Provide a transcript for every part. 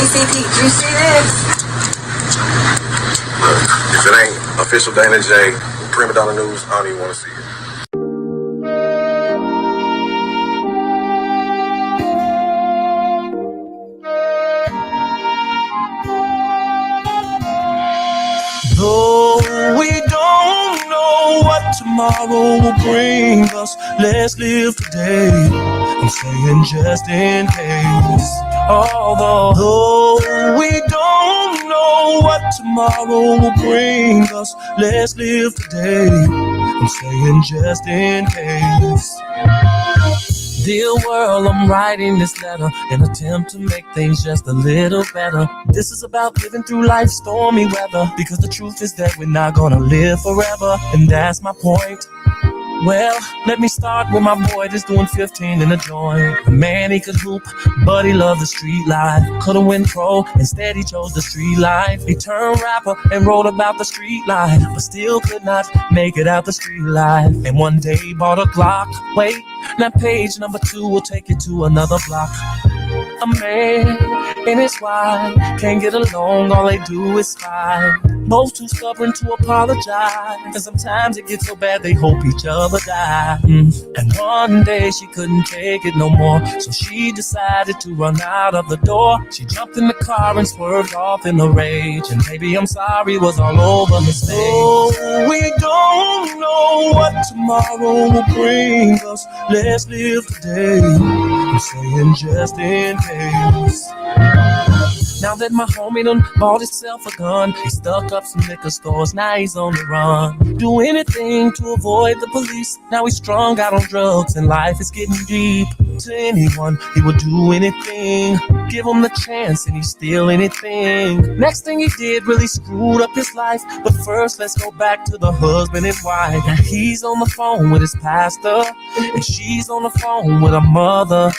ACP, do you see this? Look, if it ain't official Dana J, Prima Donna News, I don't even want to see it. Though we don't know what tomorrow will bring us, let's live today. I'm saying just in case. Although we don't know what tomorrow will bring us, let's live today. I'm saying just in case. Dear world, I'm writing this letter in an attempt to make things just a little better. This is about living through life's stormy weather, because the truth is that we're not gonna live forever, and that's my point. Well, let me start with my boy that's doing 15 in a joint. The man, he could hoop, but he loved the street life. Could've went pro, instead he chose the street life. He turned rapper and wrote about the street life, but still could not make it out the street life. And one day he bought a Glock. Wait, now page number 2 will take you to another block. A man and his wife can't get along, all they do is fight. Both too stubborn to apologize, and sometimes it gets so bad they hope each other die. And one day she couldn't take it no more, so she decided to run out of the door. She jumped in the car and swerved off in a rage, and baby, I'm sorry was all over his face. Oh, we don't know what tomorrow will bring us, let's live today. I'm saying just in case. Now that my homie done bought himself a gun, he stuck up some liquor stores, now he's on the run. Do anything to avoid the police, now he's strung out on drugs and life is getting deep. To anyone, he would do anything, give him the chance and he'd steal anything. Next thing he did really screwed up his life, but first let's go back to the husband and wife. Now he's on the phone with his pastor, and she's on the phone with her mother.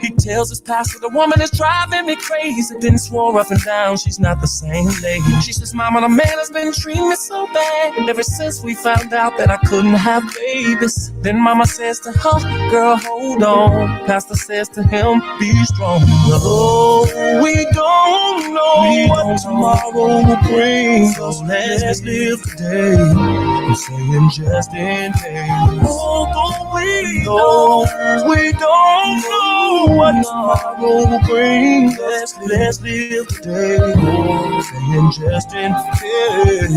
He tells his pastor, the woman is driving me crazy. Then swore up and down, she's not the same lady. She says, Mama, the man has been treating me so bad ever since we found out that I couldn't have babies. Then Mama says to her, girl, hold on. Pastor says to him, be strong. Oh, we don't know what tomorrow will bring us, so let's live today. I'm saying just in case. Although we don't know what tomorrow will bring us, let's live today. Saying just in case.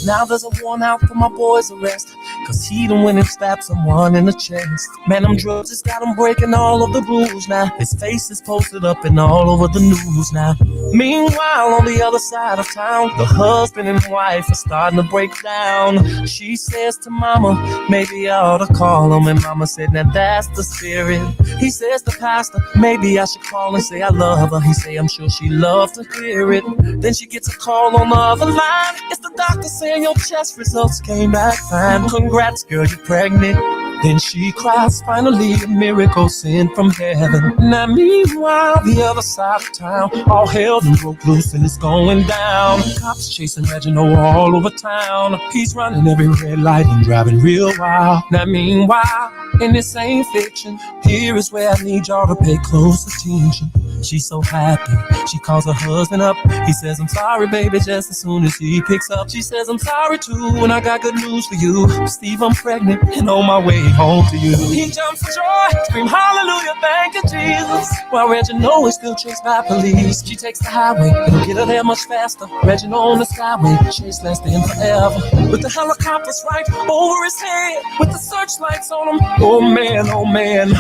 Now there's a warrant out for my boy's arrest, cause he done went and stabbed someone in the chest. Man, them drugs just got him breaking all of the rules now. His face is posted up and all over the news now. Meanwhile, on the other side of town, the husband and wife are starting to break down. She says to Mama, maybe I ought to call him. And Mama said, now that's the spirit. He says to Pastor, maybe I should call and say I love her. He say, I'm sure she loves to hear it. Then she gets a call on the other line. It's the doctor saying your test results came back fine. Congrats, girl, you're pregnant. Then she cries, finally a miracle sent from heaven. Now meanwhile, the other side of town, all hell done broke loose and it's going down. Cops chasing Reginald all over town. He's running every red light and driving real wild. Now meanwhile, and this ain't fiction, here is where I need y'all to pay close attention. She's so happy, she calls her husband up. He says, I'm sorry, baby, just as soon as he picks up. She says, I'm sorry too, and I got good news for you. Steve, I'm pregnant and on my way home to you. He jumps for joy, scream hallelujah, thank you, Jesus. While Reginald is still chased by police. She takes the highway, it'll get her there much faster. Reginald on the skyway, chase lasting forever. With the helicopters right over his head, with the searchlights on him, oh man.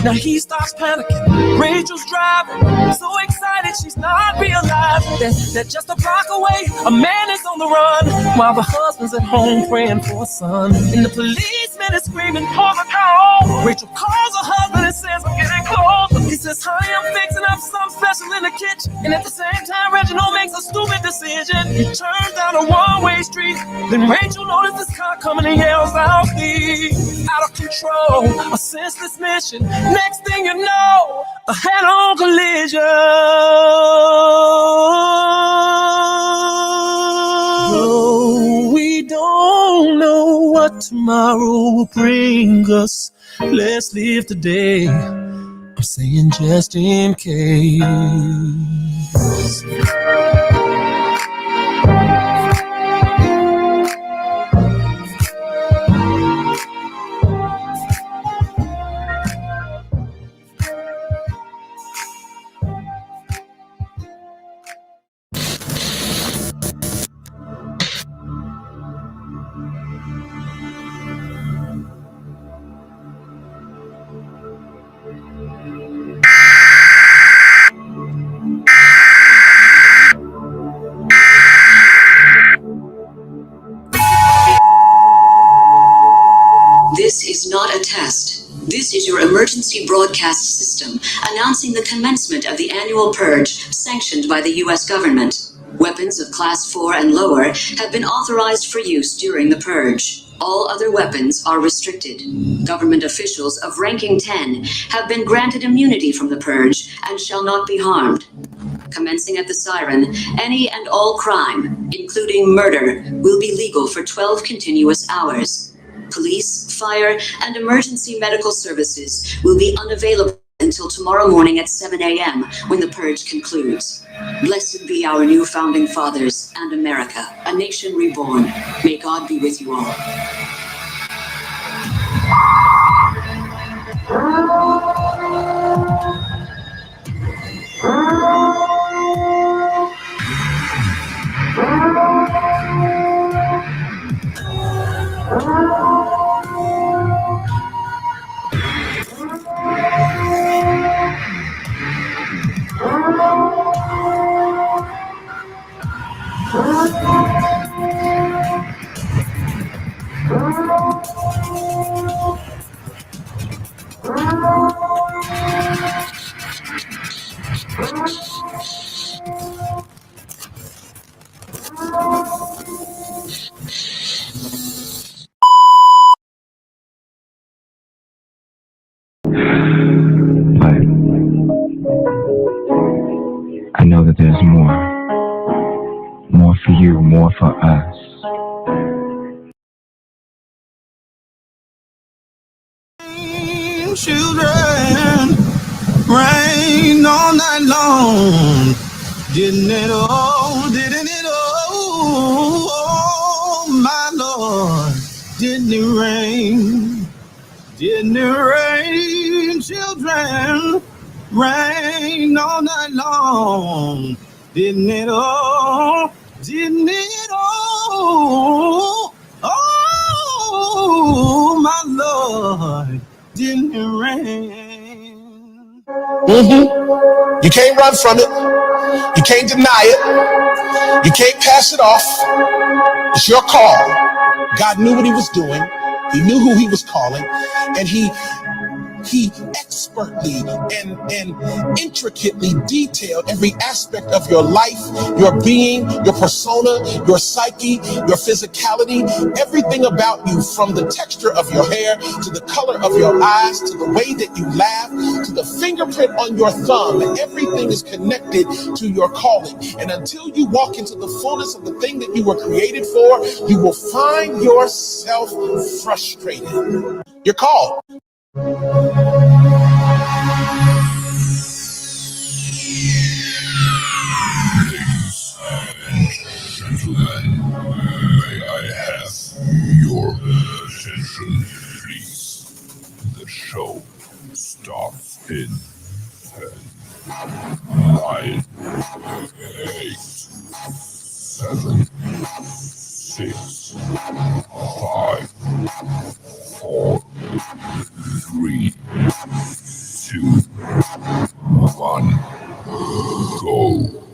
Now he starts panicking, Rachel's driving, so excited she's not realizing that just a block away, a man is on the run, while the husband's at home praying for a son. And the policeman is screaming for the call. Rachel calls her husband and says, I'm getting close. He says, honey, I'm fixing up something special in the kitchen. And at the same time, Reginald makes a stupid decision. He turns down a one-way street. Then Rachel notices this car coming and yells out, out of control, a senseless mission. Next thing you know, a head-on collision. Oh, we don't know what tomorrow will bring us. Let's live today. I'm saying just in case. This is not a test. This is your emergency broadcast system announcing the commencement of the annual purge sanctioned by the U.S. government. Weapons of Class 4 and lower have been authorized for use during the purge. All other weapons are restricted. Government officials of ranking 10 have been granted immunity from the purge and shall not be harmed. Commencing at the siren, any and all crime, including murder, will be legal for 12 continuous hours. Police, fire, and emergency medical services will be unavailable until tomorrow morning at 7 a.m. when the purge concludes. Blessed be our new founding fathers and America, a nation reborn. May God be with you all. But I know that there's more for you, more for us. Children, rain all night long. Didn't it all, didn't it all, oh my Lord, didn't it rain? Didn't it rain, children? Rain all night long. Didn't it all? Didn't it all? Oh, my Lord, didn't it rain? You can't run from it. You can't deny it. You can't pass it off. It's your call. God knew what he was doing. He knew who he was calling. And he expertly and intricately detailed every aspect of your life, your being, your persona, your psyche, your physicality, everything about you, from the texture of your hair to the color of your eyes to the way that you laugh to the fingerprint on your thumb. Everything is connected to your calling. And until you walk into the fullness of the thing that you were created for, you will find yourself frustrated. You're called. Gentlemen, may I have your attention, please? The show starts in 10, 9, 8, 7, 6, 5, 4, 3, 2, 1, go.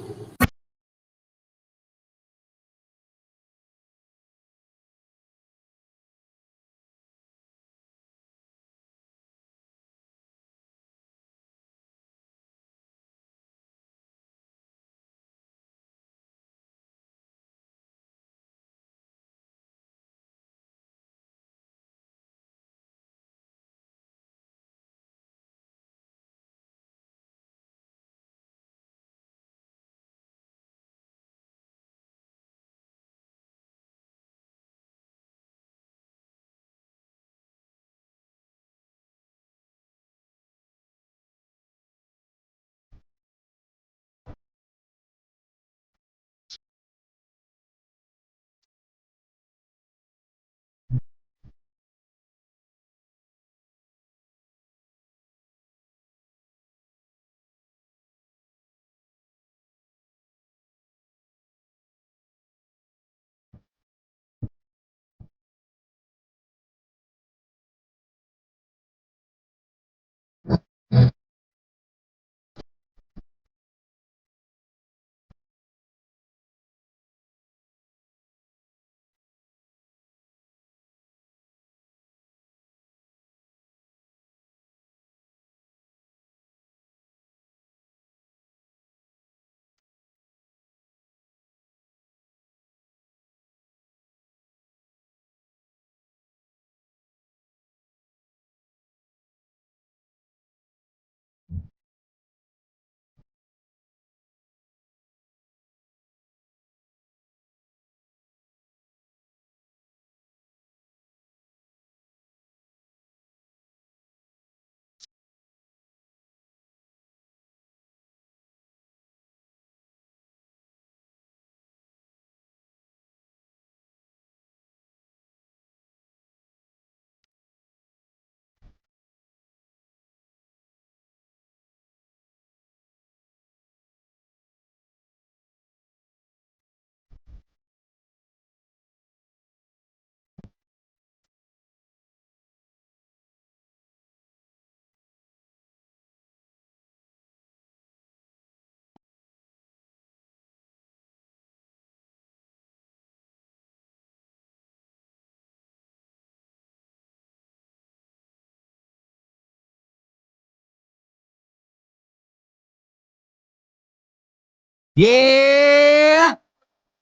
Yeah,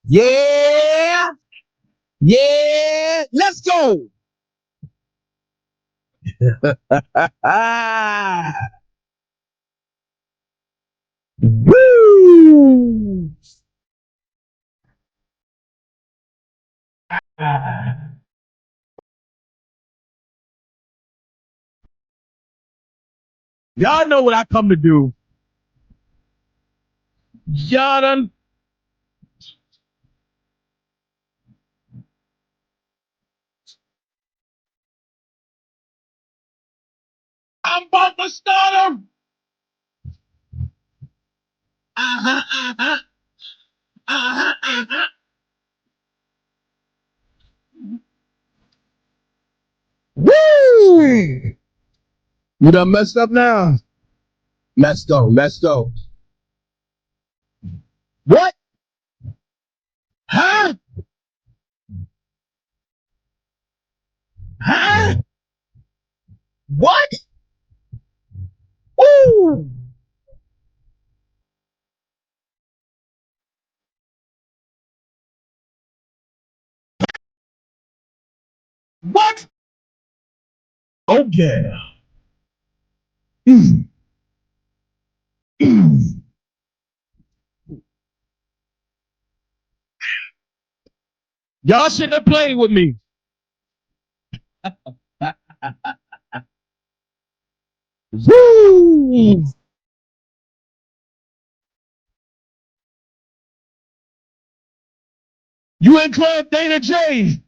yeah, yeah. Let's go. Woo! Y'all know what I come to do. Y'all done. I'm about to start him. Woo! You done messed up now. Let's go. Let's go. What? Huh? Huh? What? Woo! What? Okay. Y'all shouldn't have played with me. Woo! You in Club DanaJay,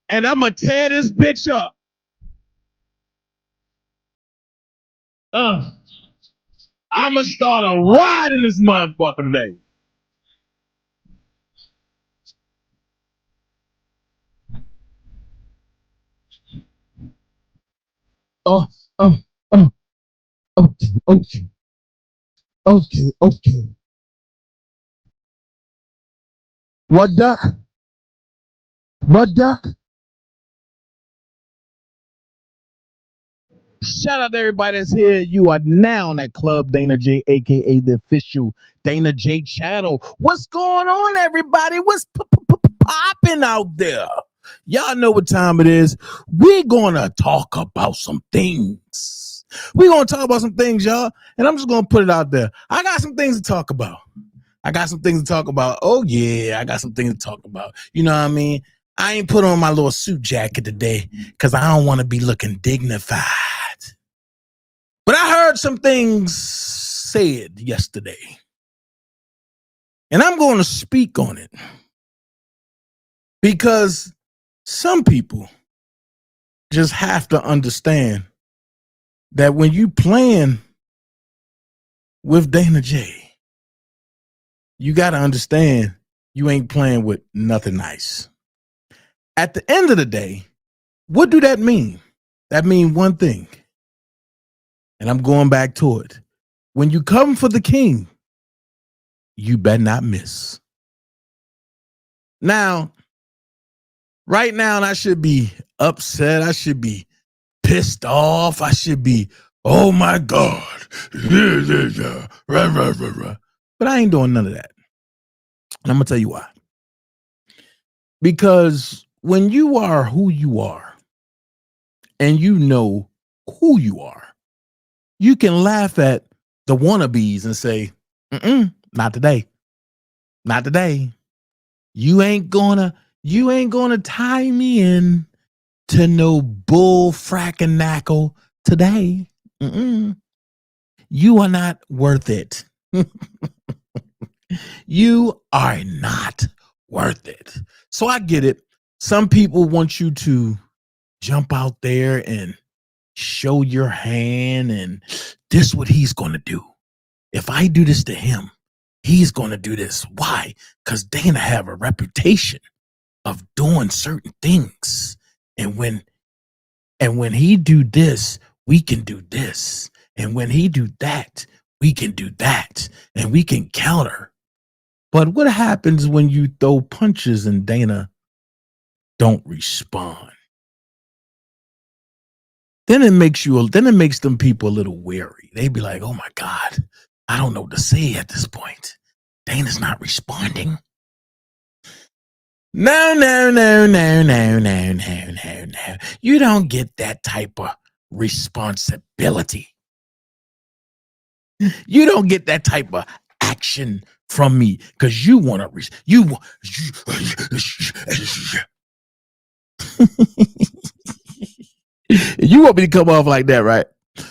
and I'ma tear this bitch up. I'ma start a ride in this motherfucking day. Oh, oh, oh, okay, okay, okay, okay. What the? What the? Shout out to everybody that's here. You are now on that Club DanaJay, aka the official DanaJay channel. What's going on, everybody? What's popping out there? Y'all know what time it is. We're gonna talk about some things. We're gonna talk about some things, y'all. And I'm just gonna put it out there. I got some things to talk about. Oh yeah, I got some things to talk about. You know what I mean? I ain't put on my little suit jacket today because I don't want to be looking dignified. But I heard some things said yesterday, and I'm going to speak on it because some people just have to understand that when you playing with DanaJay, you got to understand you ain't playing with nothing nice. At the end of the day, what do that mean? That means one thing, and I'm going back to it. When you come for the king, you better not miss. Now, right now, I should be upset. I should be pissed off. I should be, oh my God. But I ain't doing none of that. And I'm going to tell you why. Because when you are who you are and you know who you are, you can laugh at the wannabes and say, not today. Not today. You ain't gonna tie me in to no bull fracking knackle today. You are not worth it. You are not worth it. So I get it. Some people want you to jump out there and show your hand, and this is what he's going to do. If I do this to him, he's going to do this. Why? Because Dana have a reputation of doing certain things. And when he do this, we can do this. And when he do that, we can do that. And we can counter. But what happens when you throw punches and Dana don't respond? Then it makes them people a little wary. They be like, oh my God, I don't know what to say at this point. Dana's not responding. No. You don't get that type of responsibility. You don't get that type of action from me because you want to. You want me to come off like that, right?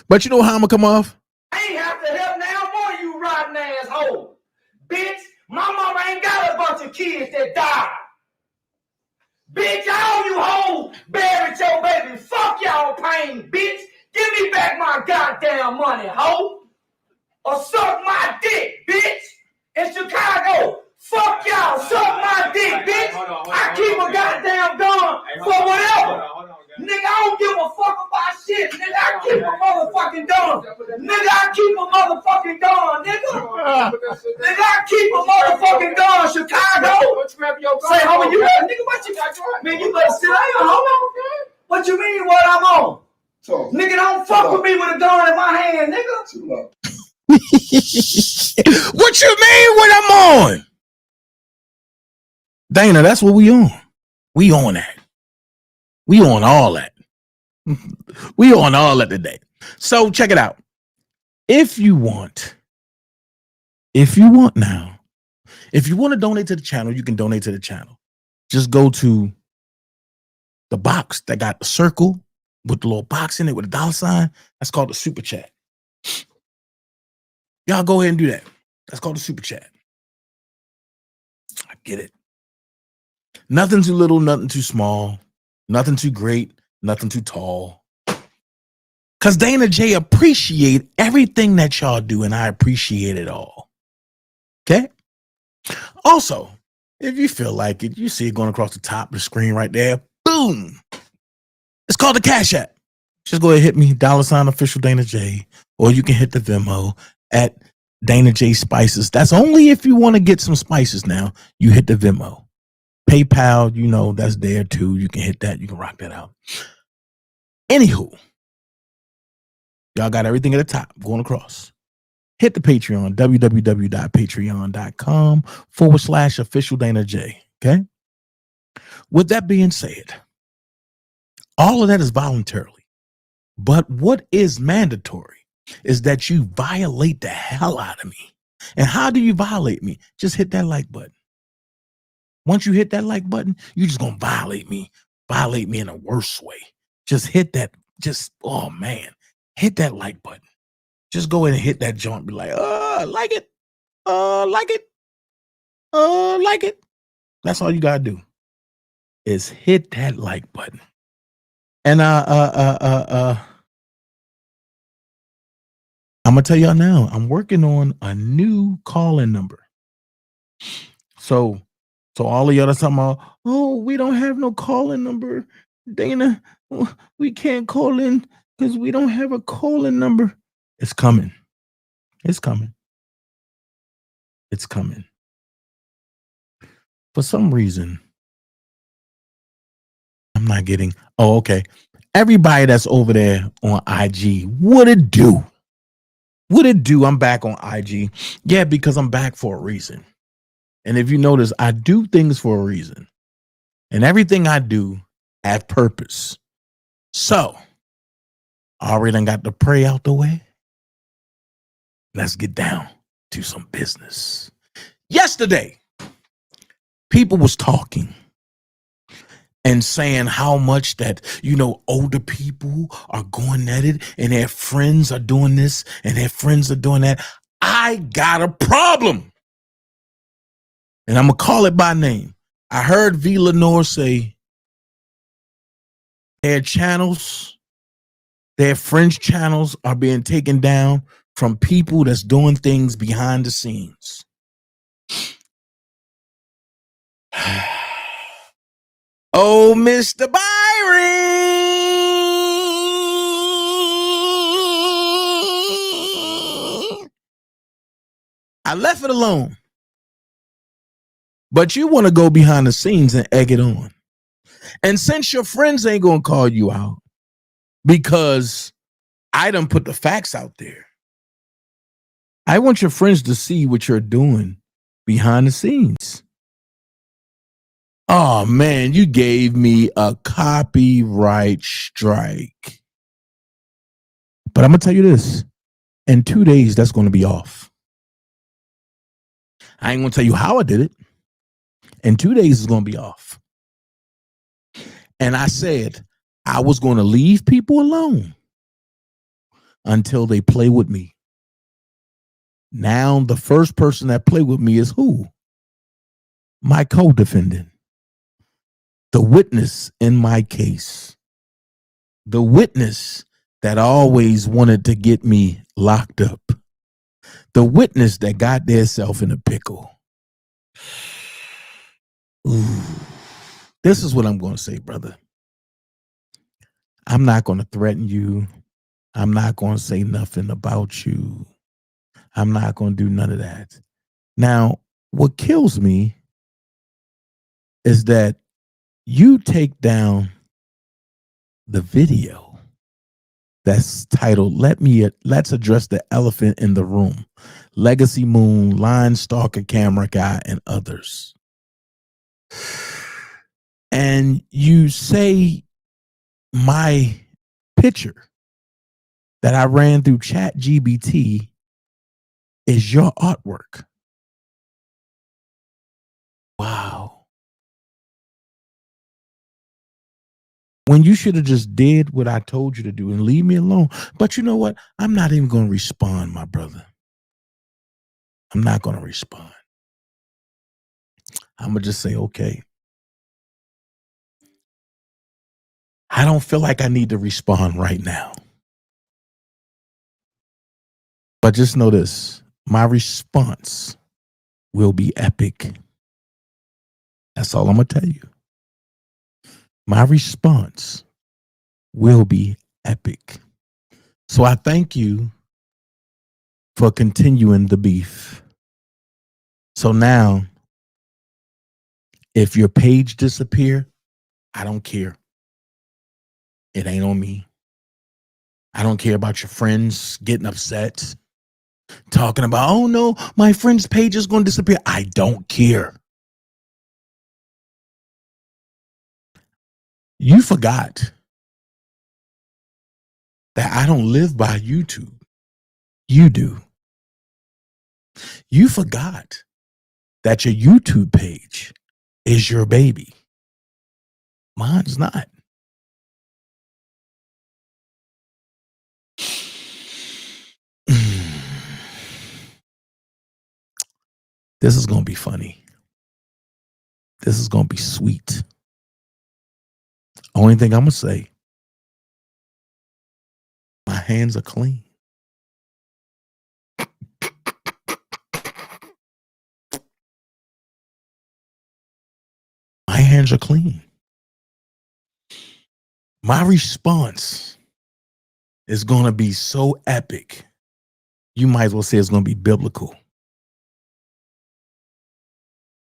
But you know how I'm gonna come off? I ain't have to help now more, you rotten asshole. Bitch, my mama ain't got a bunch of kids that died. Bitch, all you hoes buried your baby. Fuck y'all pain, bitch. Give me back my goddamn money, hoe. Or suck my dick, bitch. In Chicago, fuck y'all, suck my dick, bitch. I keep a goddamn gun for whatever. Nigga, I don't give a fuck about shit. Nigga, I keep a motherfucking gun. Nigga, I keep a motherfucking gun, nigga. Nigga, I keep a motherfucking gun, Chicago. Say, homie, you better, nigga, what you got? Man, you better sit down, homie. What you mean what I'm on? Nigga, don't fuck with me with a gun in my hand, nigga. What you mean when I'm on? Dana, that's what we on. We on that. We on all that. We on all that today. So check it out. If you want now, if you want to donate to the channel, you can donate to the channel. Just go to the box that got the circle with the little box in it with a dollar sign. That's called the super chat. Y'all go ahead and do that. That's called the super chat. I get it. Nothing too little, nothing too small, nothing too great, nothing too tall. Because DanaJay appreciate everything that y'all do, and I appreciate it all. Okay? Also, if you feel like it, you see it going across the top of the screen right there. Boom. It's called the Cash App. Just go ahead and hit me, $officialdanaJ, or you can hit the Venmo at DanaJay Spices. That's only if you want to get some spices now. You hit the Venmo. PayPal, you know, that's there too. You can hit that. You can rock that out. Anywho, y'all got everything at the top going across. Hit the Patreon, www.patreon.com/OfficialDanaJay. Okay. With that being said, all of that is voluntarily. But what is mandatory is that you violate the hell out of me. And how do you violate me? Just hit that like button. Once you hit that like button, you're just going to violate me in a worse way. Just hit that. Oh man, hit that like button. Just go ahead and hit that joint. Be like, like it. Like it. Like it. That's all you got to do is hit that like button. And I'm going to tell y'all now, I'm working on a new call-in number. So all of y'all that's talking about, oh, we don't have no call-in number. Dana, we can't call in because we don't have a call-in number. It's coming. It's coming. It's coming. For some reason, I'm not getting, oh, okay. Everybody that's over there on IG, what it do? What it do? I'm back on IG. Yeah, because I'm back for a reason. And if you notice, I do things for a reason. And everything I do have purpose. So, I already done got the pray out the way. Let's get down to some business. Yesterday, people was talking and saying how much that, you know, older people are going at it and their friends are doing this and their friends are doing that. I got a problem. And I'm going to call it by name. I heard V. Lenore say their channels, their friends' channels are being taken down from people that's doing things behind the scenes. Oh, Mr. Byron. I left it alone. But you want to go behind the scenes and egg it on. And since your friends ain't going to call you out because I done put the facts out there, I want your friends to see what you're doing behind the scenes. Oh man, you gave me a copyright strike. But I'm gonna tell you this. In 2 days, that's gonna be off. I ain't gonna tell you how I did it. In 2 days, it's gonna be off. And I said I was gonna leave people alone until they play with me. Now the first person that play with me is who? My co-defendant. The witness in my case. The witness that always wanted to get me locked up. The witness that got their self in a pickle. Ooh. This is what I'm going to say, brother. I'm not going to threaten you. I'm not going to say nothing about you. I'm not going to do none of that. Now, what kills me is that you take down the video that's titled Let's Address the Elephant in the Room. Legacy Moon, Line Stalker, Camera Guy, and others. And you say my picture that I ran through ChatGPT is your artwork. Wow. When you should have just did what I told you to do and leave me alone. But you know what? I'm not even going to respond, my brother. I'm not going to respond. I'm going to just say, okay. I don't feel like I need to respond right now. But just know this, my response will be epic. That's all I'm going to tell you. My response will be epic. So I thank you for continuing the beef. So now, if your page disappear, I don't care. It ain't on me. I don't care about your friends getting upset, talking about, oh no, my friend's page is going to disappear. I don't care. You forgot that I don't live by YouTube. You do. You forgot that your YouTube page is your baby. Mine's not. This is going to be funny. This is going to be sweet. Only thing I'm going to say, my hands are clean. My hands are clean. My response is going to be so epic. You might as well say it's going to be biblical.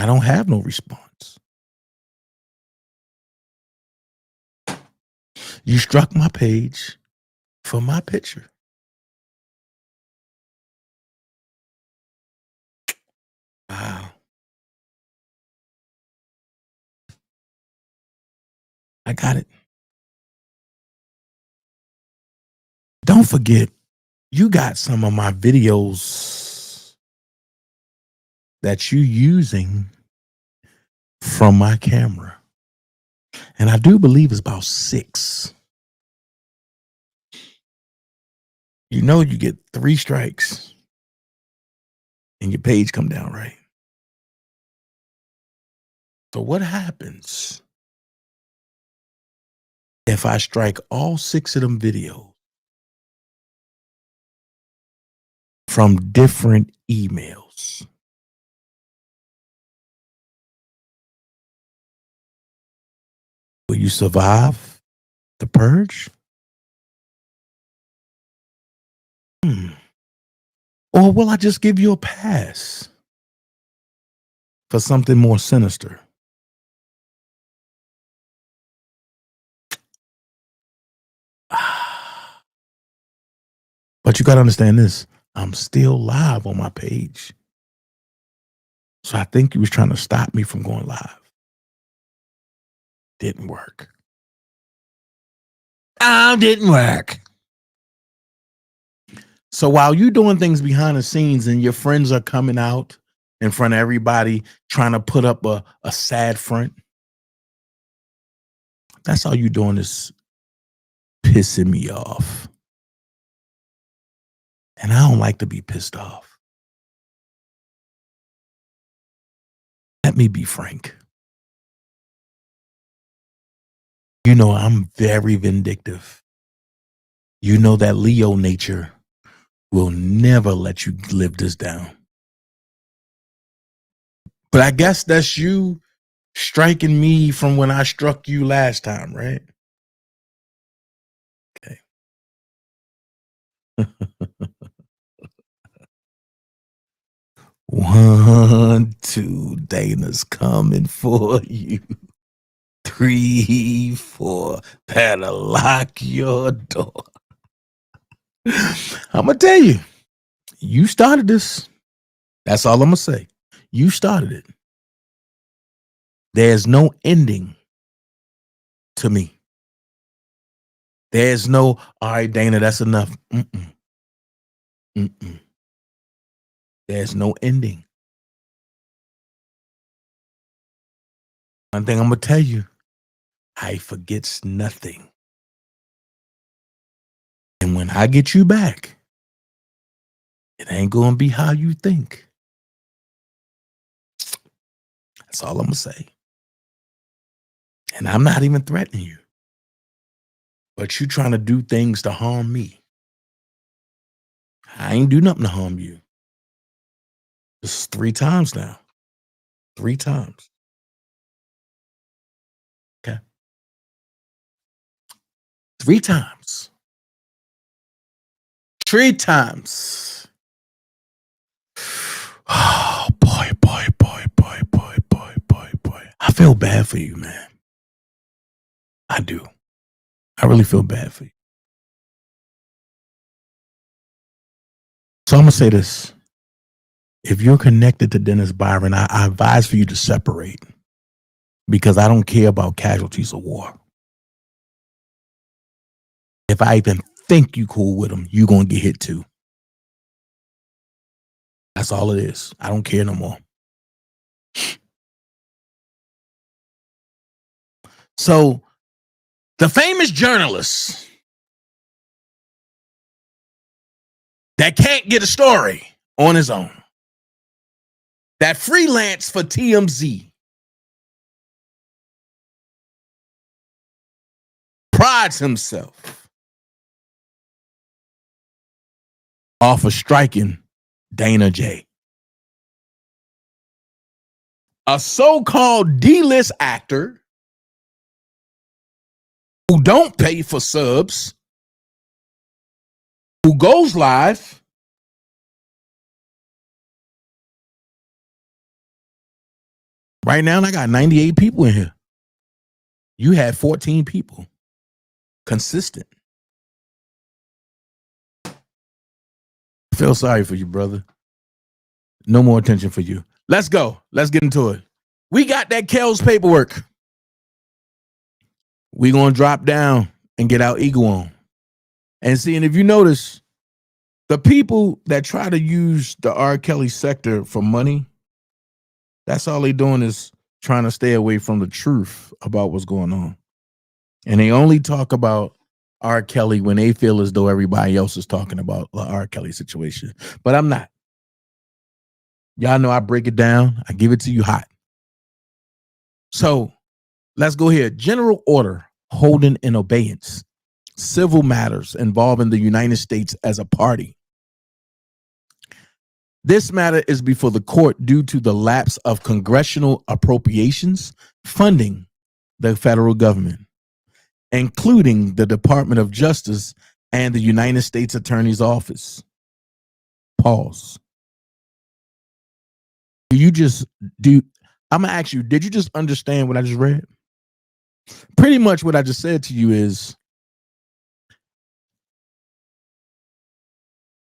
I don't have no response. You struck my page for my picture. Wow. I got it. Don't forget, you got some of my videos that you using from my camera. And I do believe it's about 6. You know you get 3 strikes and your page come down, right? So what happens if I strike all 6 of them videos from different emails? Will you survive the purge? Or will I just give you a pass for something more sinister? But you got to understand this. I'm still live on my page. So I think he was trying to stop me from going live. Didn't work. Oh, didn't work. So while you're doing things behind the scenes and your friends are coming out in front of everybody trying to put up a sad front, that's all you're doing is pissing me off. And I don't like to be pissed off. Let me be frank. You know, I'm very vindictive. You know that Leo nature will never let you live this down. But I guess that's you striking me from when I struck you last time, right? Okay. One, two, Dana's coming for you. 3, 4, better lock your door. I'm going to tell you, you started this. That's all I'm going to say. You started it. There's no ending to me. There's no, all right, Dana, that's enough. Mm-mm. Mm-mm. There's no ending. One thing I'm going to tell you, I forgets nothing. And when I get you back, it ain't going to be how you think. That's all I'm going to say. And I'm not even threatening you. But you trying to do things to harm me. I ain't do nothing to harm you. This is 3 times now. 3 times. Okay. 3 times. 3 times. Oh, boy. I feel bad for you, man. I do. I really feel bad for you. So I'm going to say this. If you're connected to Dennis Byron, I advise for you to separate because I don't care about casualties of war. If I even think you cool with him, you're going to get hit too. That's all it is. I don't care no more. So the famous journalist that can't get a story on his own, that freelance for TMZ, prides himself off of striking DanaJay, a so-called D-list actor who don't pay for subs, who goes live, right now I got 98 people in here. You had 14 people. Consistent. I feel sorry for you, brother. No more attention for you. Let's go. Let's get into it. We got that Kel's paperwork. We're going to drop down and get our ego on. And see, and if you notice, the people that try to use the Rkelly sector for money, that's all they're doing is trying to stay away from the truth about what's going on. And they only talk about Rkelly when they feel as though everybody else is talking about the Rkelly situation. But I'm not. Y'all know I break it down. I give it to you hot. So let's go here. General order holding in abeyance civil matters involving the United States as a party. This matter is before the court due to the lapse of congressional appropriations funding the federal government, including the Department of Justice and the United States Attorney's Office. Pause. I'm going to ask you, did you just understand what I just read? Pretty much what I just said to you is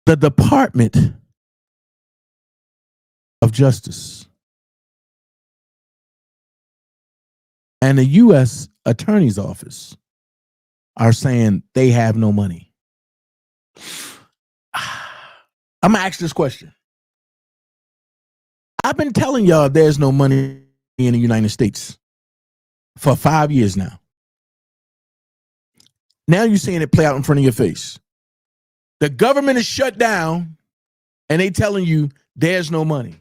The Department of Justice and the U.S. Attorney's Office are saying they have no money. I'm going to ask this question. I've been telling y'all there's no money in the United States for 5 years now. Now you're seeing it play out in front of your face. The government is shut down and they telling you there's no money.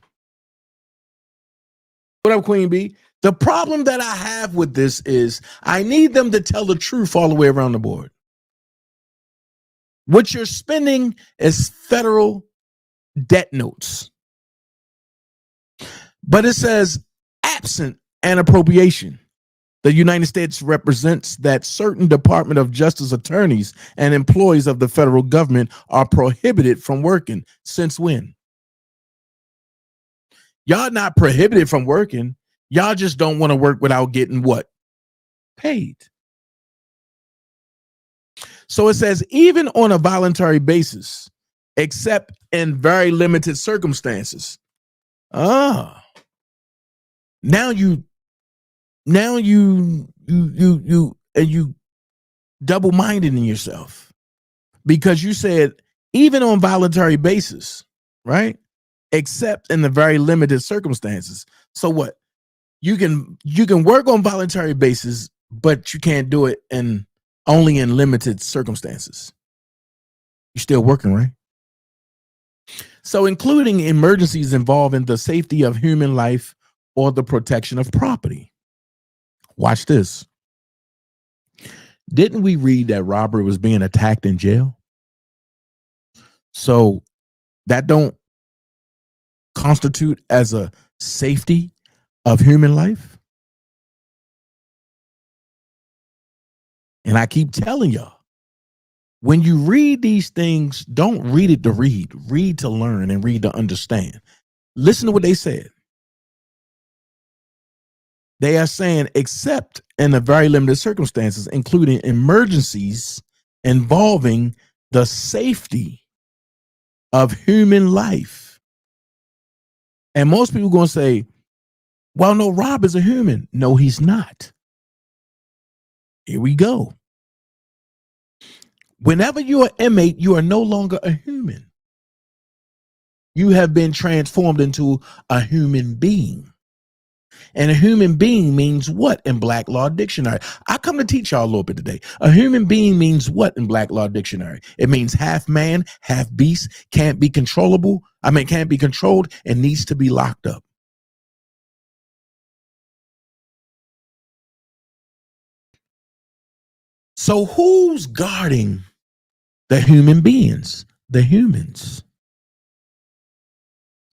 What up, Queen B? The problem that I have with this is I need them to tell the truth all the way around the board. What you're spending is federal debt notes. But it says absent an appropriation. The United States represents that certain Department of Justice attorneys and employees of the federal government are prohibited from working. Since when? Y'all not prohibited from working. Y'all just don't want to work without getting what? Paid. So it says even on a voluntary basis, except in very limited circumstances. Now you double-minded in yourself, because you said even on voluntary basis, right? Except in the very limited circumstances. So what? You can work on voluntary basis, but you can't do it only in limited circumstances. You're still working, right? So including emergencies involving the safety of human life or the protection of property. Watch this. Didn't we read that Robert was being attacked in jail? So that don't constitute as a safety of human life? And I keep telling y'all, when you read these things, don't read it to read. Read to learn and read to understand. Listen to what they said. They are saying, except in the very limited circumstances, including emergencies involving the safety of human life. And most people are going to say, well, no, Rob is a human. No, he's not. Here we go. Whenever you're an inmate, you are no longer a human. You have been transformed into a human being. And a human being means what in Black Law Dictionary? I come to teach y'all a little bit today. A human being means what in Black Law Dictionary? It means half man, half beast, can't be controlled, and needs to be locked up. So who's guarding the human beings? The humans.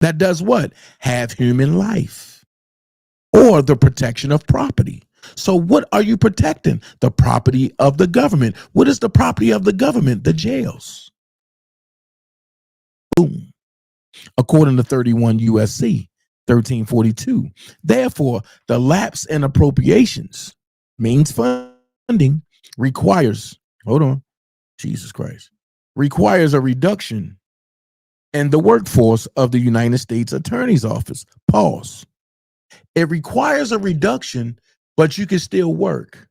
That does what? Have human life or the protection of property. So what are you protecting? The property of the government. What is the property of the government? The jails. Boom. According to 31 USC 1342. Therefore, the lapse in appropriations means funding requires, hold on, Jesus Christ, requires a reduction in the workforce of the United States Attorney's Office. Pause. It requires a reduction, but you can still work.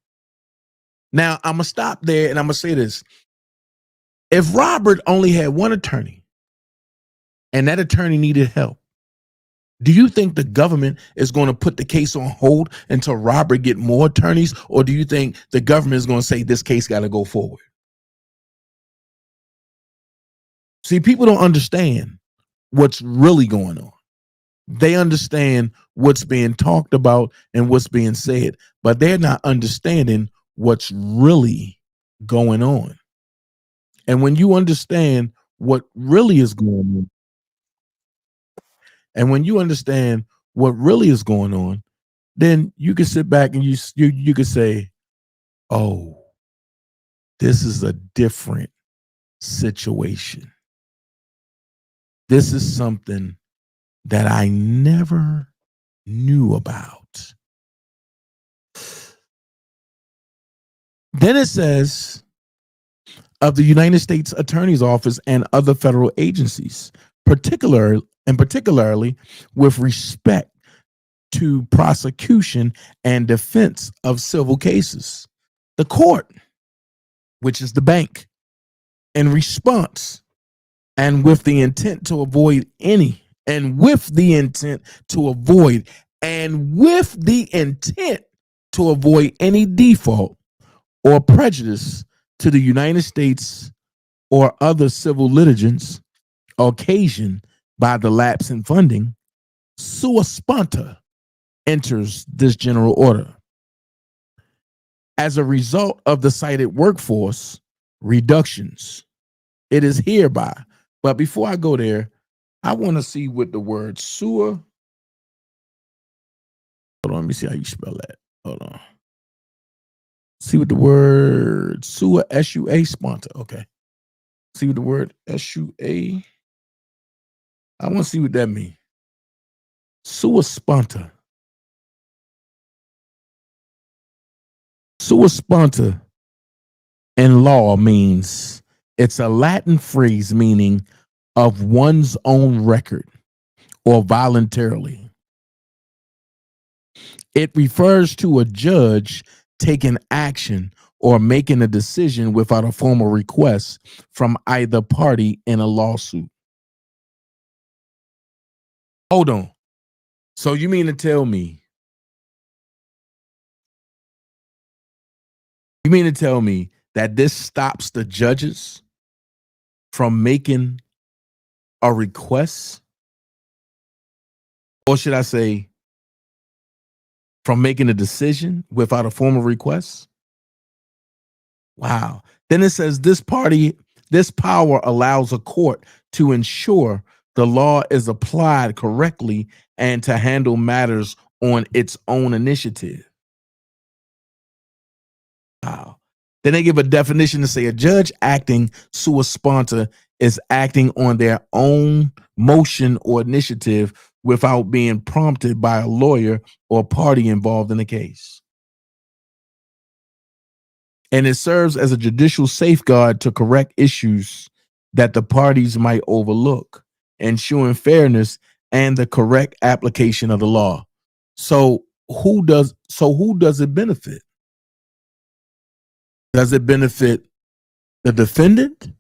Now, I'm going to stop there and I'm going to say this. If Robert only had one attorney and that attorney needed help, do you think the government is going to put the case on hold until Robert get more attorneys? Or do you think the government is going to say this case got to go forward? See, people don't understand what's really going on. They understand what's being talked about and what's being said, but they're not understanding what's really going on. And when you understand what really is going on, then you can sit back and you can say, oh, this is a different situation. This is something that I never knew about. Then it says, of the United States Attorney's Office and other federal agencies, particularly with respect to prosecution and defense of civil cases. The court, which is the bank, in response and with the intent to avoid any default or prejudice to the United States or other civil litigants occasioned by the lapse in funding, sua sponte enters this general order. As a result of the cited workforce reductions, it is hereby. But before I go there, I want to see what the word sua. Hold on, let me see how you spell that. Hold on. See what the word sua, S-U-A, sponte. Okay. See what the word S-U-A. I want to see what that means. Sua sponte. Sua sponte in law means, it's a Latin phrase meaning of one's own record or voluntarily. It refers to a judge taking action or making a decision without a formal request from either party in a lawsuit. Hold on. So you mean to tell me that this stops the judges from making a request? Or should I say, from making a decision without a formal request? Wow. Then it says this power allows a court to ensure the law is applied correctly and to handle matters on its own initiative. Wow. Then they give a definition to say a judge acting sua sponte is acting on their own motion or initiative without being prompted by a lawyer or party involved in the case. And it serves as a judicial safeguard to correct issues that the parties might overlook, ensuring fairness and the correct application of the law. So who does it benefit? Does it benefit the defendant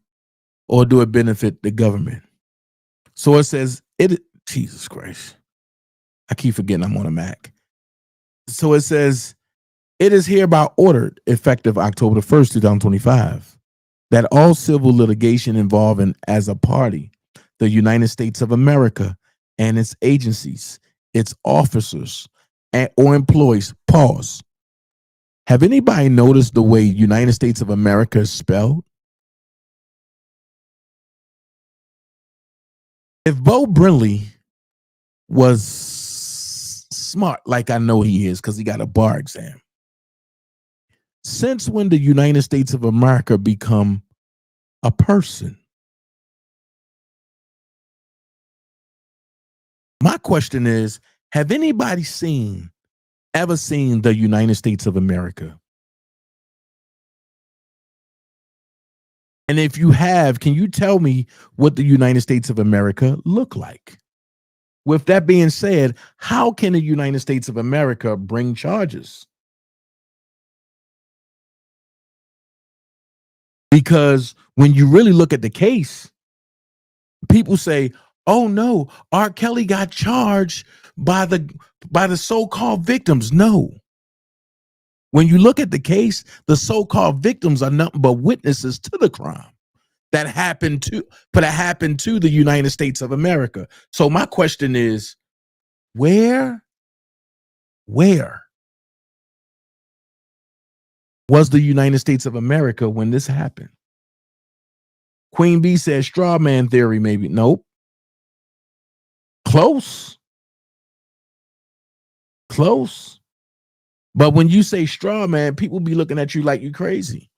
or do it benefit the government? So it says Jesus Christ. I keep forgetting I'm on a Mac. So it says, it is hereby ordered, effective October 1st, 2025, that all civil litigation involving as a party the United States of America and its agencies, its officers, or employees. Pause. Have anybody noticed the way United States of America is spelled? If Bo Brinley was smart, like I know he is because he got a bar exam, since when did the United States of America become a person? My question is, have anybody ever seen the United States of America? And if you have, can you tell me what the United States of America look like? With that being said, how can the United States of America bring charges? Because when you really look at the case, people say, oh no, Rkelly got charged by the so-called victims. No. When you look at the case, the so-called victims are nothing but witnesses to the crime that happened to the United States of America. So my question is, where was the United States of America when this happened? Queen B says straw man theory, maybe. Nope. Close. But when you say straw man, people be looking at you like you crazy.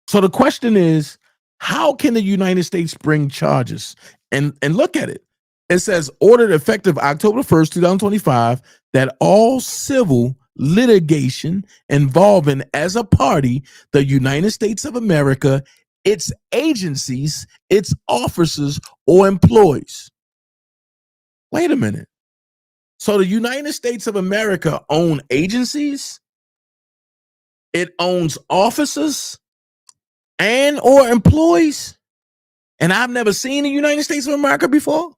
So the question is, how can the United States bring charges? And look at it. It says ordered effective October 1st, 2025, that all civil litigation involving as a party the United States of America, its agencies, its officers, or employees. Wait a minute. So the United States of America owns agencies, it owns officers and or employees, and I've never seen the United States of America before?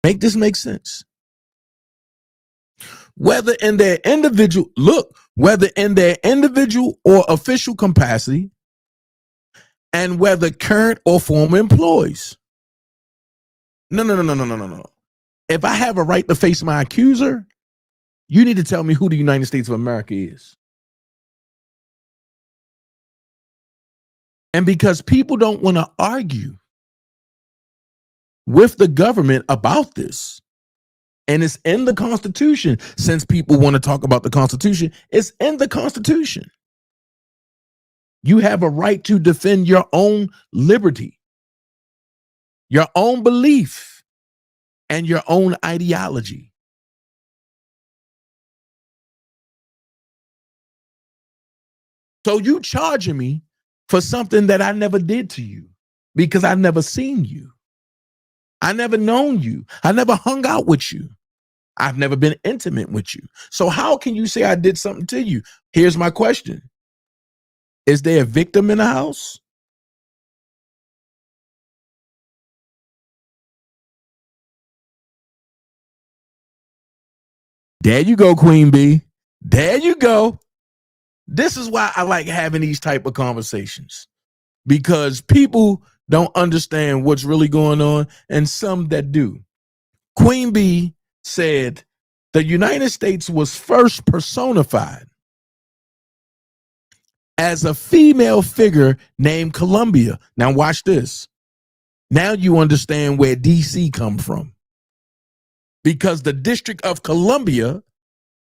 Make this make sense. Whether in their individual or official capacity, and whether current or former employees. No. If I have a right to face my accuser, you need to tell me who the United States of America is. And because people don't want to argue with the government about this, and it's in the Constitution, since people want to talk about the Constitution, it's in the Constitution. You have a right to defend your own liberty, your own belief, and your own ideology. So you charging me for something that I never did to you because I've never seen you. I never known you. I never hung out with you. I've never been intimate with you. So how can you say I did something to you? Here's my question. Is there a victim in the house? There you go, Queen Bee. There you go. This is why I like having these type of conversations, because people don't understand what's really going on, and some that do. Queen Bee said the United States was first personified as a female figure named Columbia. Now watch this. Now you understand where DC come from, because the District of Columbia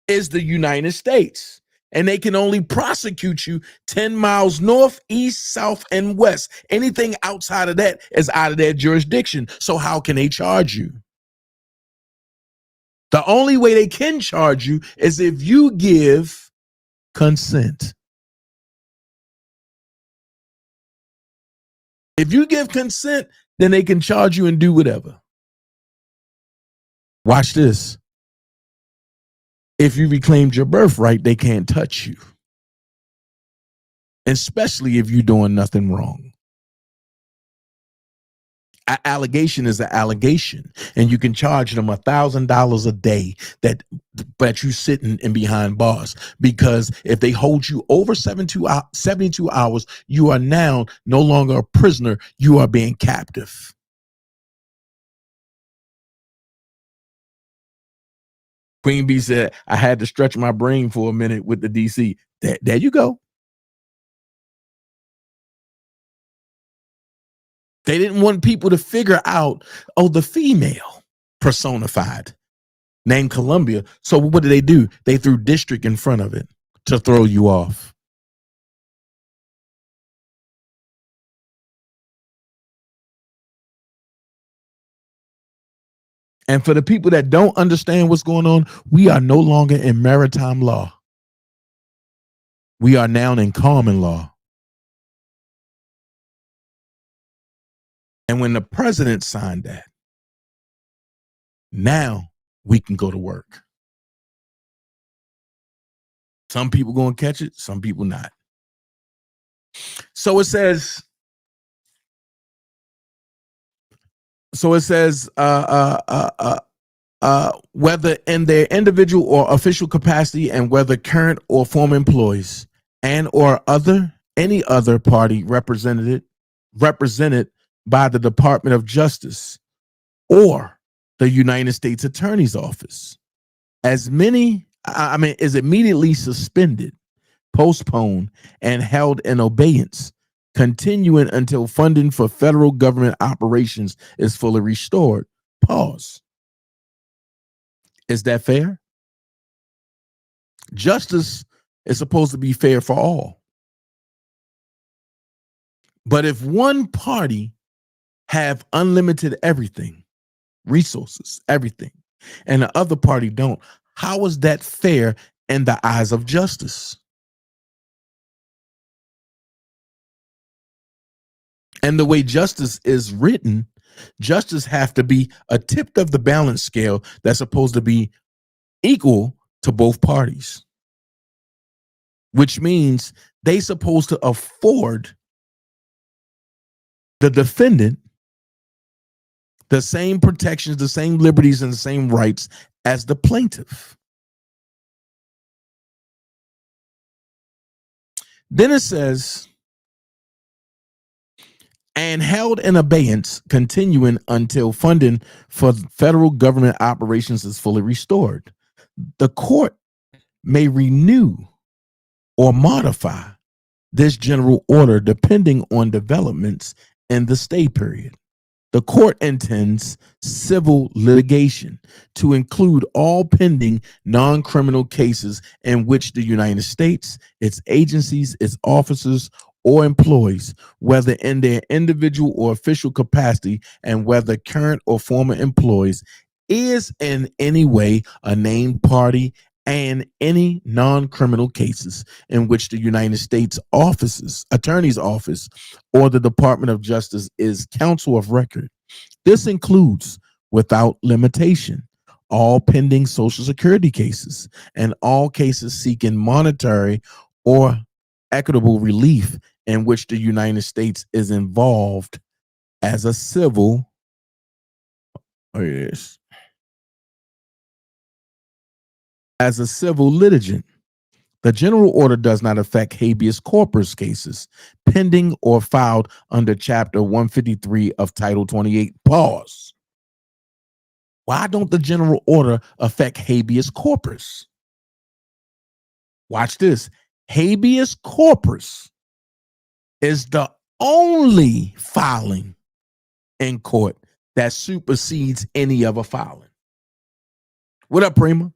is the United States, and they can only prosecute you 10 miles north, east, south, and west. Anything outside of that is out of their jurisdiction. So how can they charge you? The only way they can charge you is if you give consent. If you give consent, then they can charge you and do whatever. Watch this. If you reclaimed your birthright, they can't touch you, especially if you're doing nothing wrong. An allegation is an allegation, and you can charge them $1,000 a day that you sitting in behind bars, because if they hold you over 72 hours, you are now no longer a prisoner. You are being captive. Queen Bee said, I had to stretch my brain for a minute with the DC. There you go. They didn't want people to figure out, oh, the female personified named Columbia. So what did they do? They threw district in front of it to throw you off. And for the people that don't understand what's going on, we are no longer in maritime law. We are now in common law. And when the president signed that, now we can go to work. Some people going to catch it, some people not. So it says, whether in their individual or official capacity, and whether current or former employees, and or any other party represented by the Department of Justice or the United States Attorney's Office, is immediately suspended, postponed, and held in abeyance, continuing until funding for federal government operations is fully restored. Pause. Is that fair? Justice is supposed to be fair for all. But if one party have unlimited everything, resources, everything, and the other party don't, How is that fair in the eyes of justice? And the way justice is written, justice have to be a tip of the balance scale that's supposed to be equal to both parties, which means they supposed to afford the defendant the same protections, the same liberties, and the same rights as the plaintiff. Then it says, and held in abeyance, continuing until funding for federal government operations is fully restored. The court may renew or modify this general order depending on developments in the stay period. The court intends civil litigation to include all pending non-criminal cases in which the United States, its agencies, its officers, or employees, whether in their individual or official capacity, and whether current or former employees, is in any way a named party, and any non-criminal cases in which the United States Attorney's Office, or the Department of Justice is counsel of record. This includes, without limitation, all pending Social Security cases and all cases seeking monetary or equitable relief in which the United States is involved as a civil litigant. The general order does not affect habeas corpus cases pending or filed under Chapter 153 of Title 28. Pause. Why don't the general order affect habeas corpus? Watch this. Habeas corpus is the only filing in court that supersedes any other filing. What up, Prima?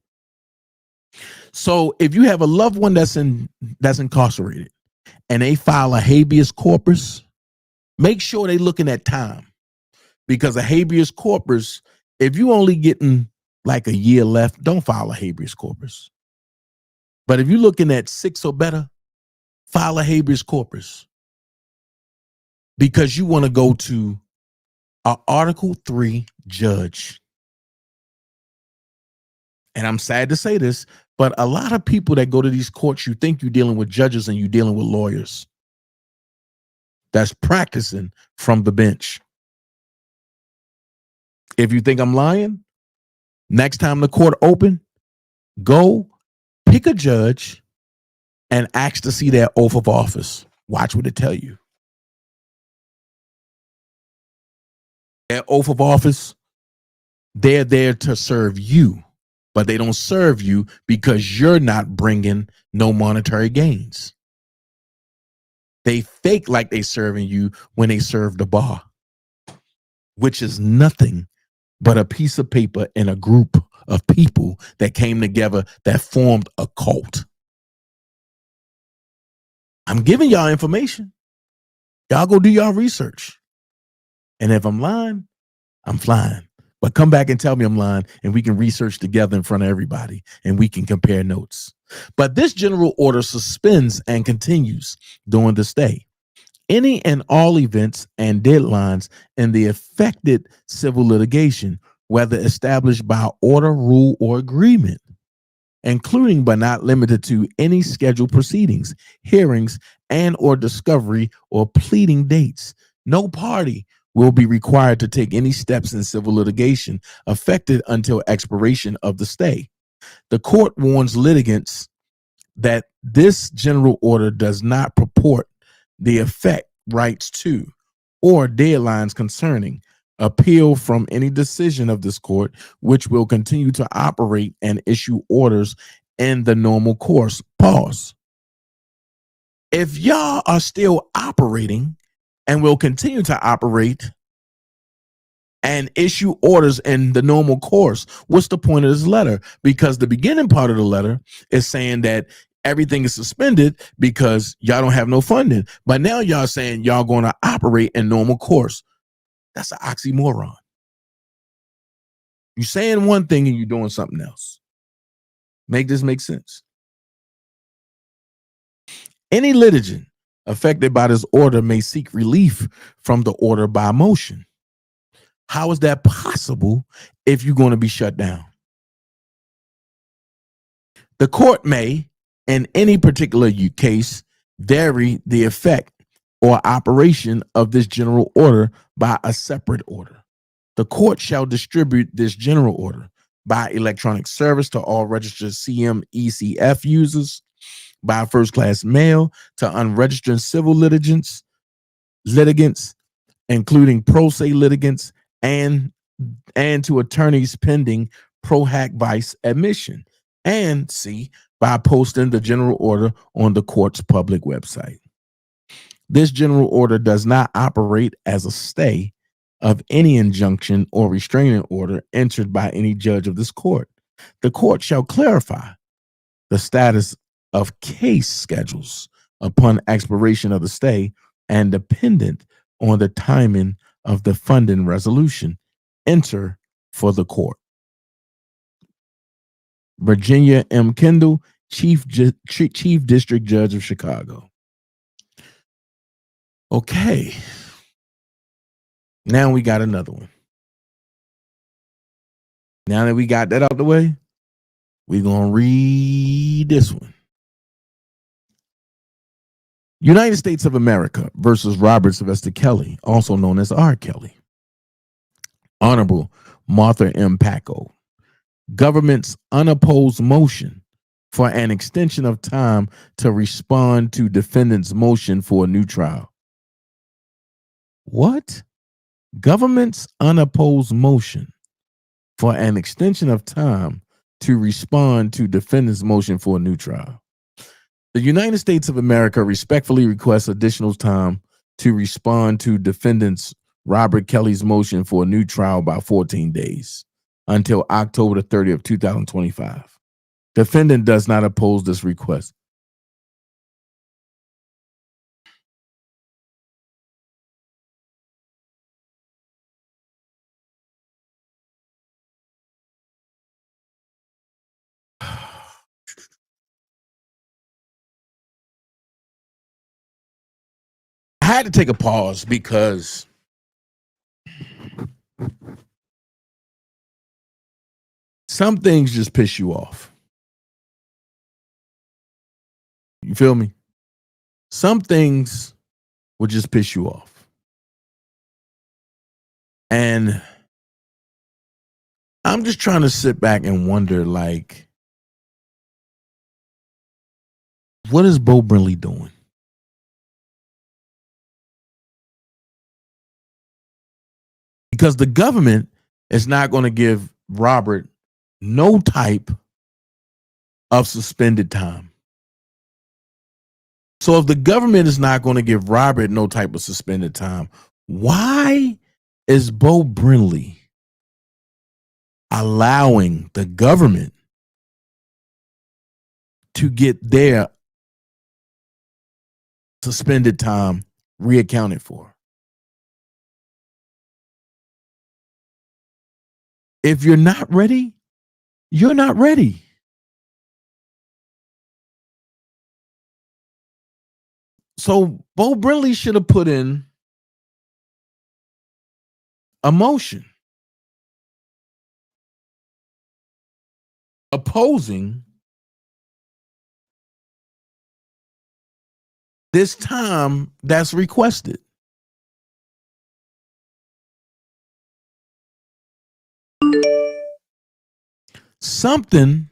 So if you have a loved one that's incarcerated and they file a habeas corpus, make sure they're looking at time, because a habeas corpus, if you only getting like a year left, don't file a habeas corpus. But if you're looking at 6 or better, file a habeas corpus, because you want to go to an Article 3 judge. And I'm sad to say this, but a lot of people that go to these courts, you think you're dealing with judges and you're dealing with lawyers that's practicing from the bench. If you think I'm lying, next time the court open, go pick a judge and ask to see their oath of office. Watch what it tell you. Their oath of office, they're there to serve you, but they don't serve you because you're not bringing no monetary gains. They fake like they serving you when they serve the bar, which is nothing but a piece of paper and a group of people that came together that formed a cult. I'm giving y'all information. Y'all go do y'all research. And if I'm lying, I'm flying. But come back and tell me I'm lying, and we can research together in front of everybody, and we can compare notes. But this general order suspends and continues during the stay any and all events and deadlines in the affected civil litigation, whether established by order, rule, or agreement, including but not limited to any scheduled proceedings, hearings, and or discovery or pleading dates. No party will be required to take any steps in civil litigation affected until expiration of the stay. The court warns litigants that this general order does not purport the effect, rights to, or deadlines concerning appeal from any decision of this court, which will continue to operate and issue orders in the normal course. Pause. If y'all are still operating and will continue to operate and issue orders in the normal course, what's the point of this letter? Because the beginning part of the letter is saying that everything is suspended because y'all don't have no funding. But now y'all saying y'all going to operate in normal course. That's an oxymoron. You're saying one thing and you're doing something else. Make this make sense? Any litigant affected by this order may seek relief from the order by motion. How is that possible if you're going to be shut down? The court may, in any particular case, vary the effect or operation of this general order by a separate order. The court shall distribute this general order by electronic service to all registered CMECF users, by first-class mail to unregistered civil litigants, including pro se litigants, and to attorneys pending pro hac vice admission, and C, by posting the general order on the court's public website. This general order does not operate as a stay of any injunction or restraining order entered by any judge of this court. The court shall clarify the status of case schedules upon expiration of the stay and dependent on the timing of the funding resolution enter for the court. Virginia M. Kendall, Chief District Judge of Chicago. Okay. Now we got another one. Now that we got that out the way, we're going to read this one. United States of America versus Robert Sylvester Kelly, also known as R. Kelly. Honorable Martha M. Paco. Government's unopposed motion for an extension of time to respond to defendant's motion for a new trial. What? Government's unopposed motion for an extension of time to respond to defendant's motion for a new trial. The United States of America respectfully requests additional time to respond to defendant's Robert Kelly's motion for a new trial by 14 days until October the 30th, 2025. Defendant does not oppose this request. I had to take a pause because some things just piss you off. You feel me? Some things will just piss you off. And I'm just trying to sit back and wonder, like, what is Bo Brinley doing? Because the government is not going to give Robert no type of suspended time. So if the government is not going to give Robert no type of suspended time, why is Bo Brinley allowing the government to get their suspended time reaccounted for? If you're not ready, you're not ready. So Bo Brinley should have put in a motion opposing this time that's requested. Something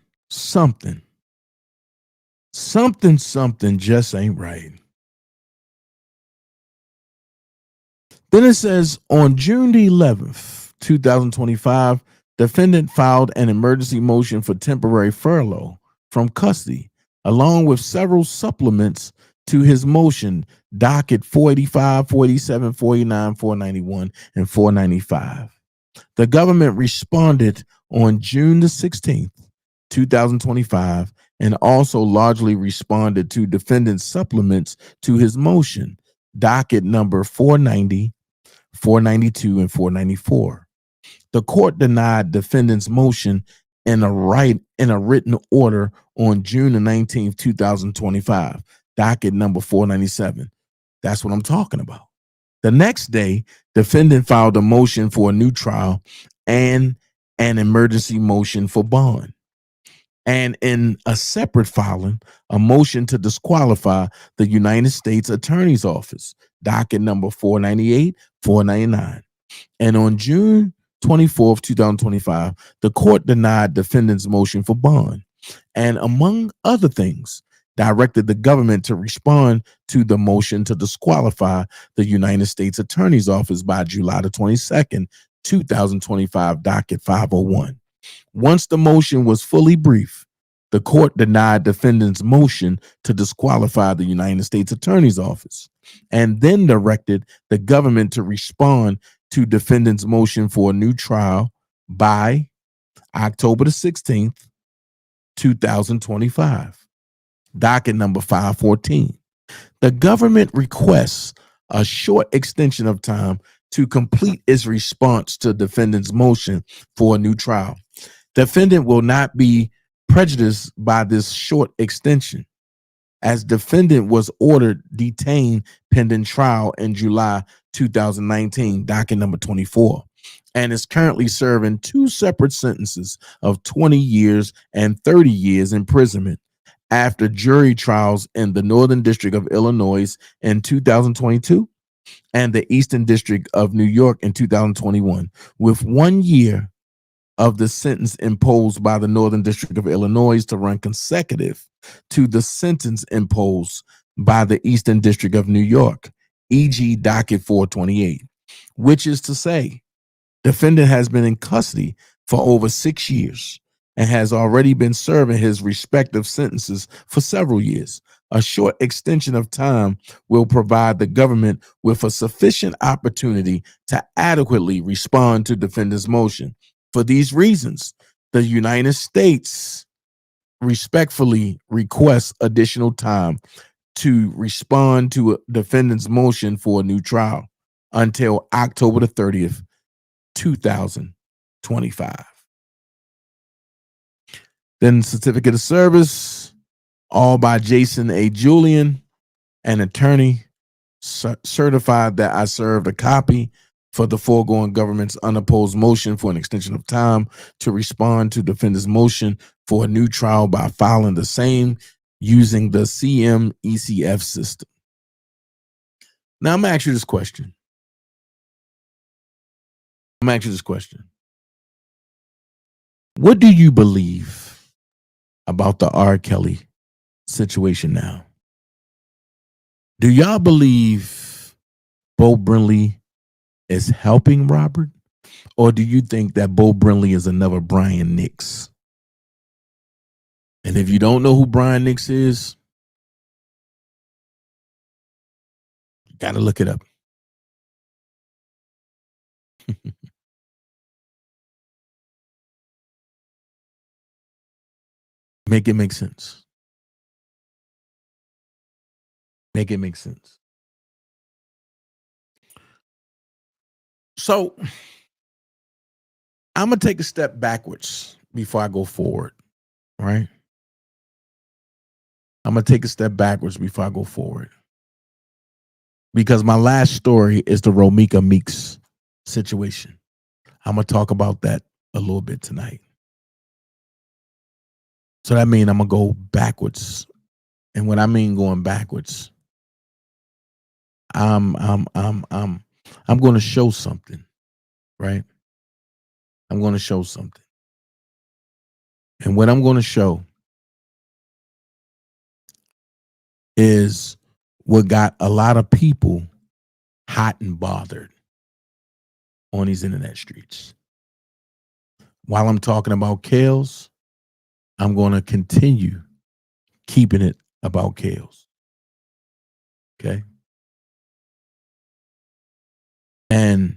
just ain't right. Then it says on June the 11th, 2025, defendant filed an emergency motion for temporary furlough from custody, along with several supplements to his motion, docket 485, 487, 489, 491, and 495. The government responded on June the 16th, 2025, and also largely responded to defendant's supplements to his motion, docket number 490, 492, and 494. The court denied defendant's motion in a in a written order on June the 19th, 2025, docket number 497. That's what I'm talking about. The next day, defendant filed a motion for a new trial and an emergency motion for bond. And in a separate filing, a motion to disqualify the United States Attorney's Office, docket number 498, 499. And on June 24th, 2025, the court denied defendant's motion for bond and, among other things, directed the government to respond to the motion to disqualify the United States Attorney's Office by July the 22nd, 2025, docket 501. Once the motion was fully briefed, the court denied defendant's motion to disqualify the United States Attorney's Office and then directed the government to respond to defendant's motion for a new trial by October the 16th, 2025, docket number 514. The government requests a short extension of time to complete its response to defendant's motion for a new trial. Defendant will not be prejudiced by this short extension, as defendant was ordered detained pending trial in July 2019, docket number 24, and is currently serving two separate sentences of 20 years and 30 years imprisonment after jury trials in the Northern District of Illinois in 2022 and the Eastern District of New York in 2021, with 1 year of the sentence imposed by the Northern District of Illinois to run consecutive to the sentence imposed by the Eastern District of New York, e.g. docket 428, which is to say, defendant has been in custody for over 6 years and has already been serving his respective sentences for several years. A short extension of time will provide the government with a sufficient opportunity to adequately respond to defendant's motion. For these reasons, the United States respectfully requests additional time to respond to a defendant's motion for a new trial until October the 30th, 2025. Then certificate of service, all by Jason A. Julian, an attorney, certified that I served a copy for the foregoing government's unopposed motion for an extension of time to respond to defendant's motion for a new trial by filing the same using the CMECF system. Now I'm going to ask you this question. What do you believe about the Rkelly situation now? Do y'all believe Bo Brinley is helping Robert? Or do you think that Bo Brinley is another Brian Nix? And if you don't know who Brian Nix is, you got to look it up. Make it make sense. Make it make sense. So I'm going to take a step backwards before I go forward, right? I'm going to take a step backwards before I go forward. Because my last story is the Romeeca Meeks situation. I'm going to talk about that a little bit tonight. So that means I'm going to go backwards. And when I mean going backwards, I'm going to show something, right? I'm going to show something. And what I'm going to show is what got a lot of people hot and bothered on these internet streets. While I'm talking about Kales, I'm going to continue keeping it about Kales. Okay? And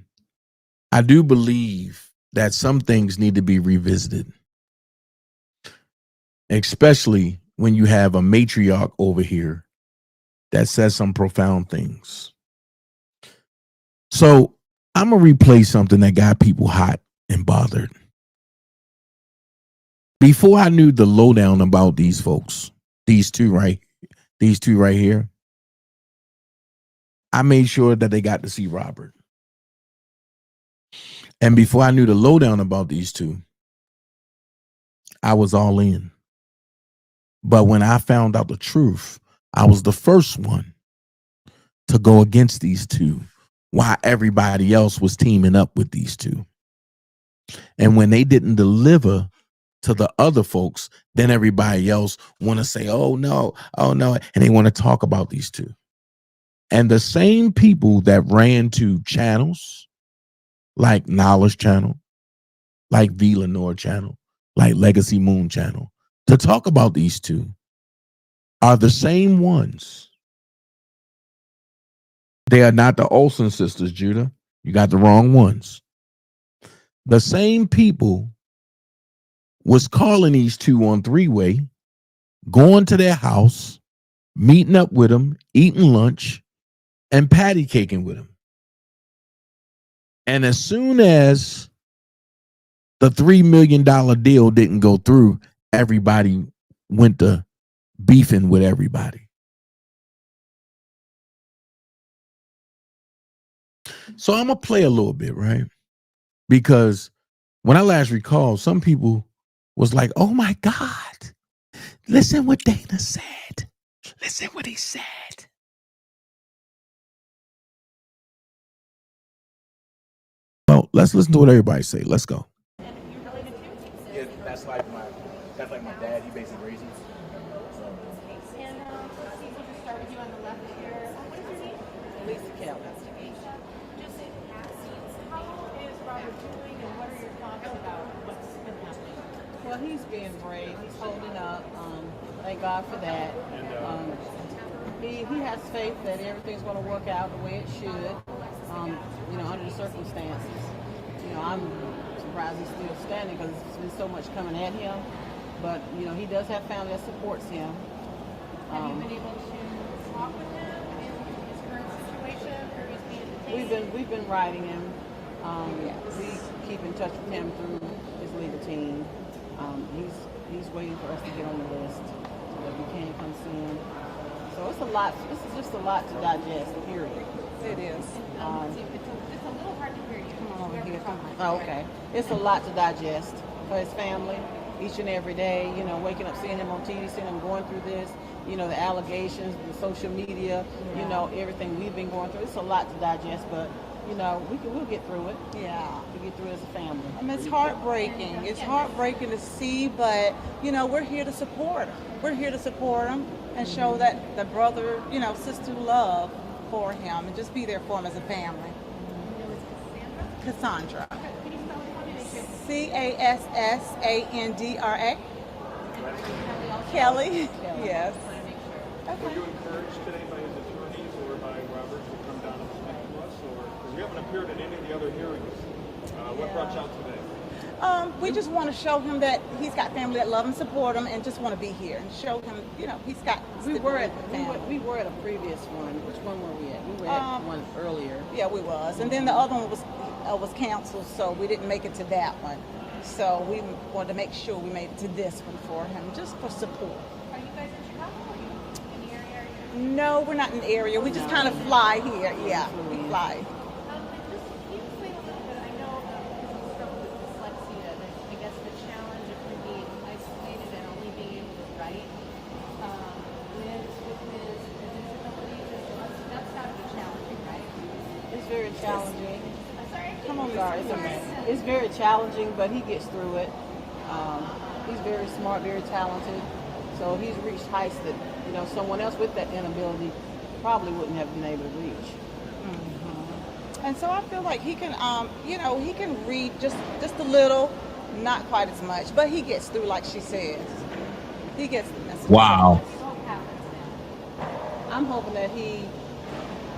I do believe that some things need to be revisited, especially when you have a matriarch over here that says some profound things. So I'm going to replay something that got people hot and bothered. Before I knew the lowdown about these folks, these two right here, I made sure that they got to see Robert. And before I knew the lowdown about these two, I was all in. But when I found out the truth, I was the first one to go against these two while everybody else was teaming up with these two. And when they didn't deliver to the other folks, then everybody else want to say, oh no, and they want to talk about these two. And the same people that ran to channels like Knowledge Channel, like V. Lenore Channel, like Legacy Moon Channel, to talk about these two are the same ones. They are not the Olsen sisters, Judah. You got the wrong ones. The same people was calling these two on three-way, going to their house, meeting up with them, eating lunch, and patty caking with them. And as soon as the $3 million deal didn't go through, everybody went to beefing with everybody. So I'm going to play a little bit, right? Because when I last recall, some people was like, oh my God, listen what Dana said. Listen what he said. Well, let's listen to what everybody say. Let's go. Yeah, that's like my dad. He basically raised me. So. And Steve, we'll just start with you on the left here. What is your name? Lisa Kelly. Just how is Robert doing, and what are your thoughts about what's been happening? Well, he's being brave. He's holding up. Thank God for that. He has faith that everything's going to work out the way it should. Under the circumstances. I'm surprised he's still standing because there's been so much coming at him. But he does have family that supports him. Have you been able to talk with him in his current situation, or he's being detained? We've been writing him. We keep in touch with him through his legal team. He's waiting for us to get on the list so that we can come see him. So it's a lot. This is just a lot to digest. Period. It is. It's a little hard to hear you. Come on over here. Oh, okay. It's a lot to digest for his family each and every day. Waking up, seeing him on TV, seeing him going through this. The allegations, the social media. Everything we've been going through. It's a lot to digest, but we'll get through it. Yeah. We'll get through it as a family. It's heartbreaking. It's heartbreaking to see, but we're here to support him. We're here to support him and show that the brother, sister love for him, and just be there for him as a family. Cassandra. Cassandra. Kelly. Yes. Were you encouraged today by his attorneys or by Robert to come down and speak to us? Because we haven't appeared at any of the other hearings. What brought you out today? We just want to show him that he's got family that love and support him, and just want to be here and show him, he's got. We were at a previous one. Which one were we at? We were at one earlier. Yeah, we was, and then the other one was canceled, so we didn't make it to that one. So we wanted to make sure we made it to this one for him, just for support. Are you guys in Chicago? Are you in the area? No, we're not in the area. We just kind of fly here. Yeah, we fly. Can you explain a little bit? I know because you struggle with dyslexia, that I guess the challenge of him being isolated and only being able to write with his disabilities, that's got to be challenging, right? It's very challenging. Come on, sorry. It's very challenging, but he gets through it. He's very smart, very talented. So he's reached heights that someone else with that inability probably wouldn't have been able to reach. Mm-hmm. And so I feel like he can, he can read just a little, not quite as much, but he gets through, like she says. He gets the message. Wow. I'm hoping that he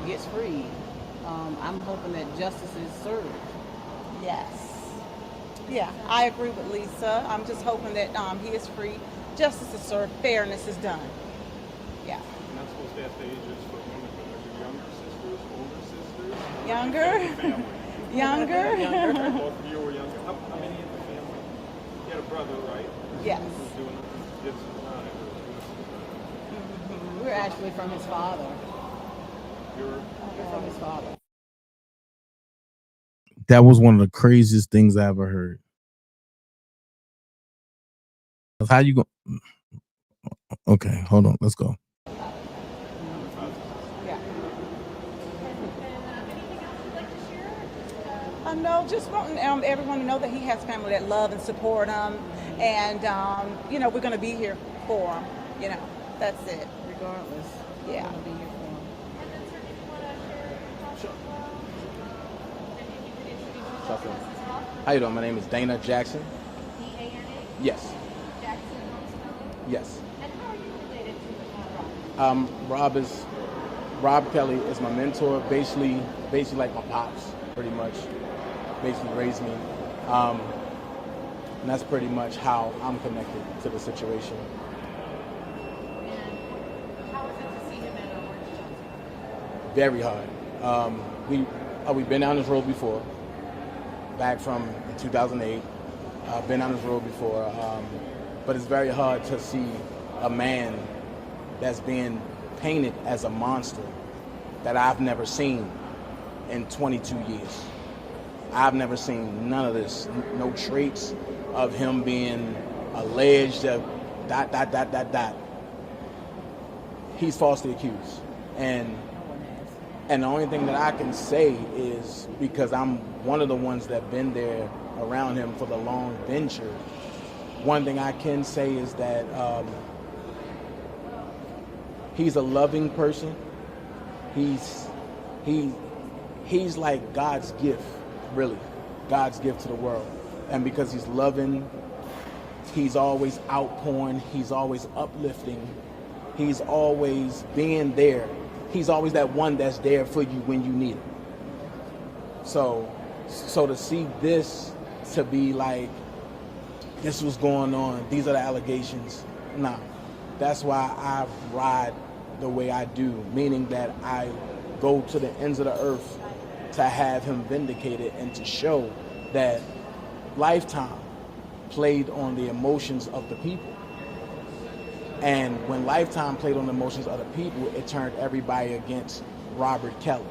gets freed. I'm hoping that justice is served. Yes. Yeah, I agree with Lisa. I'm just hoping that he is free, justice is served, fairness is done. Yeah. You're not supposed to ask the ages for women, but are you younger sisters, older sisters? Younger. Younger. Both of you were younger. How many in the family? You had a brother, right? Yes. Did some time. We're actually from his father. You're We're from his father. That was one of the craziest things I ever heard. How you go? Okay, hold on. Let's go. Yeah. No, just wanting everyone to know that he has family that love and support him, and you know, we're going to be here for him. You know, that's it. Regardless, yeah. We're going to be here for him. Sure. How you doing? My name is daintezjackson. D-A-N-A? Yes. Jackson, home spelling? Yes. And how are you related to Rob? Rkelly is my mentor, basically like my pops, pretty much. Basically raised me. And that's pretty much how I'm connected to the situation. And how is it to see him at a orange shelter? Very hard. We've been down this road before, back from 2008. Been down this road before, but it's very hard to see a man that's being painted as a monster that I've never seen in 22 years. I've never seen none of this, no traits of him being alleged of ... He's falsely accused. And the only thing that I can say is, because I'm one of the ones that been there around him for the long venture, one thing I can say is that he's a loving person. He's like God's gift, really, God's gift to the world. And because he's loving, he's always outpouring, he's always uplifting, he's always being there. He's always that one that's there for you when you need it. So to see this, to be like, this was going on, these are the allegations, nah. That's why I ride the way I do, meaning that I go to the ends of the earth to have him vindicated and to show that Lifetime played on the emotions of the people. And when Lifetime played on the emotions of the people, it turned everybody against Rkelly.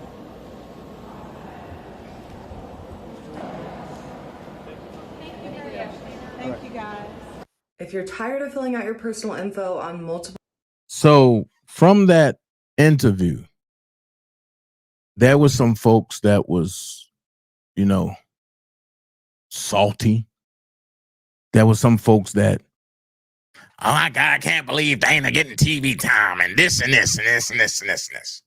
Thank you, guys. If you're tired of filling out your personal info on multiple... So from that interview, there was some folks that was, you know, salty. There was some folks that, oh my God, I can't believe Dana getting TV time and this and this and this and this and this and this.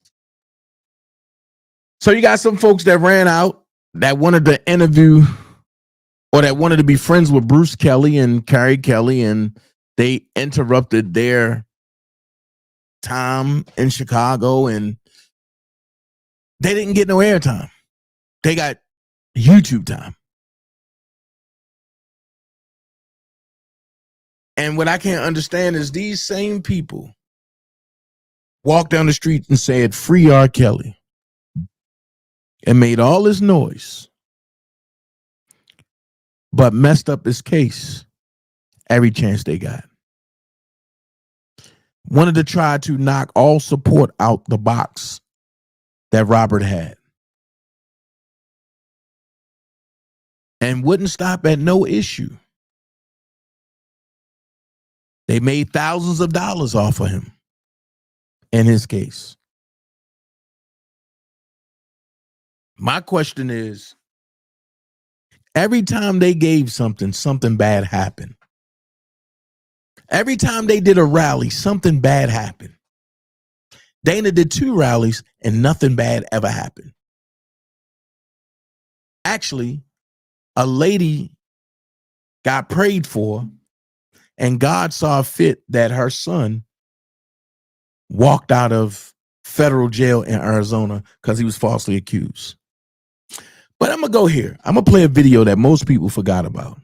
So you got some folks that ran out, that wanted to interview, or that wanted to be friends with Bruce Kelly and Carrie Kelly, and they interrupted their time in Chicago, and they didn't get no airtime. They got YouTube time. And what I can't understand is these same people walked down the street and said, "Free R. Kelly," and made all this noise, but messed up his case every chance they got. Wanted to try to knock all support out the box that Robert had. And wouldn't stop at no issue. They made thousands of dollars off of him in his case. My question is, every time they gave something, something bad happened. Every time they did a rally, something bad happened. Dana did 2 rallies and nothing bad ever happened. Actually, a lady got prayed for, and God saw fit that her son walked out of federal jail in Arizona because he was falsely accused. But I'm going to go here. I'm going to play a video that most people forgot about.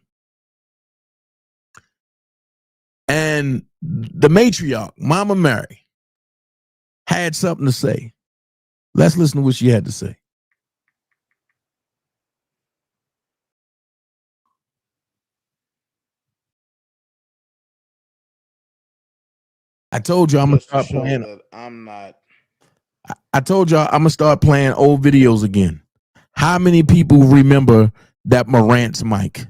And the matriarch, Mama Mary, had something to say. Let's listen to what she had to say. I told you I'm gonna Just to start show playing. that I'm not. I told y'all I'm gonna start playing old videos again. How many people remember that Marantz mic?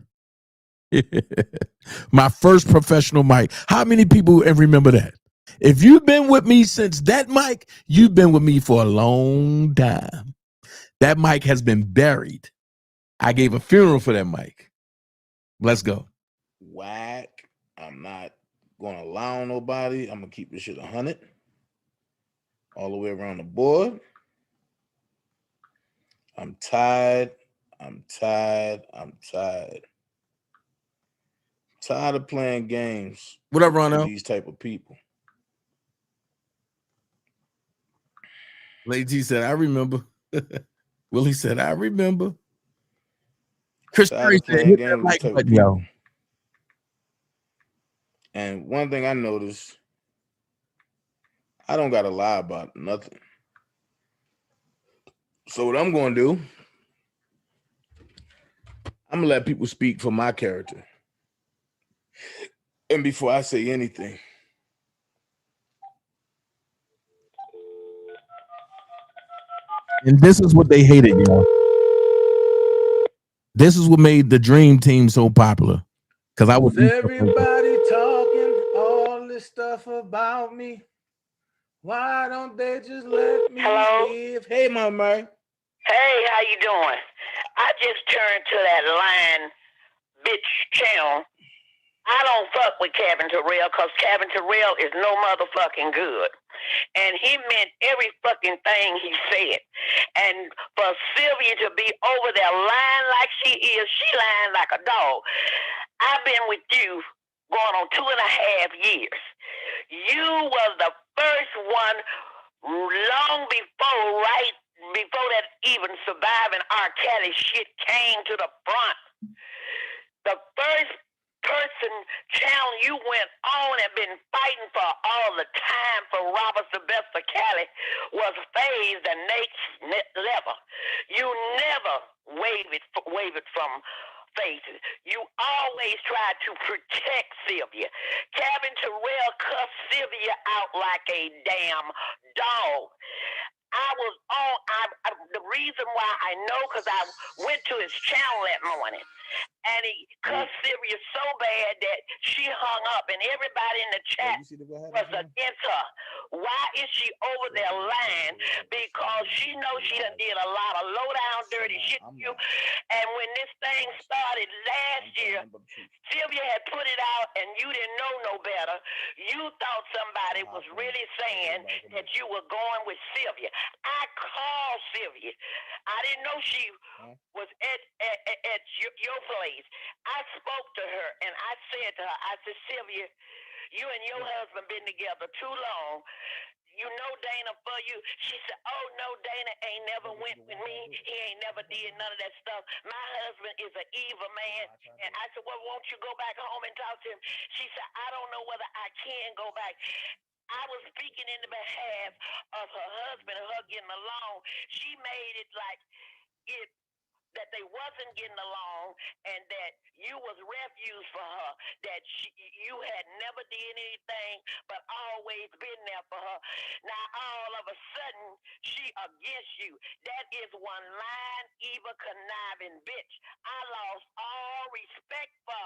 My first professional mic. How many people remember that? If you've been with me since that mic, you've been with me for a long time. That mic has been buried. I gave a funeral for that mic. Let's go. Whack. I'm not going to allow on nobody. I'm going to keep this shit 100 all the way around the board. I'm tired. I'm tired. I'm tired. Tired of playing games. What up, Ronell? With these type of people. Lady T said, I remember. Willie said, I remember. Chris Terry said, hit that like button, yo. And one thing I noticed, I don't got to lie about nothing. So what I'm going to do, I'm going to let people speak for my character. And before I say anything, and this is what they hated, y'all. This is what made the Dream Team so popular. Because I would. Everybody talking all this stuff about me. Why don't they just let me live? Hey, Mama. Hey, how you doing? I just turned to that line, bitch channel. I don't fuck with Kevin Terrell because Kevin Terrell is no motherfucking good. And he meant every fucking thing he said. And for Sylvia to be over there lying like she is, she lying like a dog. I've been with you going on 2.5 years. You was the first one long before, right before that even surviving Rkelly shit came to the front. The first person channel you went on and been fighting for all the time for Robert Sylvester Kelly was Phase the next level. You never wavered from faces. You always tried to protect Sylvia. Kevin Terrell cussed Sylvia out like a damn dog. I was on, the reason why I know, because I went to his channel that morning, and he cussed Sylvia so bad that she hung up, and everybody in the chat was against her. Why is she over there lying? Because she knows she done did a lot of low-down dirty shit to you, and when this thing started last year, Sylvia had put it out, and you didn't know no better. You thought somebody was really saying that you were going with Sylvia. I called Sylvia. I didn't know she was at your place. I spoke to her, and I said to her, I said, Sylvia, you and your husband been together too long. You know Dana for you. She said, oh, no, Dana ain't never went with me. He ain't never did none of that stuff. My husband is an evil man. And I said, well, won't you go back home and talk to him? She said, I don't know whether I can go back. I was speaking in the behalf of her husband and her getting along. She made it like it that they wasn't getting along and that you was refuge for her, that you had never did anything but always been there for her. Now all of a sudden she against you. That is one lying, evil, conniving bitch. I lost all respect for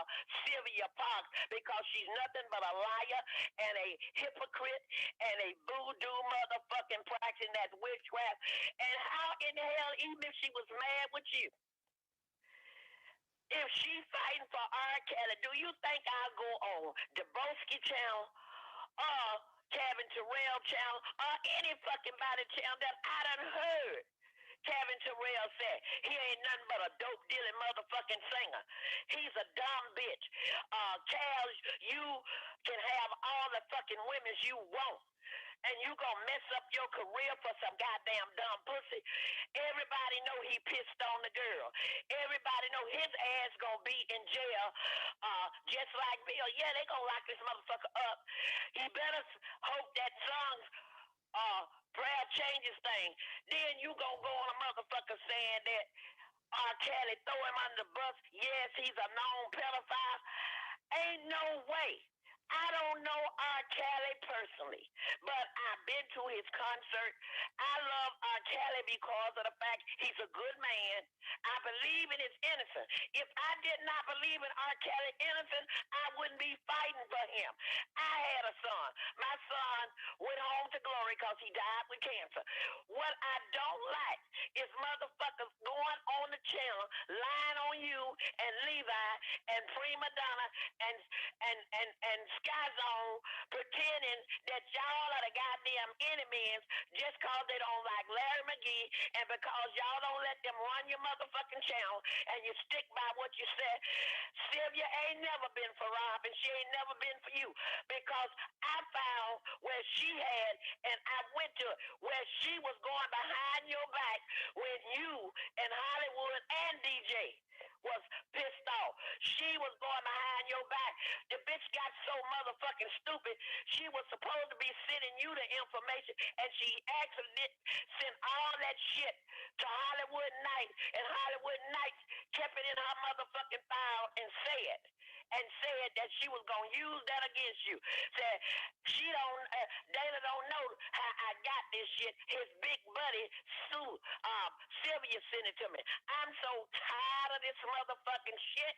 Sylvia Parks because she's nothing but a liar and a hypocrite and a voodoo motherfucking practicing that witchcraft. And how in the hell, even if she was mad with you, if she fighting for Rkelly, do you think I'll go on the Broski channel or Kevin Terrell channel or any fucking body channel that I done heard? Kevin Terrell said he ain't nothing but a dope dealing motherfucking singer. He's a dumb bitch. Cal, you can have all the fucking women you want. And you gonna mess up your career for some goddamn dumb pussy. Everybody know he pissed on the girl. Everybody know his ass gonna be in jail, just like Bill. Yeah, they gonna lock this motherfucker up. He better hope that song's prayer changes thing. Then you gonna go on a motherfucker saying that Kelly throw him under the bus. Yes, he's a known pedophile. Ain't no way. I don't know R. Kelly personally, but I've been to his concert. I love R. Kelly because of the fact he's a good man. I believe in his innocence. If I did not believe in R. Kelly innocence, I wouldn't be fighting for him. I had a son. My son went home to glory because he died with cancer. What I don't like is motherfuckers going on the channel, lying on you and Levi and Prima Donna and Sky Zone, pretending that y'all are the goddamn enemies just because they don't like Larry McGee and because y'all don't let them run your motherfucking channel and you stick by what you said. Sylvia ain't never been for Rob and she ain't never been for you because I found where she had and I went to where she was going behind your back when you and Hollywood and DJ was pissed off. She was going behind your back. The bitch got so motherfucking stupid. She was supposed to be sending you the information, and she actually sent all that shit to Hollywood Nights, and Hollywood Nights kept it in her motherfucking file and said that she was gonna use that against you. Said she don't, Dana don't know how I got this shit. His big buddy Sylvia sent it to me. I'm so tired of this motherfucking shit.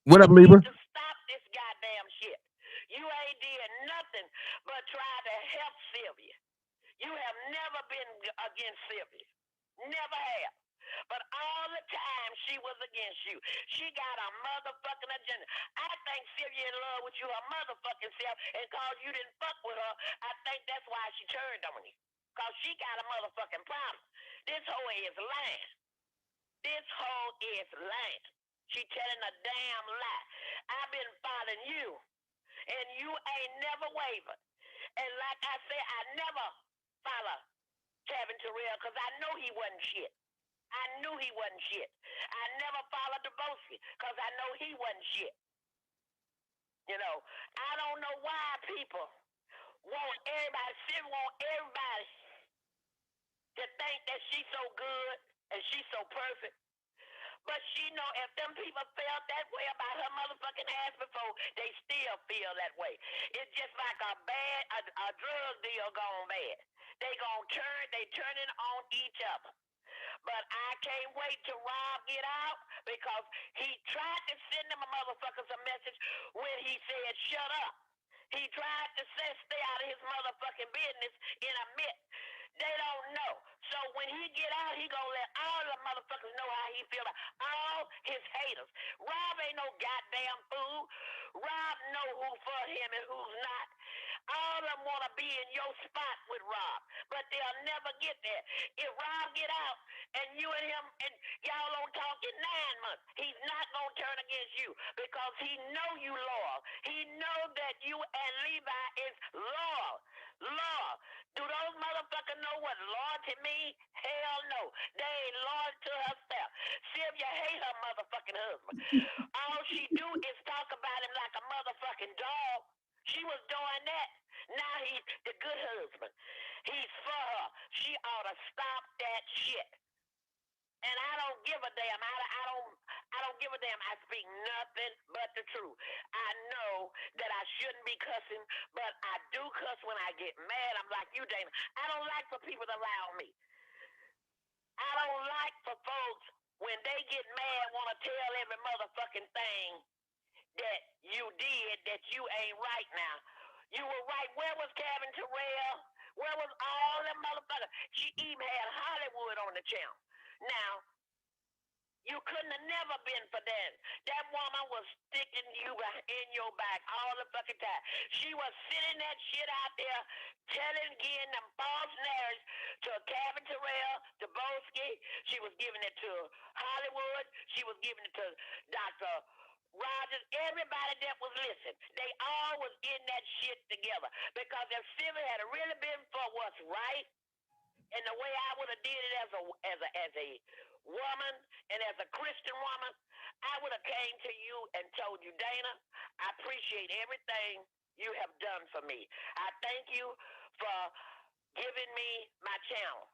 What up, Libra? To stop this goddamn shit. You ain't did nothing but try to help Sylvia. You have never been against Sylvia. Never have. But all the time she was against you. She got a motherfucking agenda. I think Sylvia in love with you, her motherfucking self, and cause you didn't fuck with her, I think that's why she turned on you. Cause she got a motherfucking problem. This hoe is lying. This hoe is lying. She telling a damn lie. I've been following you, and you ain't never wavered. And like I said, I never follow Kevin Terrell because I know he wasn't shit. I knew he wasn't shit. I never followed DeBoski because I know he wasn't shit. You know, I don't know why people want everybody to think that she's so good and she's so perfect. But she know if them people felt that way about her motherfucking ass before, they still feel that way. It's just like a drug deal gone bad. They turning on each other. But I can't wait till Rob get out because he tried to send them motherfuckers a message when he said shut up. He tried to say stay out of his motherfucking business in a minute. They don't know. So when he get out, he gonna let all the motherfuckers know how he feel about all his haters. Rob ain't no goddamn fool. Rob know who for him and who's not. All of them want to be in your spot with Rob, but they'll never get there. If Rob get out and you and him and y'all don't talk in 9 months, he's not going to turn against you because he know you loyal. He know that you and Levi is loyal. Loyal. Do those motherfuckers know what loyalty mean? Hell no. They ain't loyal to herself. Sylvia hate her motherfucking husband. All she do is talk about him like a motherfucking dog. She was doing that. Now he's the good husband. He's for her. She ought to stop that shit. And I don't give a damn. I don't give a damn. I speak nothing but the truth. I know that I shouldn't be cussing, but I do cuss when I get mad. I'm like you, Dana. I don't like for people to lie on me. I don't like for folks when they get mad want to tell every motherfucking thing that you did that you ain't right now. You were right. Where was Kevin Terrell? Where was all them motherfuckers? She even had Hollywood on the channel. Now, you couldn't have never been for that. That woman was sticking you in your back all the fucking time. She was sending that shit out there, getting them false narratives to Kevin Terrell, to Boski. She was giving it to Hollywood. She was giving it to Dr. Rogers, everybody that was listening, they all was in that shit together. Because if Sylvia had really been for what's right, and the way I would have did it as a woman and as a Christian woman, I would have came to you and told you, Dana, I appreciate everything you have done for me. I thank you for giving me my channel.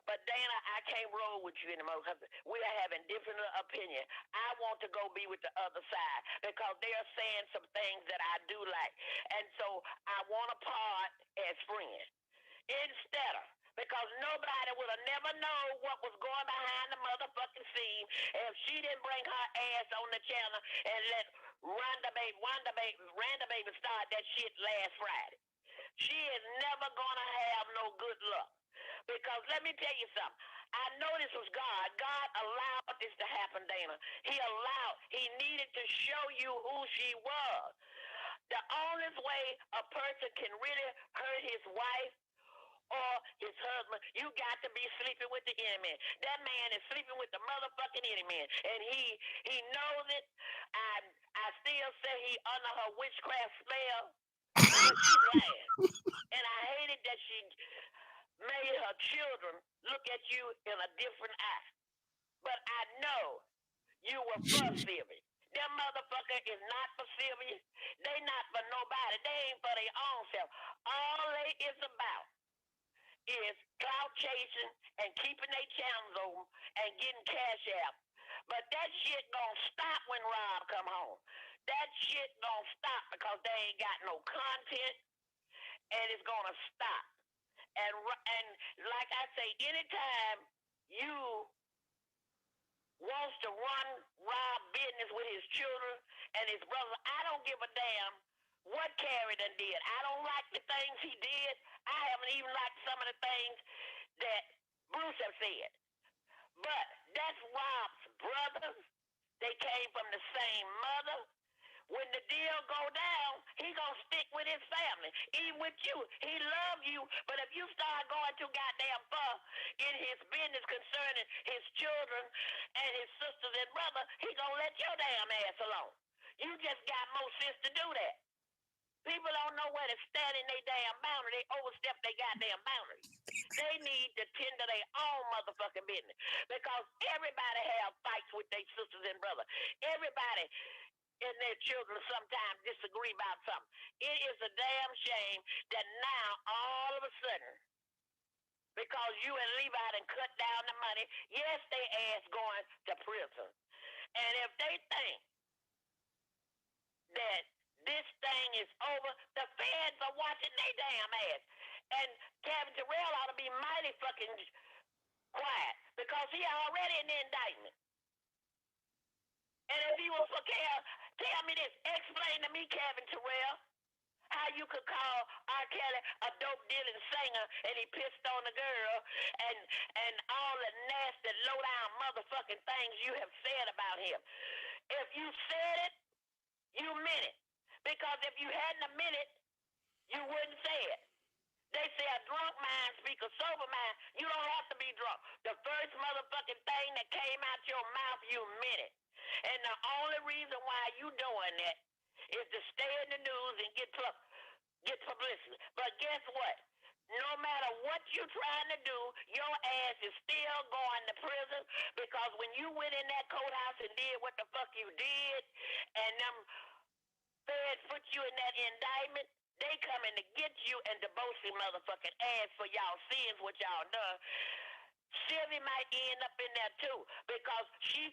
But Dana, I can't roll with you anymore because we are having different opinions. I want to go be with the other side because they are saying some things that I do like. And so I want to part as friends. Instead of, because nobody would have never known what was going behind the motherfucking scene if she didn't bring her ass on the channel and let Randa Baby start that shit last Friday. She is never gonna have no good luck. Because let me tell you something. I know this was God. God allowed this to happen, Dana. He needed to show you who she was. The only way a person can really hurt his wife or his husband, you got to be sleeping with the enemy. That man is sleeping with the motherfucking enemy, and he knows it. I still say he under her witchcraft spell, but she's lying. And I hated that she made her children look at you in a different eye. But I know you were for Sylvia. Them motherfucker is not for Sylvia. They not for nobody. They ain't for their own self. All they is about is clout chasing and keeping their channels open and getting cash out. But that shit gonna stop when Rob come home. That shit gonna stop because they ain't got no content, and it's gonna stop. And like I say, anytime you wants to run Rob business with his children and his brother, I don't give a damn what Carrie done did. I don't like the things he did. I haven't even liked some of the things that Bruce have said. But that's Rob's brothers. They came from the same mother. When the deal go down, he gonna stick with his family, even with you. He love you, but if you start going too goddamn far in his business concerning his children and his sisters and brother, he gonna let your damn ass alone. You just got more sense to do that. People don't know where to stand in their damn boundary. They overstep their goddamn boundaries. They need to tend to their own motherfucking business because everybody have fights with their sisters and brothers. Everybody and their children sometimes disagree about something. It is a damn shame that now all of a sudden, because you and Levi done cut down the money, yes, they ass going to prison. And if they think that this thing is over, the feds are watching their damn ass. And Kevin Terrell ought to be mighty fucking quiet because he already in the indictment. And if he was for care, tell me this. Explain to me, Kevin Terrell, how you could call Rkelly a dope dealing singer and he pissed on the girl and all the nasty, low-down motherfucking things you have said about him. If you said it, you meant it. Because if you hadn't meant it, you wouldn't say it. They say a drunk mind speak a sober mind. You don't have to be drunk. The first motherfucking thing that came out your mouth, you meant it. And the only reason why you doing that is to stay in the news and get publicity. But guess what? No matter what you're trying to do, your ass is still going to prison because when you went in that courthouse and did what the fuck you did and them feds put you in that indictment, they coming to get you and the bossy motherfucking ass for y'all sins what y'all done. Sylvia might end up in there too because she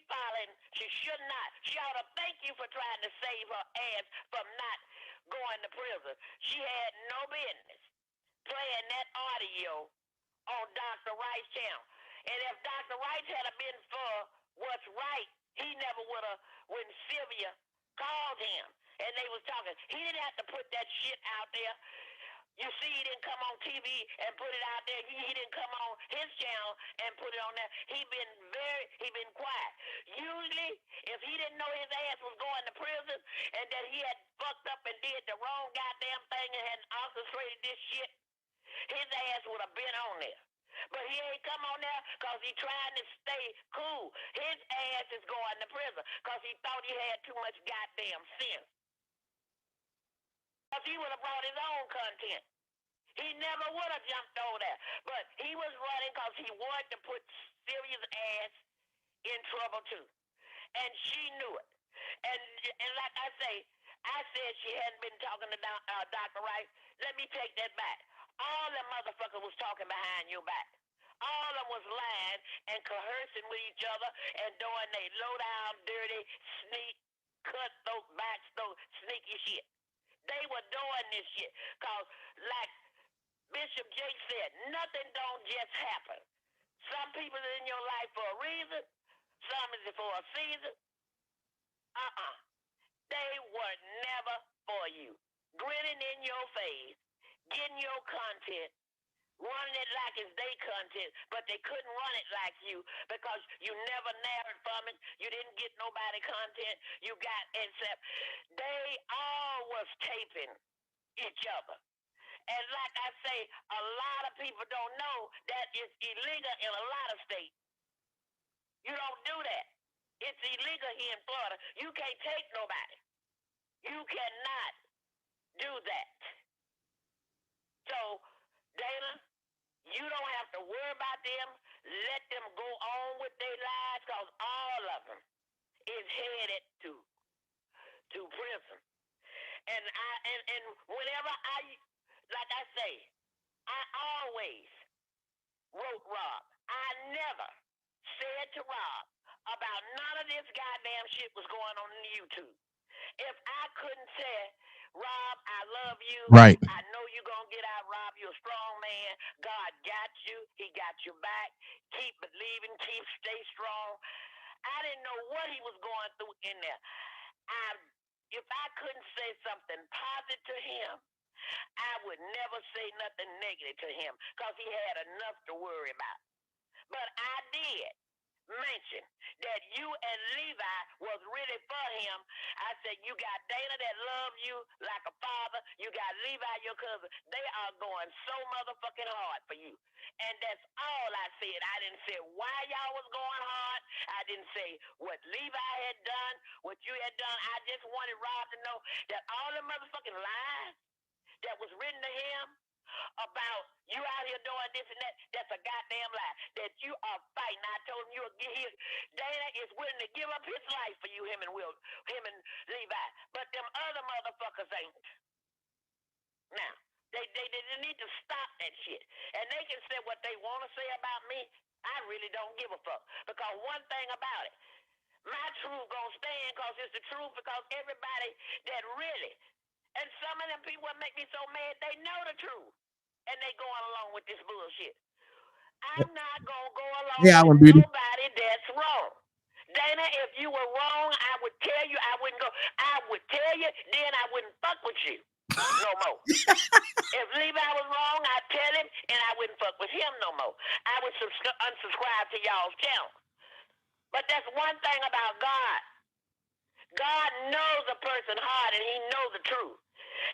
should not. She ought to thank you for trying to save her ass from not going to prison. She had no business playing that audio on Dr. Wright's channel. And if Dr. Wright had been for what's right, he never would have, when Sylvia called him and they was talking, he didn't have to put that shit out there. You see, he didn't come on TV and put it out there. He didn't come on his channel and put it on there. He been quiet. Usually, if he didn't know his ass was going to prison and that he had fucked up and did the wrong goddamn thing and had orchestrated this shit, his ass would have been on there. But he ain't come on there because he trying to stay cool. His ass is going to prison because he thought he had too much goddamn sense. Because he would have brought his own content. He never would have jumped over there. But he was running because he wanted to put Sylvia's ass in trouble too. And she knew it. And like I said she hadn't been talking to Dr. Wright. Let me take that back. All the motherfuckers was talking behind your back. All of them was lying and coercing with each other and doing they low down, dirty, sneak, cutthroat, backthroat, sneaky shit. They were doing this shit. Cause like Bishop Jake said, nothing don't just happen. Some people are in your life for a reason, some is for a season. They were never for you. Grinning in your face, getting your content, running it like it's their content, but they couldn't run it like you because you never narrowed from it. You didn't get nobody content. You got, except they all was taping each other. And like I say, a lot of people don't know that it's illegal in a lot of states. You don't do that. It's illegal here in Florida. You can't take nobody. You cannot do that. So, Dana, you don't have to worry about them. Let them go on with their lives because all of them is headed to prison. And whenever like I say, I always wrote Rob. I never said to Rob about none of this goddamn shit was going on YouTube. If I couldn't say, Rob, I love you. Right. I know you're going to get out, Rob. You're a strong man. God got you. He got your back. Keep believing. Stay strong. I didn't know what he was going through in there. If I couldn't say something positive to him, I would never say nothing negative to him because he had enough to worry about. But I did mention that you and Levi was really for him. I said, you got Dana that loves you like a father. You got Levi, your cousin. They are going so motherfucking hard for you. And that's all I said. I didn't say why y'all was going hard. I didn't say what Levi had done, what you had done. I just wanted Rob to know that all the motherfucking lies that was written to him about you out here doing this and that, that's a goddamn lie. That you are fighting. I told him Dana is willing to give up his life for you, him and Levi. But them other motherfuckers ain't. Now, they need to stop that shit. And they can say what they want to say about me. I really don't give a fuck. Because one thing about it, my truth gonna stand because it's the truth, because everybody that really, and some of them people that make me so mad, they know the truth. And they going along with this bullshit. I'm not going to go along with nobody that's wrong. Dana, if you were wrong, I would tell you. I wouldn't go. I would tell you, then I wouldn't fuck with you no more. If Levi was wrong, I'd tell him, and I wouldn't fuck with him no more. I would unsubscribe to y'all's channel. But that's one thing about God. God knows a person's heart, and he knows the truth.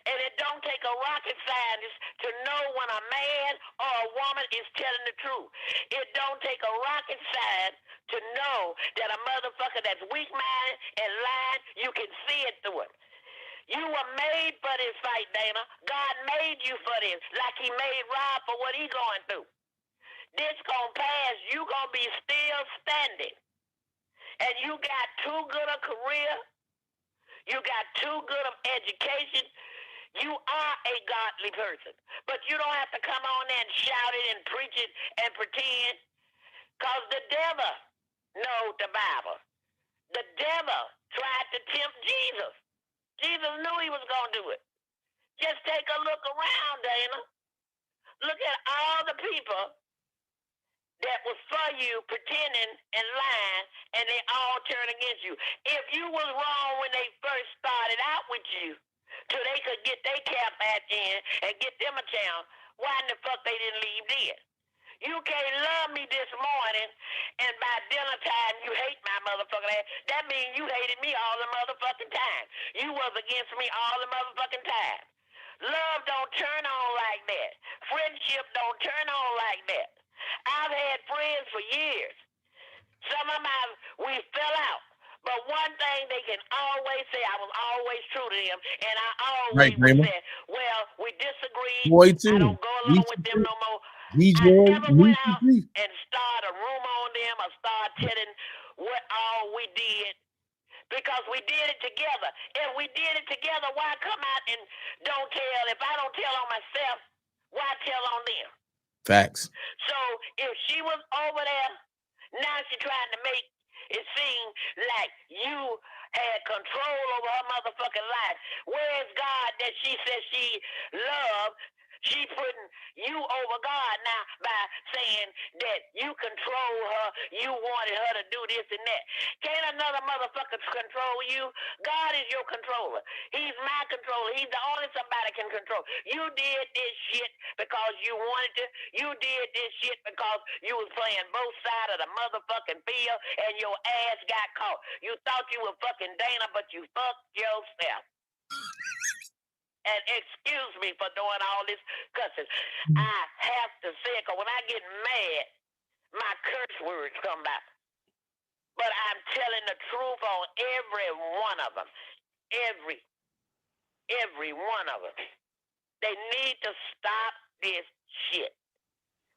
And it don't take a rocket scientist to know when a man or a woman is telling the truth. It don't take a rocket scientist to know that a motherfucker that's weak-minded and lying, you can see it through it. You were made for this fight, Dana. God made you for this, like he made Rob for what he going through. This gonna pass. You gonna be still standing. And you got too good a career. You got too good of education. You are a godly person. But you don't have to come on there and shout it and preach it and pretend. Because the devil knows the Bible. The devil tried to tempt Jesus. Jesus knew he was going to do it. Just take a look around, Dana. Look at all the people that was for you pretending and lying, and they all turn against you. If you was wrong when they first started out with you, till they could get their cap back in and get them a chance, why in the fuck they didn't leave then? You can't love me this morning, and by dinner time you hate my motherfucking ass. That means you hated me all the motherfucking time. You was against me all the motherfucking time. Love don't turn on like that. Friendship don't turn on like that. I've had friends for years. Some of them we fell out. But one thing they can always say, I was always true to them, and I always would say, well, we disagreed. I don't go along with them no more. I never went out and started a rumor on them or started telling what all we did, because we did it together. If we did it together, why come out and don't tell? If I don't tell on myself, why tell on them? Facts. So if she was over there, now she's trying to make it seem like you had control over her motherfucking life. Where is God that she says she loved? She putting you over God now by saying that you control her, you wanted her to do this and that. Can't another motherfucker control you? God is your controller. He's my controller. He's the only somebody can control. You did this shit because you wanted to. You did this shit because you was playing both sides of the motherfucking field and your ass got caught. You thought you were fucking Dana, but you fucked yourself. And excuse me for doing all this cussing. I have to say it, because when I get mad, my curse words come back. But I'm telling the truth on every one of them. Every one of them. They need to stop this shit.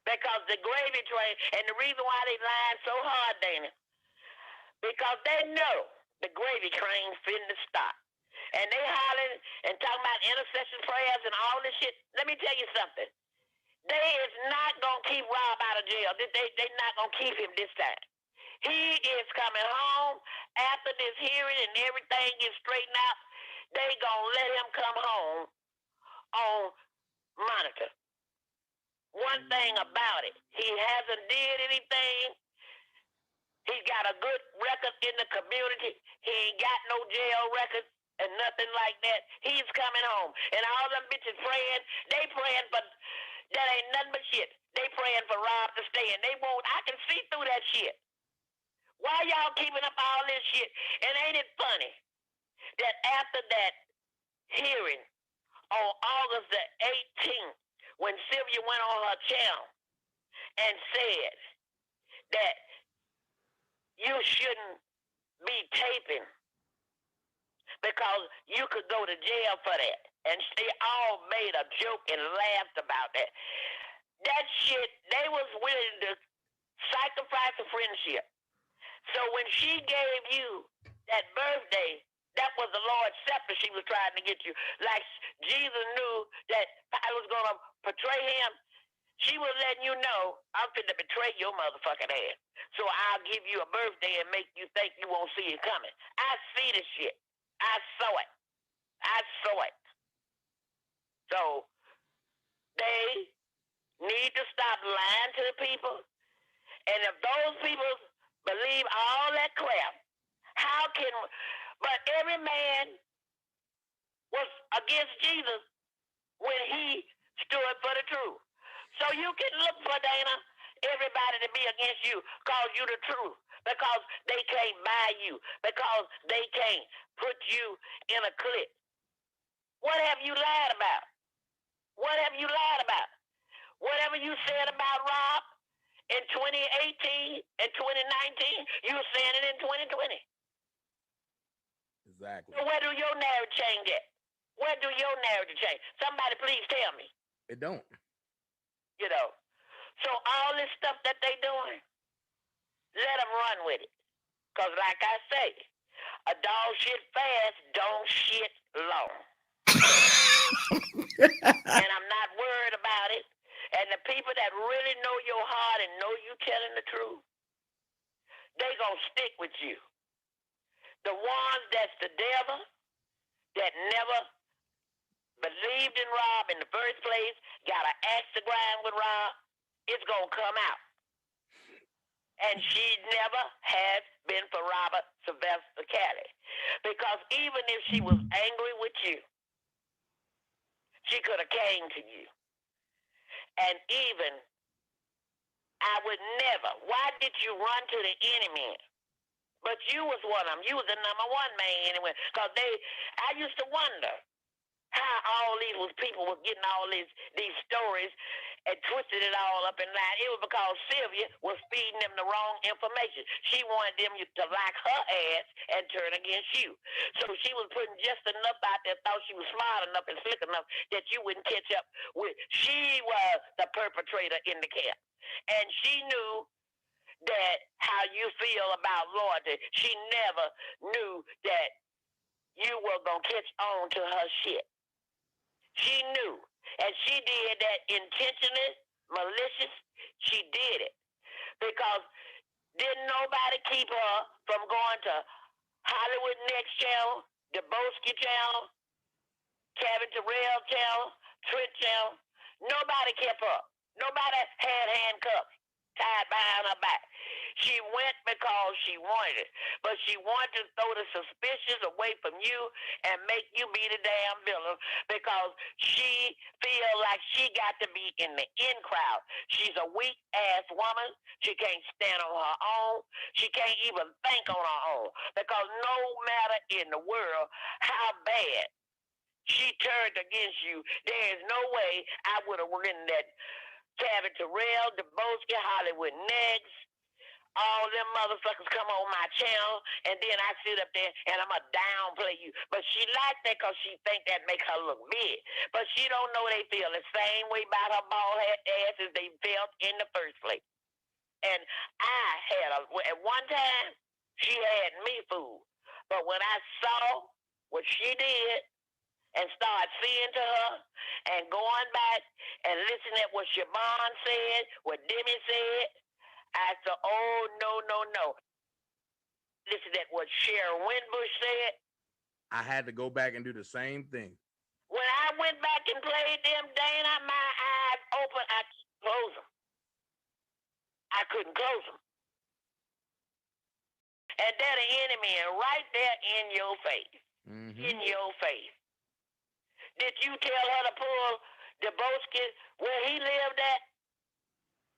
Because the gravy train, and the reason why they lying so hard, Dana, because they know the gravy train's finna stop. And they hollering and talking about intercession prayers and all this shit. Let me tell you something. They is not going to keep Rob out of jail. They not going to keep him this time. He is coming home after this hearing and everything is straightened out. They going to let him come home on monitor. One thing about it, he hasn't did anything. He's got a good record in the community. He ain't got no jail record and nothing like that. He's coming home. And all them bitches praying, they praying for, that ain't nothing but shit. They praying for Rob to stay, and they won't. I can see through that shit. Why y'all keeping up all this shit? And ain't it funny that after that hearing on August the 18th, when Sylvia went on her channel and said that you shouldn't be taping because you could go to jail for that. And they all made a joke and laughed about that. That shit, they was willing to sacrifice a friendship. So when she gave you that birthday, that was the Lord's scepter she was trying to get you. Like Jesus knew that I was going to betray him. She was letting you know, I'm finna betray your motherfucking ass. So I'll give you a birthday and make you think you won't see it coming. I see this shit. I saw it. So they need to stop lying to the people. And if those people believe all that crap, how can, but every man was against Jesus when he stood for the truth. So you can look for, Dana, everybody to be against you, cause you the truth, because they can't buy you, because they can't put you in a clique. What have you lied about? Whatever you said about Rob in 2018 and 2019, you were saying it in 2020. Exactly. So where do your narrative change at? Where do your narrative change? Somebody please tell me. It don't. You know. So all this stuff that they doing, let them run with it. Because like I say, a dog shit fast, don't shit long. And I'm not worried about it. And the people that really know your heart and know you telling the truth, they gonna stick with you. The ones that's the devil, that never believed in Rob in the first place, got an axe to grind with Rob, it's gonna come out. And she never has been for Robert Sylvester Kelly. Because even if she was angry with you, she could have came to you. And even, I would never, why did you run to the enemy? But you was one of them. You was the number one man anyway. Because I used to wonder how all these people was getting all these stories and twisted it all up in line. It was because Sylvia was feeding them the wrong information. She wanted them to like her ass and turn against you. So she was putting just enough out there, thought she was smart enough and slick enough that you wouldn't catch up with. She was the perpetrator in the camp. And she knew that how you feel about loyalty. She never knew that you were going to catch on to her shit. She knew. And she did that intentionally malicious, she did it. Because didn't nobody keep her from going to Hollywood Next Channel, the Boski Channel, Cabin to Rail Channel, Trent Channel. Nobody kept her. Nobody had handcuffs tied behind her back. She went because she wanted it. But she wanted to throw the suspicious away from you and make you be the damn villain because she feel like she got to be in the in crowd. She's a weak-ass woman. She can't stand on her own. She can't even think on her own because no matter in the world how bad she turned against you, there is no way I would have written that Cabin to Rail, DeBoski, Hollywood Next, all them motherfuckers come on my channel, and then I sit up there and I'm going to downplay you. But she like that because she think that make her look big. But she don't know they feel the same way about her bald head ass as they felt in the first place. And I had at one time, she had me fooled. But when I saw what she did, and start seeing to her and going back and listening at what Siobhan said, what Demi said, I said, oh, no. Listen at what Sharon Winbush said. I had to go back and do the same thing. When I went back and played them, Dana, my eyes open, I couldn't close them. I couldn't close them. And they're the enemy right there in your face. Mm-hmm. In your face. Did you tell her to pull DeBoski where he lived at?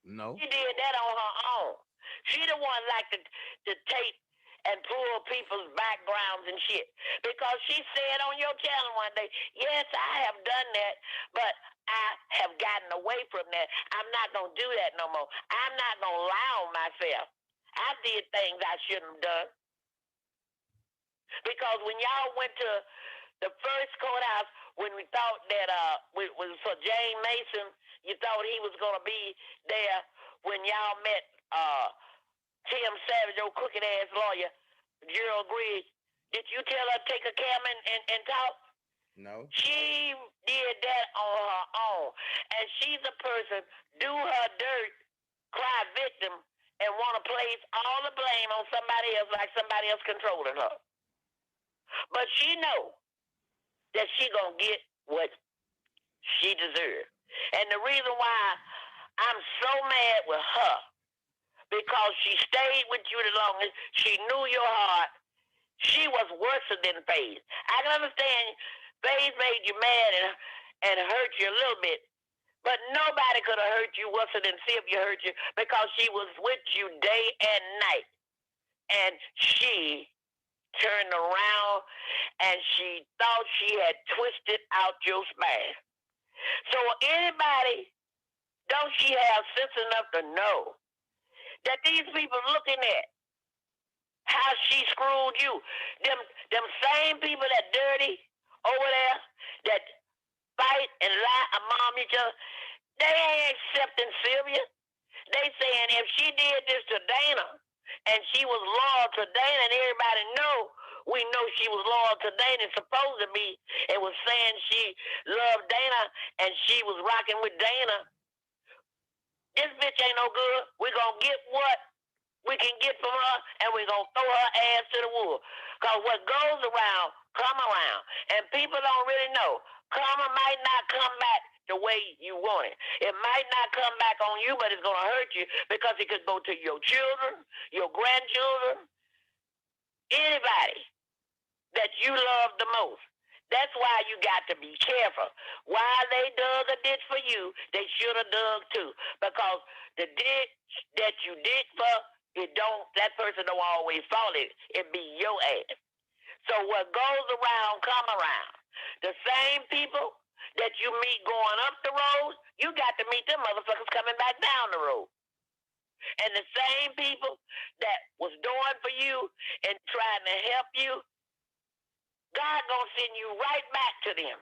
No. She did that on her own. She the one like to tape and pull people's backgrounds and shit. Because she said on your channel one day, yes, I have done that, but I have gotten away from that. I'm not going to do that no more. I'm not going to lie on myself. I did things I shouldn't have done. Because when y'all went to the first courthouse, when we thought that it was for Jane Mason, you thought he was going to be there when y'all met Tim Savage, your crooked-ass lawyer, Gerald Griggs. Did you tell her to take a camera and talk? No. She did that on her own. And she's a person, do her dirt, cry victim, and want to place all the blame on somebody else like somebody else controlling her. But she knows that she gonna get what she deserves. And the reason why I'm so mad with her, because she stayed with you the longest, she knew your heart, she was worse than FaZe. I can understand FaZe made you mad and hurt you a little bit, but nobody could have hurt you worse than Sylvia hurt you because she was with you day and night. And she turned around and she thought she had twisted out your spine. So anybody, don't she have sense enough to know that these people looking at how she screwed you, them same people that dirty over there, that fight and lie among each other, they ain't accepting Sylvia. They saying if she did this to Dana, and she was loyal to Dana, and everybody we know she was loyal to Dana, supposed to be, and was saying she loved Dana, and she was rocking with Dana. This bitch ain't no good. We're going to get what we can get from her, and we're going to throw her ass to the wolves. Because what goes around, come around. And people don't really know. Karma might not come back the way you want it. It might not come back on you, but it's going to hurt you because it could go to your children, your grandchildren, anybody that you love the most. That's why you got to be careful. While they dug a ditch for you, they should have dug too. Because the ditch that you dig for, that person don't always fall in. It be your ass. So what goes around, come around. The same people that you meet going up the road, you got to meet them motherfuckers coming back down the road. And the same people that was doing for you and trying to help you, God gonna send you right back to them.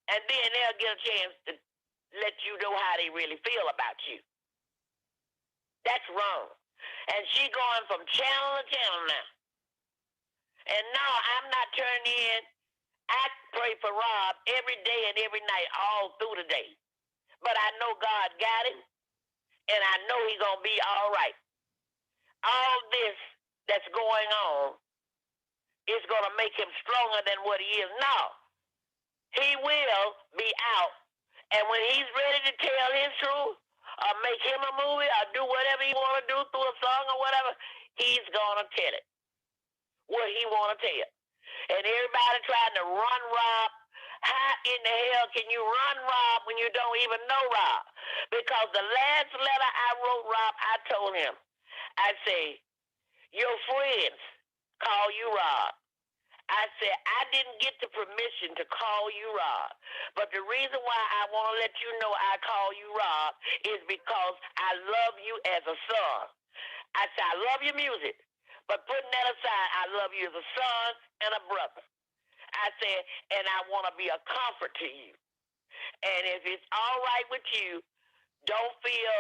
And then they'll get a chance to let you know how they really feel about you. That's wrong. And she going from channel to channel now. And no, I'm not turning in. I pray for Rob every day and every night, all through the day. But I know God got him, and I know he's going to be all right. All this that's going on is going to make him stronger than what he is now. He will be out. And when he's ready to tell his truth, or make him a movie, or do whatever he want to do through a song or whatever, he's going to tell it. What he want to tell. And everybody trying to run Rob. How in the hell can you run Rob when you don't even know Rob? Because the last letter I wrote Rob, I told him, I say, your friends call you Rob. I said, I didn't get the permission to call you Rob. But the reason why I want to let you know I call you Rob is because I love you as a son. I said, I love your music. But putting that aside, I love you as a son and a brother. I said, and I want to be a comfort to you. And if it's all right with you, don't feel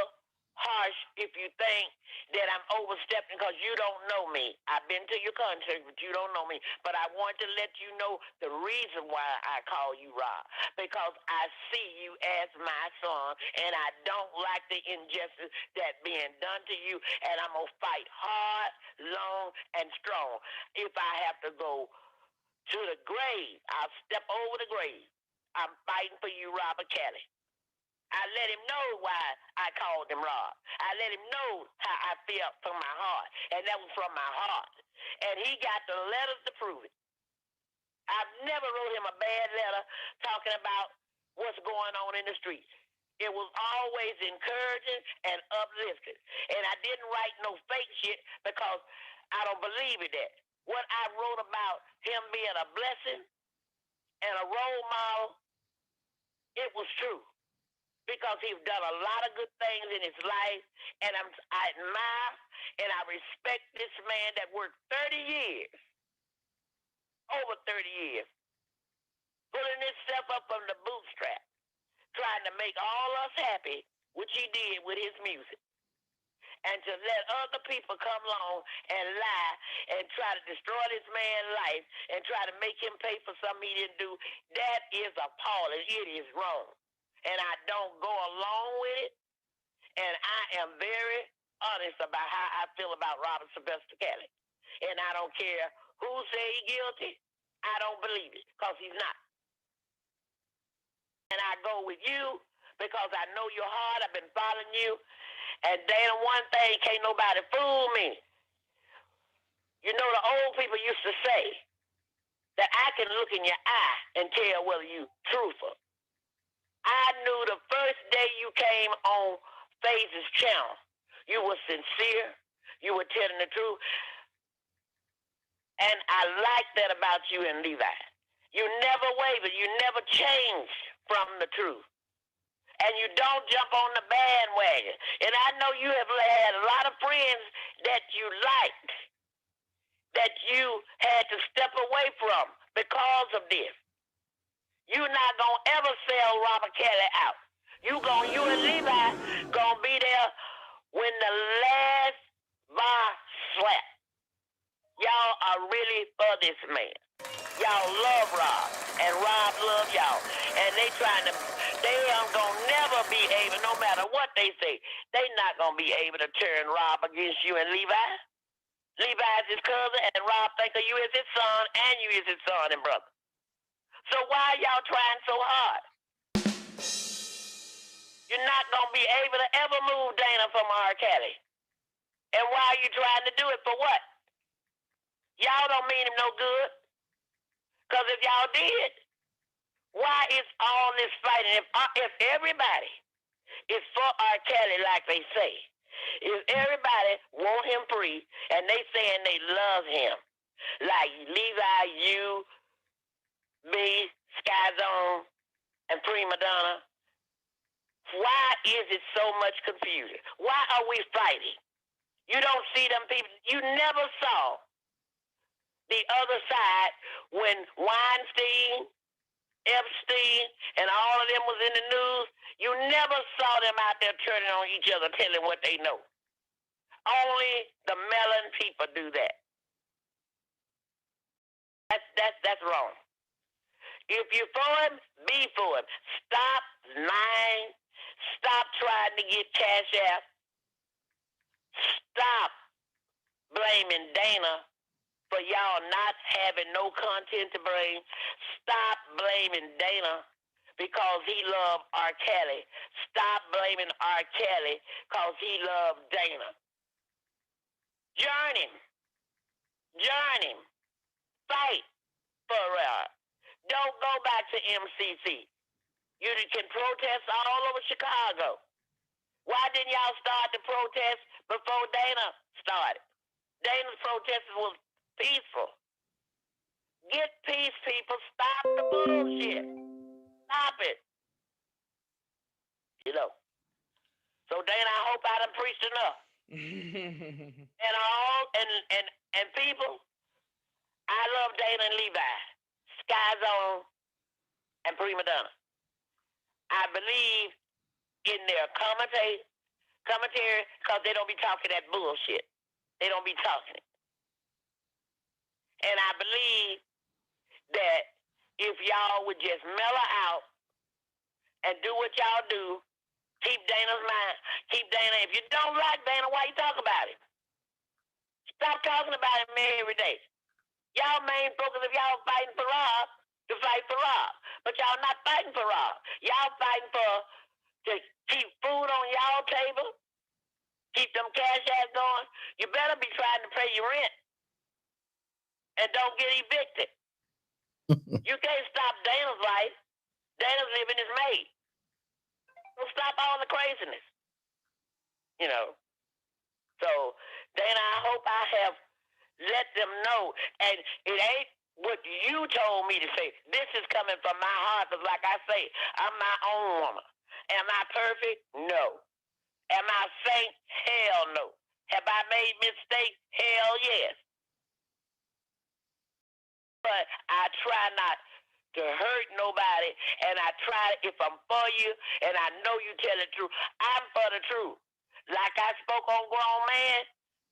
harsh if you think that I'm overstepping because you don't know me. I've been to your country, but you don't know me. But I want to let you know the reason why I call you Rob. Because I see you as my son, and I don't like the injustice that's being done to you, and I'm going to fight hard, long, and strong. If I have to go to the grave, I'll step over the grave. I'm fighting for you, Robert Kelly. I let him know why I called him Rob. I let him know how I felt from my heart. And that was from my heart. And he got the letters to prove it. I've never wrote him a bad letter talking about what's going on in the streets. It was always encouraging and uplifting. And I didn't write no fake shit because I don't believe in that. What I wrote about him being a blessing and a role model, it was true. Because he's done a lot of good things in his life, and I admire and I respect this man that worked 30 years, over 30 years, pulling himself up from the bootstrap, trying to make all us happy, which he did with his music. And to let other people come along and lie and try to destroy this man's life and try to make him pay for something he didn't do, that is appalling. It is wrong. And I don't go along with it. And I am very honest about how I feel about Robert Sylvester Kelly. And I don't care who say he's guilty. I don't believe it because he's not. And I go with you because I know your heart. I've been following you. And Dana, one thing, can't nobody fool me. You know, the old people used to say that I can look in your eye and tell whether you're truthful. I knew the first day you came on FaZe's channel, you were sincere, you were telling the truth. And I like that about you and Levi. You never wavered, you never changed from the truth. And you don't jump on the bandwagon. And I know you have had a lot of friends that you liked, that you had to step away from because of this. You're not going to ever sell Robert Kelly out. You and Levi going to be there when the last bar slap. Y'all are really for this man. Y'all love Rob, and Rob love y'all. And they ain't going to never be able, no matter what they say, they not going to be able to turn Rob against you and Levi. Levi's his cousin, and Rob think of you as his son, and you as his son and brother. So why are y'all trying so hard? You're not going to be able to ever move Dana from Rkelly. And why are you trying to do it? For what? Y'all don't mean him no good. Because if y'all did, why is all this fighting? If everybody is for Rkelly like they say, if everybody want him free and they saying they love him, like Levi, you, me, Skyzone, and Prima Donna, why is it so much confusion? Why are we fighting? You don't see them people. You never saw the other side when Weinstein, Epstein, and all of them was in the news. You never saw them out there turning on each other, telling what they know. Only the melon people do that. That's wrong. If you're for him, be for him. Stop lying. Stop trying to get cash out. Stop blaming Dana for y'all not having no content to bring. Stop blaming Dana because he loved Rkelly. Stop blaming Rkelly because he loved Dana. Join him. Join him. Fight for real. Don't go back to MCC. You can protest all over Chicago. Why didn't y'all start the protest before Dana started? Dana's protest was peaceful. Get peace, people. Stop the bullshit. Stop it. You know. So Dana, I hope I done preached enough. and people, I love Dana and Levi. Sky Zone and Prima Donna. I believe in their commentary because they don't be talking that bullshit. They don't be talking it. And I believe that if y'all would just mellow out and do what y'all do, keep Dana's mind, keep Dana. If you don't like Dana, why you talk about it? Stop talking about him every day. Y'all main focus, if y'all fighting for Rob, to fight for Rob. But y'all not fighting for Rob. Y'all fighting to keep food on y'all table, keep them cash ads going. You better be trying to pay your rent and don't get evicted. You can't stop Dana's life. Dana's living is made. So stop all the craziness. You know. So, Dana, I hope I have let them know. And it ain't what you told me to say. This is coming from my heart, because like I say, I'm my own woman. Am I perfect? No. Am I saint? Hell no. Have I made mistakes? Hell yes. But I try not to hurt nobody, and I try, if I'm for you, and I know you tell the truth, I'm for the truth. Like I spoke on Grown Man,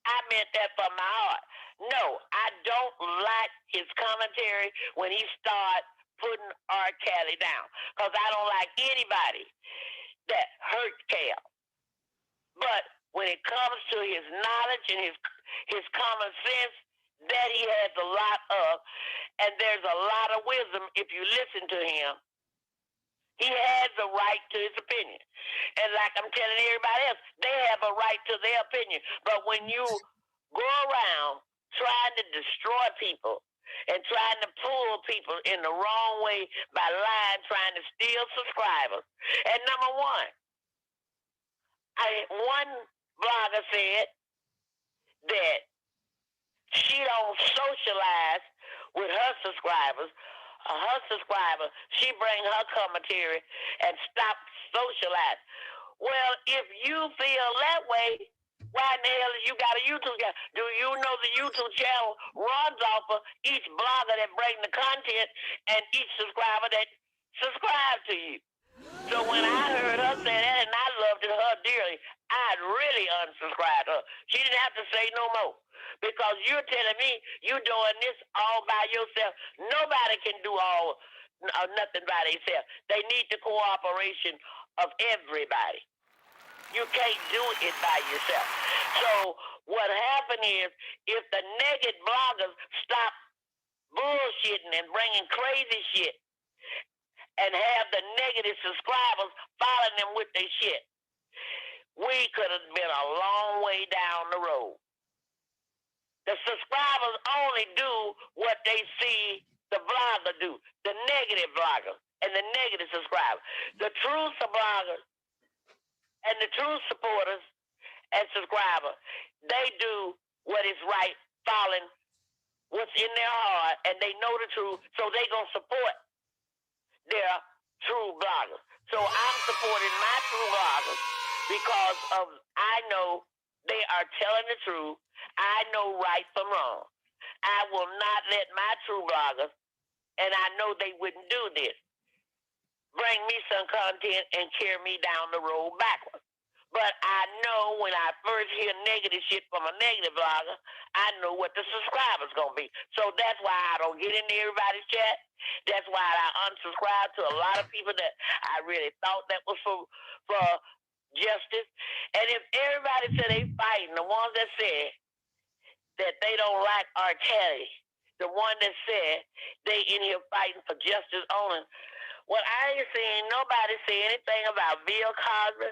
I meant that from my heart. No, I don't like his commentary when he starts putting Rkelly down, because I don't like anybody that hurt Cal. But when it comes to his knowledge and his common sense, that he has a lot of, and there's a lot of wisdom if you listen to him. He has a right to his opinion. And like I'm telling everybody else, they have a right to their opinion. But when you go around trying to destroy people and trying to pull people in the wrong way by lying, trying to steal subscribers. And number one blogger said that she don't socialize with her subscribers. Her subscriber, she bring her commentary and stop socializing. Well, if you feel that way, why in the hell you got a YouTube channel? Do you know the YouTube channel runs off of each blogger that bring the content and each subscriber that subscribe to you? So when I heard her say that, and I loved her dearly, I'd really unsubscribe her. She didn't have to say no more. Because you're telling me you're doing this all by yourself. Nobody can do nothing by themselves. They need the cooperation of everybody. You can't do it by yourself. So what happened is, if the naked bloggers stop bullshitting and bringing crazy shit and have the negative subscribers following them with their shit, we could have been a long way down the road. The subscribers only do what they see the blogger do, the negative blogger and the negative subscribers. The true bloggers and the true supporters and subscribers, they do what is right, following what's in their heart, and they know the truth, so they going to support their true bloggers. So I'm supporting my true bloggers because I know they are telling the truth. I know right from wrong. I will not let my true bloggers, and I know they wouldn't do this, bring me some content and carry me down the road backwards. But I know when I first hear negative shit from a negative blogger, I know what the subscriber's gonna be. So that's why I don't get into everybody's chat. That's why I unsubscribe to a lot of people that I really thought that was for justice. And if everybody said they fighting, the ones that said that they don't like Rkelly, the one that said they in here fighting for justice only. Well, I ain't seen nobody say anything about Bill Cosby.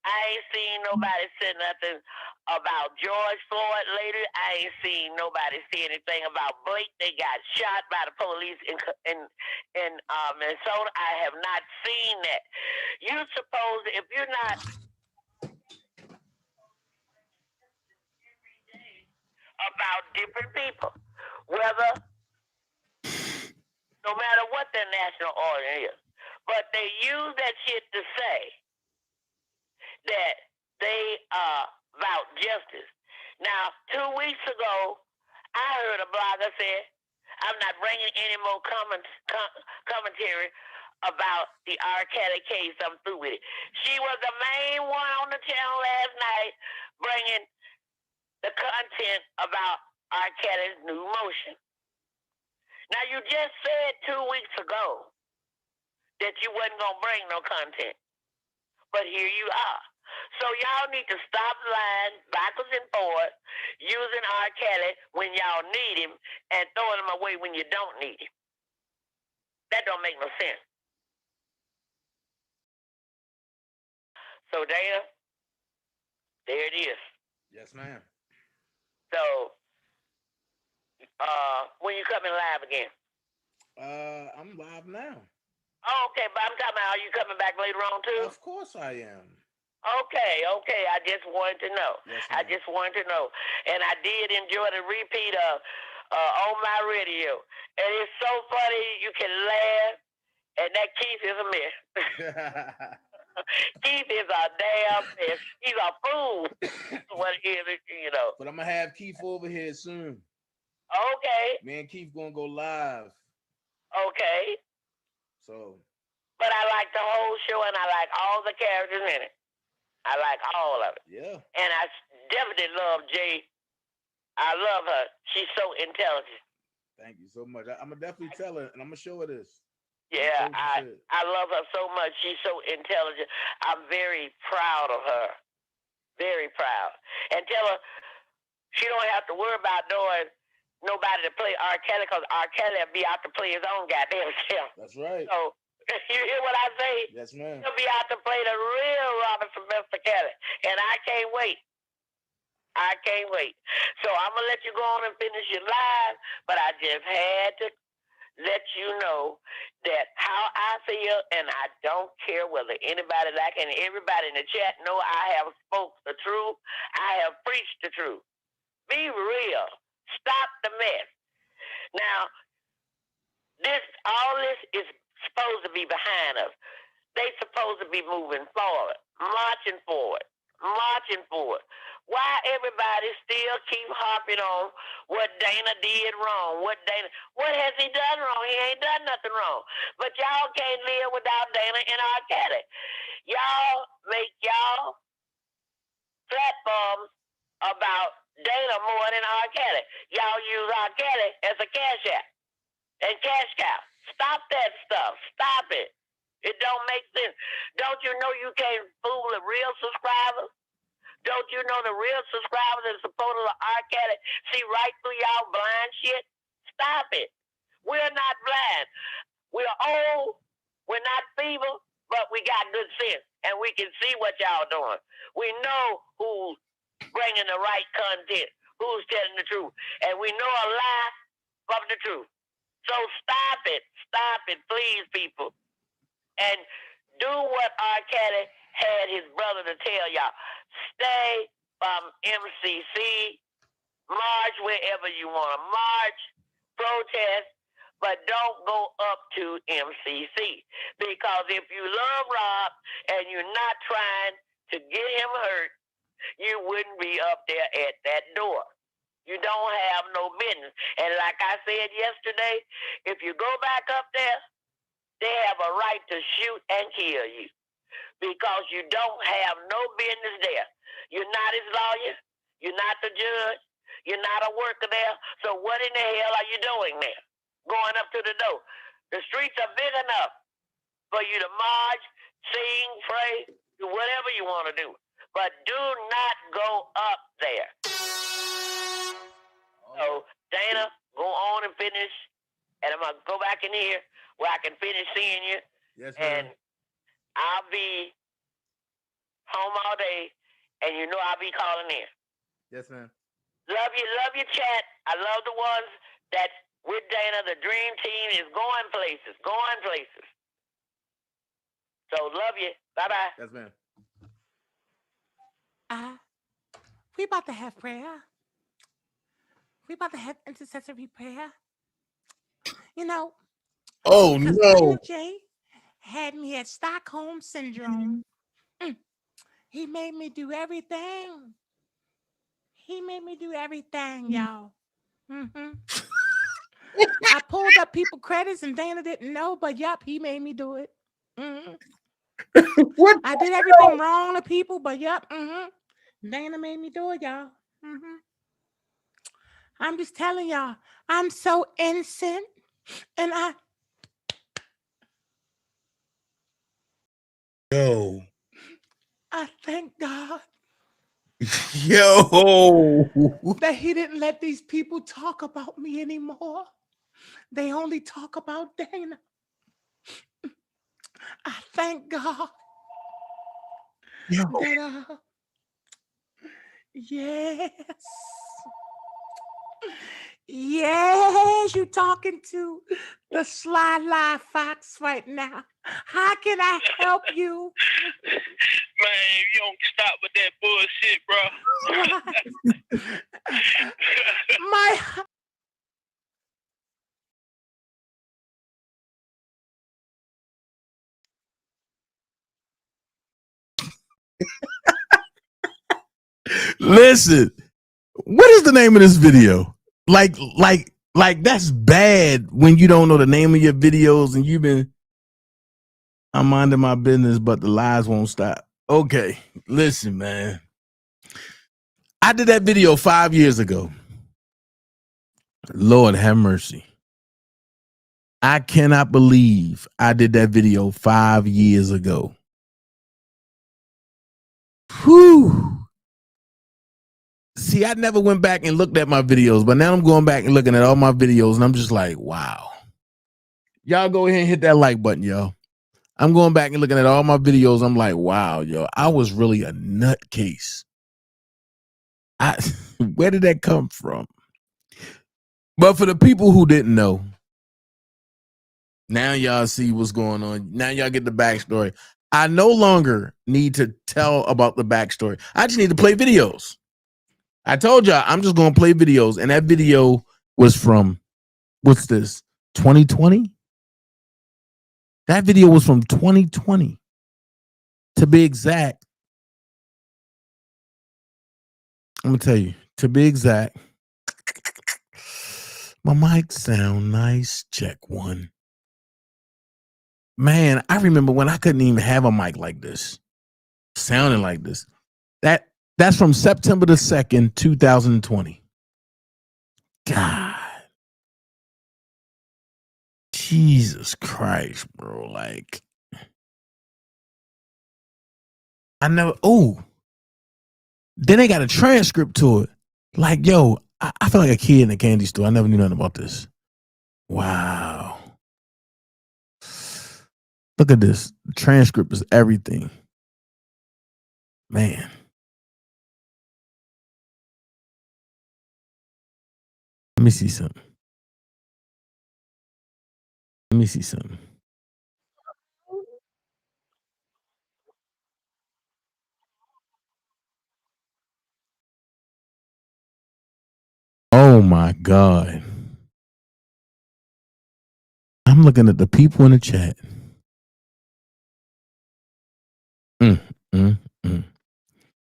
I ain't seen nobody say nothing about George Floyd later. I ain't seen nobody say anything about Blake. They got shot by the police in Minnesota. I have not seen that. You suppose if you're not about different people, whether no matter what their national origin is. But they use that shit to say that they are about justice. Now, 2 weeks ago, I heard a blogger say, I'm not bringing any more commentary about the Rkelly case. I'm through with it. She was the main one on the channel last night bringing the content about Rkelly's new motion. Now, you just said 2 weeks ago that you wasn't going to bring no content. But here you are. So y'all need to stop lying backwards and forwards, using Rkelly when y'all need him and throwing him away when you don't need him. That don't make no sense. So, Dana, there it is. Yes, ma'am. So, when you coming live again? I'm live now. Oh, okay, but I'm talking about, are you coming back later on too? Of course I am. Okay. I just wanted to know. Yes, I just wanted to know. And I did enjoy the repeat of On My Radio. And it's so funny, you can laugh, and that Keith is a mess. Keith is a damn mess. He's a fool. What is it, you know? But I'm going to have Keith over here soon. Okay. Me and Keith going to go live. Okay. So. But I like the whole show, and I like all the characters in it. I like all of it. Yeah. And I definitely love Jay. I love her. She's so intelligent. Thank you so much. I'm going to definitely tell her, and I'm going to show her this. Yeah, I love her so much. She's so intelligent. I'm very proud of her. Very proud. And tell her she don't have to worry about knowing nobody to play Rkelly, because Rkelly will be out to play his own goddamn self. That's right. So, you hear what I say? Yes, ma'am. He'll be out to play the real Robert Sylvester Kelly. And I can't wait. I can't wait. So I'm going to let you go on and finish your live, but I just had to let you know that how I feel, and I don't care whether anybody like it, and everybody in the chat know I have spoke the truth. I have preached the truth. Be real. Stop the mess. Now, all this is supposed to be behind us. They supposed to be moving forward, marching forward. Why everybody still keep harping on what Dana did wrong? What has he done wrong? He ain't done nothing wrong. But y'all can't live without Dana and Rkelly. Y'all make y'all platforms about Dana more than Rkelly. Y'all use Rkelly as a cash app and cash cow. Stop that stuff. Stop it. It don't make sense. Don't you know you can't fool the real subscribers? Don't you know the real subscribers that support Rkelly see right through y'all blind shit? Stop it. We're not blind. We're old. We're not feeble, but we got good sense, and we can see what y'all doing. We know who's bringing the right content, who's telling the truth, and we know a lie from the truth. So stop it, please, people, and do what Rkelly had his brother to tell y'all. Stay from MCC, march wherever you want to march, protest, but don't go up to MCC. Because if you love Rob and you're not trying to get him hurt, you wouldn't be up there at that door. You don't have no business. And like I said yesterday, if you go back up there, they have a right to shoot and kill you. because you don't have no business there. You're not his lawyer. You're not the judge. You're not a worker there. So what in the hell are you doing there? Going up to the door. The streets are big enough for you to march, sing, pray, do whatever you want to do. But do not go up there. So, Dana, go on and finish. And I'm going to go back in here where I can finish seeing you. Yes, and I'll be home all day. And you know I'll be calling in. Yes, ma'am. Love you, chat. I love the ones that with Dana, the dream team is going places. So love you. Bye-bye. Yes, ma'am. We about to have prayer. We about to have intercessory prayer. You know. Oh, no. DanaJay had me at Stockholm Syndrome. He made me do everything. Y'all. I pulled up people credits and Dana didn't know, but yep, he made me do it. What? I did everything wrong to people, but yep, Dana made me do it, y'all. I'm just telling y'all, I'm so innocent, and I thank God. Yo, that he didn't let these people talk about me anymore. They only talk about Dana. I thank God that yes, you talking to the Sly Lie Fox right now. How can I help you? Man, you don't stop with that bullshit, bro. My listen, what is the name of this video? Like that's bad when you don't know the name of your videos and you've been, I'm minding my business, but the lies won't stop. Okay, listen, man. I did that video 5 years ago. Lord have mercy. I cannot believe I did that video 5 years ago. Whew. See, I never went back and looked at my videos, but now I'm going back and looking at all my videos, and I'm just like, wow. Y'all go ahead and hit that like button, y'all. I'm going back and looking at all my videos. I'm like, wow, yo, I was really a nutcase. Where did that come from? But for the people who didn't know, now y'all see what's going on. Now y'all get the backstory. I no longer need to tell about the backstory. I just need to play videos. I told y'all I'm just going to play videos. And that video was from, what's this, 2020? That video was from 2020. To be exact, I'm going to tell you, to be exact, my mic sound nice. Check one. Man, I remember when I couldn't even have a mic like this, sounding like this. That's from September the 2nd, 2020. God. Jesus Christ, bro. Like, I never, then they got a transcript to it. Like, yo, I feel like a kid in a candy store. I never knew nothing about this. Wow. Look at this. The transcript is everything. Man. Let me see something. Oh my God. I'm looking at the people in the chat.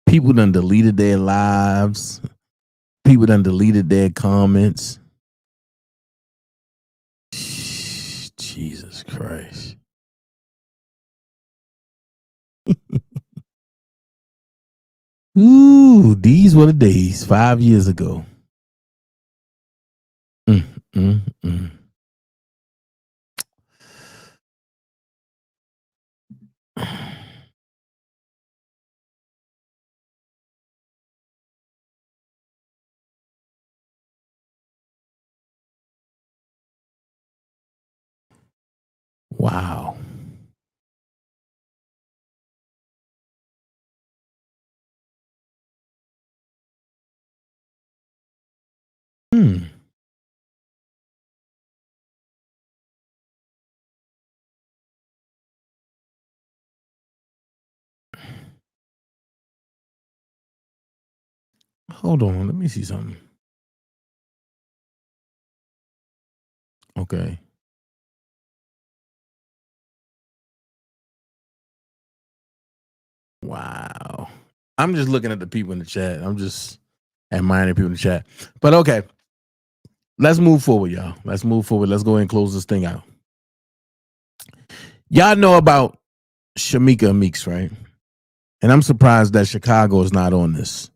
People done deleted their lives. People done deleted their comments. Jesus Christ. Ooh, these were the days 5 years ago. Mm, mm, mm. Wow. Hmm. Hold on, let me see something. Okay. Wow. I'm just looking at the people in the chat. I'm just admiring people in the chat. But okay. Let's move forward, y'all. Let's move forward. Let's go ahead and close this thing out. Y'all know about Shamika Meeks, right? And I'm surprised that Chicago is not on this.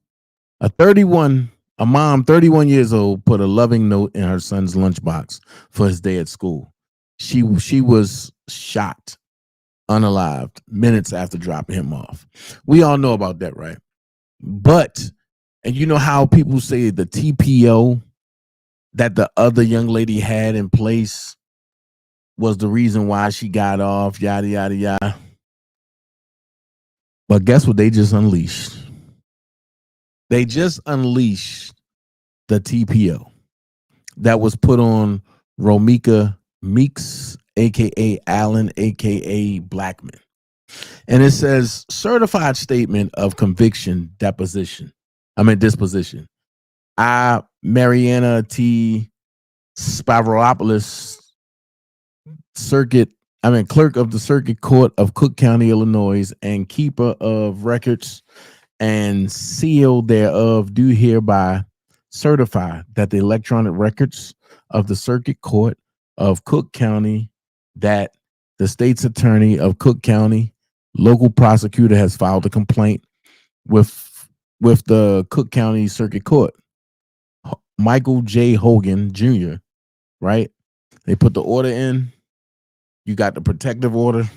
A mom, 31 years old, put a loving note in her son's lunchbox for his day at school. She was shot unalived minutes after dropping him off. We all know about that, right? But, and you know how people say the TPO that the other young lady had in place was the reason why she got off, yada, yada, yada. But guess what they just unleashed? They just unleashed the TPO that was put on Romeeca Meeks, a.k.a. Allen, a.k.a. Blackmon. And it says, certified statement of conviction disposition. I, Mariana T. Stavropoulos, clerk of the Circuit Court of Cook County, Illinois, and keeper of records and seal thereof, do hereby certify that the electronic records of the Circuit Court of Cook County, that the state's attorney of Cook County, local prosecutor, has filed a complaint with the Cook County Circuit Court. Michael J. Hogan Jr., right? They put the order in. You got the protective order.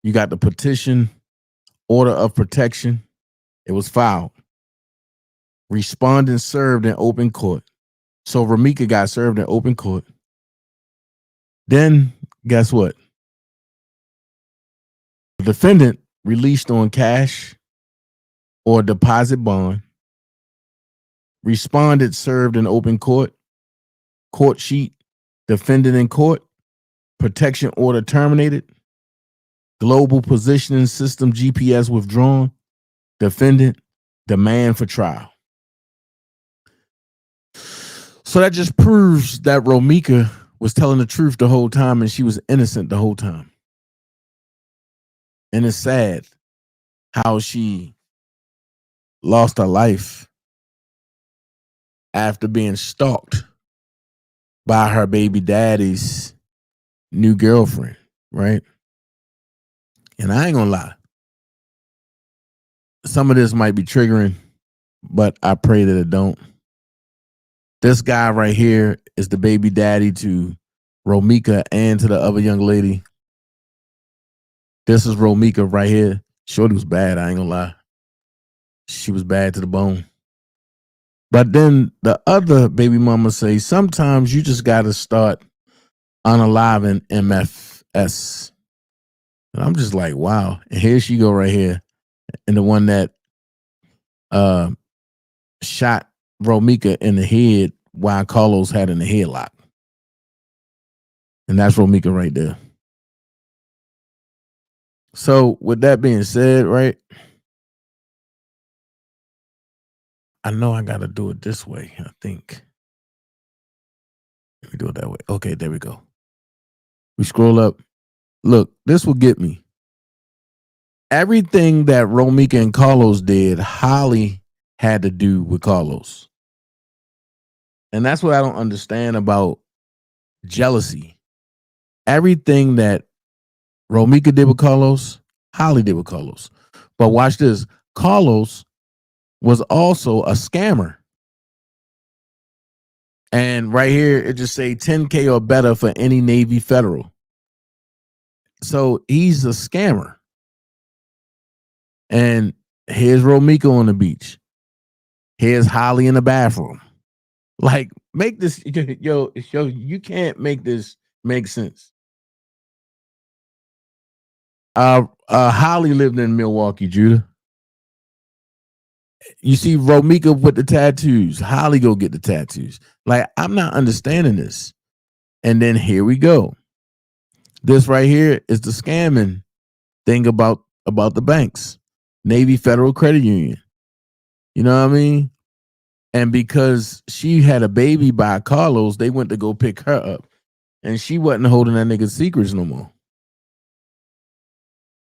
You got the petition, order of protection. It was filed. Respondent served in open court. So Romeeca got served in open court. Then, guess what? The defendant released on cash or deposit bond. Respondent served in open court. Court sheet, defendant in court. Protection order terminated. Global positioning system GPS withdrawn. Defendant demand for trial. So that just proves that Romeeca was telling the truth the whole time and she was innocent the whole time. And it's sad how she lost her life after being stalked by her baby daddy's new girlfriend, right? And I ain't gonna lie. Some of this might be triggering, but I pray that it don't. This guy right here is the baby daddy to Romeeca and to the other young lady. This is Romeeca right here. Shorty was bad, I ain't gonna lie. She was bad to the bone. But then the other baby mama say, sometimes you just gotta start unaliving MFS. And I'm just like, wow. And here she go right here. And the one that shot Romeeca in the head while Carlos had in the headlock. And that's Romeeca right there. So with that being said, right? I know I got to do it this way, I think. Let me do it that way. Okay, there we go. We scroll up. Look, this will get me. Everything that Romeeca and Carlos did, Holly had to do with Carlos. And that's what I don't understand about jealousy. Everything that Romeeca did with Carlos, Holly did with Carlos. But watch this. Carlos was also a scammer. And right here, it just say 10K or better for any Navy Federal. So he's a scammer. And here's Romeeca on the beach. Here's Holly in the bathroom. Like, make this, yo, you can't make this make sense. Holly lived in Milwaukee, Judah. You see Romeeca with the tattoos. Holly go get the tattoos. Like, I'm not understanding this. And then here we go. This right here is the scamming thing about the banks. Navy Federal Credit Union. You know what I mean? And because she had a baby by Carlos, they went to go pick her up. And she wasn't holding that nigga's secrets no more.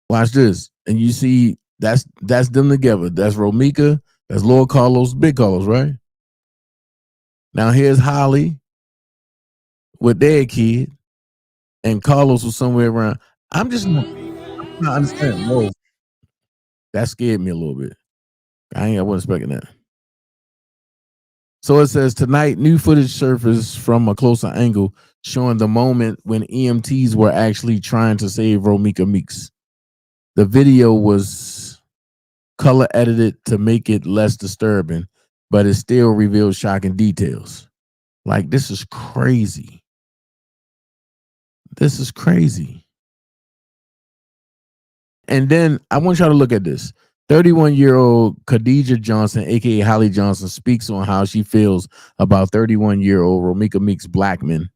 Watch this. And you see, that's them together. That's Romeeca. That's Lord Carlos, Big Carlos, right? Now here's Holly with their kid. And Carlos was somewhere around. I'm not understanding. Whoa. That scared me a little bit. I wasn't expecting that. So it says tonight, new footage surfaced from a closer angle showing the moment when EMTs were actually trying to save Romeeca Meeks. The video was color edited to make it less disturbing, but it still reveals shocking details. Like, this is crazy. This is crazy. And then I want y'all to look at this. 31-year-old Khadijah Johnson, aka Holly Johnson, speaks on how she feels about 31-year-old Romeeca Meeks Blackmon.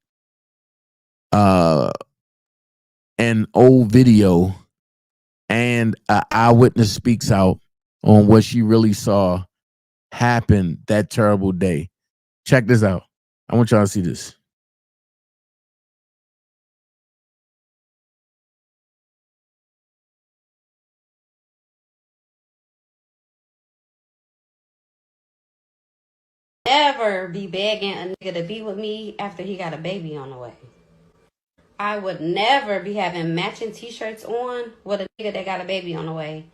An old video and an eyewitness speaks out on what she really saw happen that terrible day. Check this out. I want y'all to see this. Never be begging a nigga to be with me after he got a baby on the way. I would never be having matching t-shirts on with a nigga that got a baby on the way.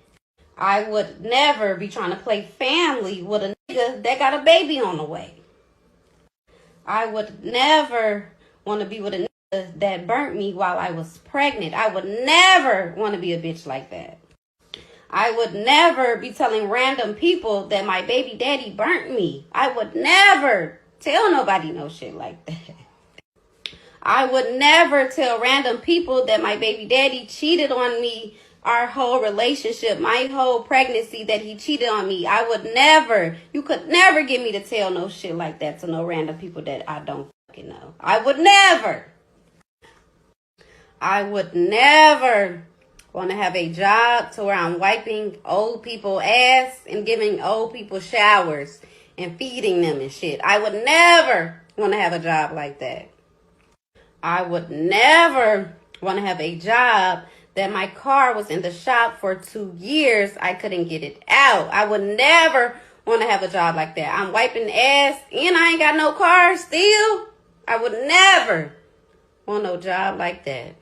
I would never be trying to play family with a nigga that got a baby on the way. I would never want to be with a nigga that burnt me while I was pregnant. I would never want to be a bitch like that. I would never be telling random people that my baby daddy burnt me. I would never tell nobody no shit like that. I would never tell random people that my baby daddy cheated on me our whole relationship, my whole pregnancy, that he cheated on me. I would never, you could never get me to tell no shit like that to no random people that I don't fucking know. I would never want to have a job to where I'm wiping old people ass and giving old people showers and feeding them and shit. I would never want to have a job like that. I would never want to have a job that my car was in the shop for 2 years. I couldn't get it out. I would never want to have a job like that. I'm wiping ass and I ain't got no car still. I would never want no job like that.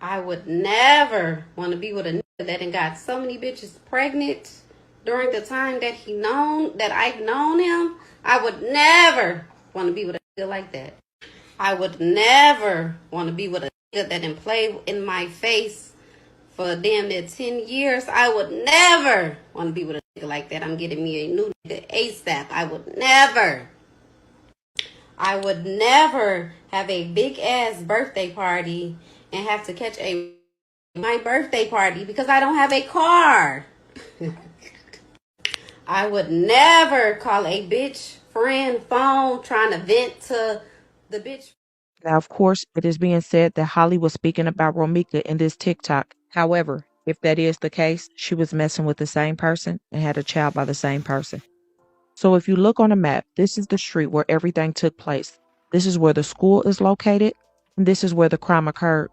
I would never want to be with a nigga that done got so many bitches pregnant during the time that I've known him. I would never want to be with a nigga like that. I would never want to be with a nigga that done play in my face for damn near 10 years. I would never want to be with a nigga like that. I'm getting me a new nigga ASAP. I would never have a big ass birthday party and have to catch my birthday party because I don't have a car. I would never call a bitch friend phone trying to vent to the bitch. Now, of course, it is being said that Holly was speaking about Romeeca in this TikTok. However, if that is the case, she was messing with the same person and had a child by the same person. So if you look on a map, this is the street where everything took place. This is where the school is located, and this is where the crime occurred.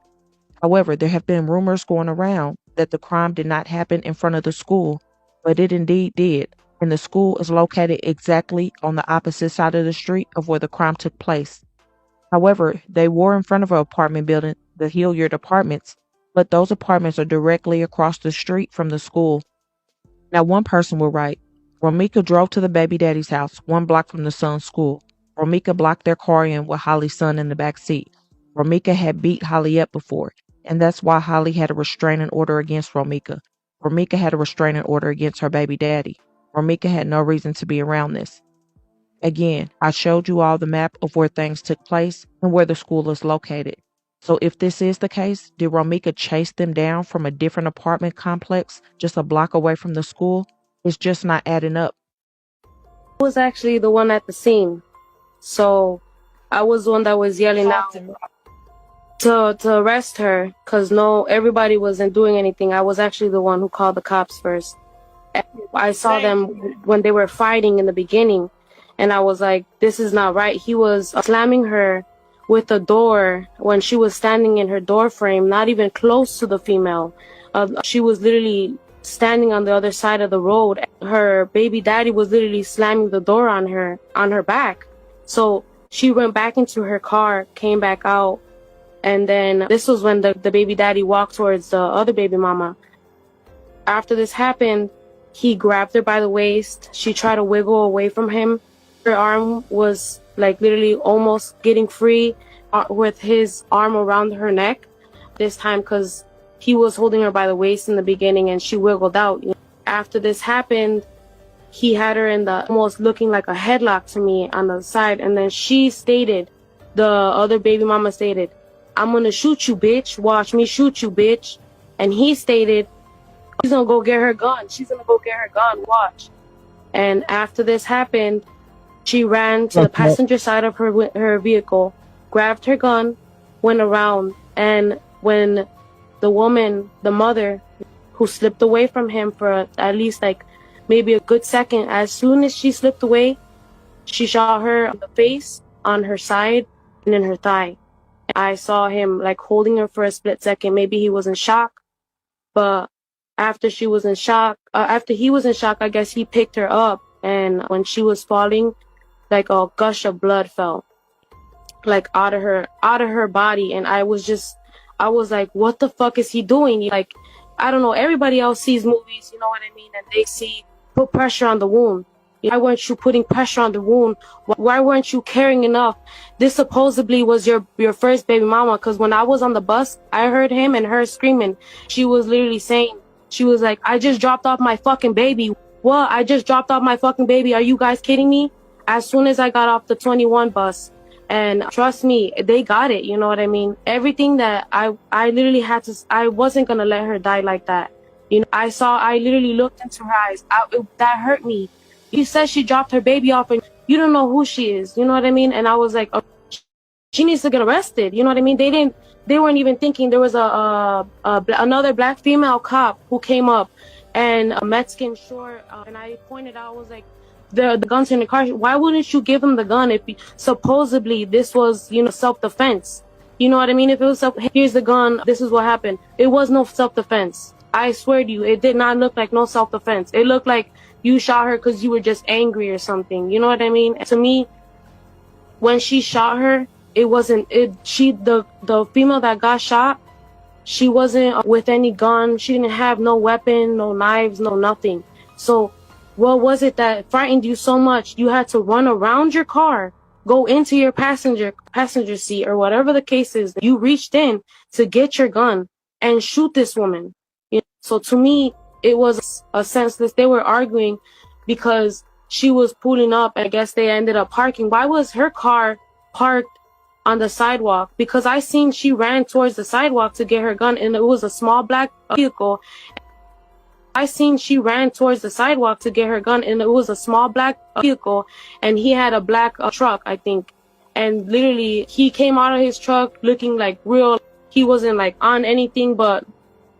However, there have been rumors going around that the crime did not happen in front of the school, but it indeed did. And the school is located exactly on the opposite side of the street of where the crime took place. However, they were in front of an apartment building, the Hilliard Apartments, but those apartments are directly across the street from the school. Now, one person will write, Romeeca drove to the baby daddy's house 1 block from the son's school. Romeeca blocked their car in with Holly's son in the back seat. Romeeca had beat Holly up before, and that's why Holly had a restraining order against Romeeca. Romeeca had a restraining order against her baby daddy. Romeeca had no reason to be around this. Again, I showed you all the map of where things took place and where the school is located. So if this is the case, did Romeeca chase them down from a different apartment complex just a block away from the school? It's just not adding up. I was actually the one at the scene. So I was the one that was yelling out to arrest her because everybody wasn't doing anything. I was actually the one who called the cops first. I saw them when they were fighting in the beginning, and I was like, this is not right. He was slamming her with the door when she was standing in her door frame, not even close to the female. She was literally standing on the other side of the road. Her baby daddy was literally slamming the door on her back. So she went back into her car, came back out, and then this was when the baby daddy walked towards the other baby mama. After this happened, he grabbed her by the waist. She tried to wiggle away from him. Her arm was like literally almost getting free with his arm around her neck this time because he was holding her by the waist in the beginning and she wiggled out. After this happened, he had her in the almost looking like a headlock to me on the side, and then the other baby mama stated, I'm gonna shoot you, bitch. Watch me shoot you, bitch. And he stated, she's gonna go get her gun. She's gonna go get her gun. Watch. And after this happened, she ran to the passenger side of her vehicle, grabbed her gun, went around, and when the mother, who slipped away from him for at least like maybe a good second, as soon as she slipped away, she shot her in the face, on her side, and in her thigh. I saw him like holding her for a split second. Maybe he was in shock, but after he was in shock, I guess he picked her up, and when she was falling, like a gush of blood fell like out of her body, and I was like, what the fuck is he doing? Like, I don't know, everybody else sees movies, you know what I mean, and they see put pressure on the wound. Why weren't you putting pressure on the wound? Why weren't you caring enough? This supposedly was your first baby mama, because when I was on the bus, I heard him and her screaming. She was literally saying, she was like, I just dropped off my fucking baby. What? I just dropped off my fucking baby. Are you guys kidding me? As soon as I got off the 21 bus, and trust me, they got it. You know what I mean? Everything that I literally had to, I wasn't going to let her die like that. You know, I literally looked into her eyes. That hurt me. You said she dropped her baby off and you don't know who she is. You know what I mean? And I was like, oh, she needs to get arrested. You know what I mean? They weren't even thinking. There was another black female cop who came up, and a Mexican short, and I pointed out, I was like, the guns in the car. Why wouldn't you give him the gun if supposedly this was, you know, self-defense? You know what I mean? If it was here's the gun, this is what happened. It was no self-defense. I swear to you, it did not look like no self-defense. It looked like you shot her because you were just angry or something. You know what I mean? To me, when she shot her, it wasn't the female that got shot, she wasn't with any gun. She didn't have no weapon, no knives, no nothing. So what was it that frightened you so much? You had to run around your car, go into your passenger seat or whatever the case is. You reached in to get your gun and shoot this woman. You know? So to me, it was a senseless. They were arguing because she was pulling up. I guess they ended up parking. Why was her car parked on the sidewalk? Because I seen she ran towards the sidewalk to get her gun, and it was a small black vehicle. I seen she ran towards the sidewalk to get her gun, and it was a small black vehicle, and he had a black truck, I think. And literally, he came out of his truck looking like real. He wasn't like on anything but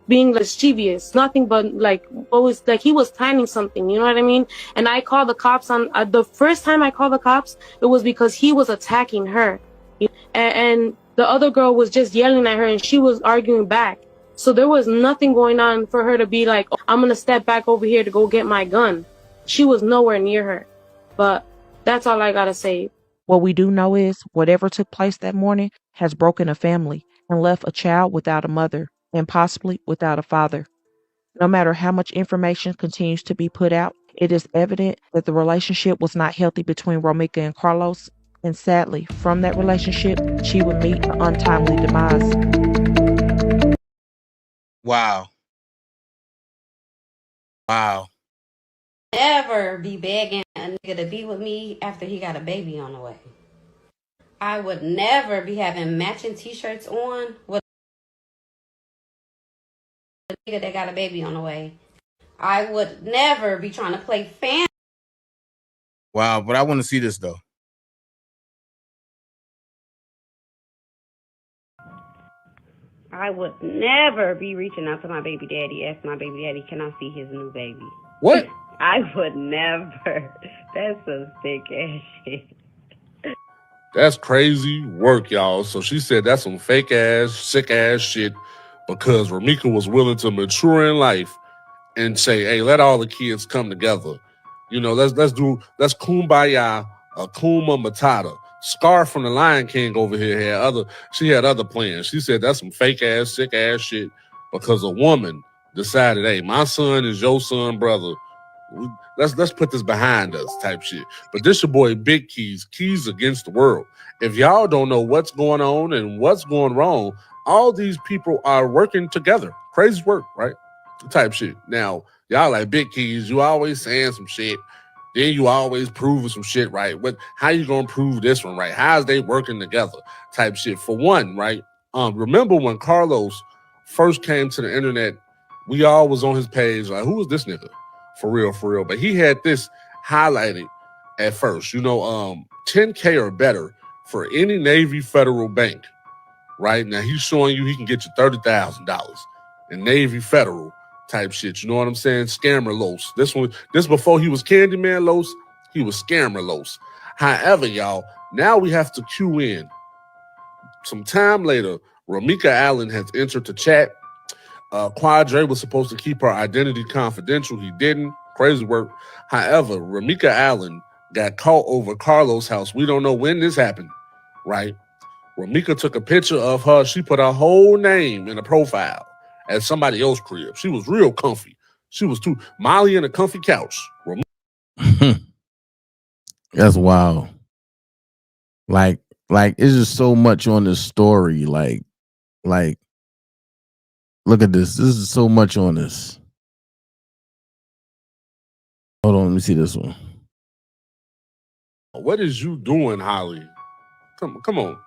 being mischievous, nothing but like what was like he was planning something. You know what I mean? And I called the cops on the first time I called the cops. It was because he was attacking her, and the other girl was just yelling at her, and she was arguing back. So there was nothing going on for her to be like, oh, I'm going to step back over here to go get my gun. She was nowhere near her. But that's all I got to say. What we do know is whatever took place that morning has broken a family and left a child without a mother. and possibly without a father. No matter how much information continues to be put out, it is evident that the relationship was not healthy between Romeeca and Carlos, and sadly, from that relationship, she would meet an untimely demise. Wow. Wow. Never be begging a nigga to be with me after he got a baby on the way. I would never be having matching t-shirts on with a nigga that got a baby on the way. I would never be trying to play fan. Wow, but I want to see this though. I would never be reaching out to my baby daddy, ask my baby daddy, can I see his new baby? What? I would never. That's some sick ass shit. That's crazy work, y'all. So she said that's some fake ass, sick ass shit because Romeeca was willing to mature in life and say, hey, let all the kids come together. You know, let's kumbaya, kuma matata. Scar from the Lion King over here had other plans. She said that's some fake ass, sick ass shit because a woman decided, hey, my son is your son, brother. Let's put this behind us type shit. But this your boy Big Keys against the world. If y'all don't know what's going on and what's going wrong, all these people are working together. Crazy work, right? Type shit. Now, y'all like Big Keys, you always saying some shit. Then you always proving some shit, right? How you gonna prove this one, right? How's they working together? Type shit. For one, right? Remember when Carlos first came to the internet, we all was on his page, like, who is this nigga? For real. But he had this highlighted at first, 10K or better for any Navy Federal bank, right? Now he's showing you he can get you $30,000 in Navy Federal type shit. You know what I'm saying? Scammer Los. This before he was Candyman Los, he was Scammer Los. However, y'all, now we have to cue in. Some time later, Romeeca Allen has entered the chat. Quadre was supposed to keep her identity confidential. He didn't. Crazy work. However, Romeeca Allen got caught over Carlos' house. We don't know when this happened, right? Romeeca took a picture of her. She put her whole name in a profile at somebody else's crib. She was real comfy. She was too Molly in a comfy couch. That's wild. Like it's just so much on this story. Like, look at this. This is so much on this. Hold on, let me see this one. What is you doing, Holly? Come on.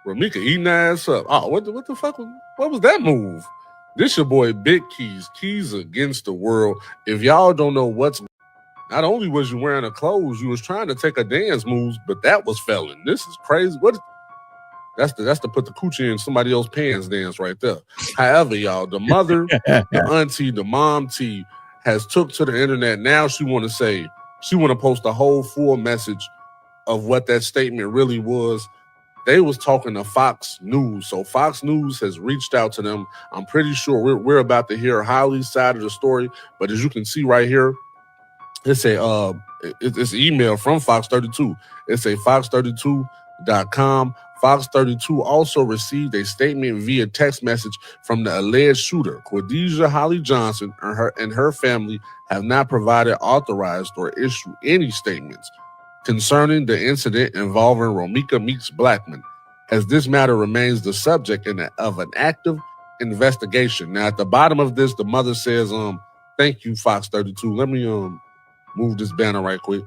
Romeeca eating her ass up. Oh, what the fuck? What was that move? This your boy Big Keys against the world. If y'all don't know not only was you wearing her clothes, you was trying to take her dance moves, but that was felon. This is crazy. That's to put the coochie in somebody else's pants dance right there. However, y'all, the mother, the auntie, the mom T has took to the internet. Now she want to post a whole full message of what that statement really was. They was talking to Fox News. So Fox News has reached out to them. I'm pretty sure we're about to hear Holly's side of the story. But as you can see right here, it's an email from Fox 32. It's a fox32.com. Fox 32 also received a statement via text message from the alleged shooter. Khadijah Holly Johnson and her family have not provided, authorized, or issued any statements concerning the incident involving Romeeca Meeks Blackmon, as this matter remains the subject of an active investigation. Now, at the bottom of this, the mother says, thank you, Fox 32. Let me move this banner right quick.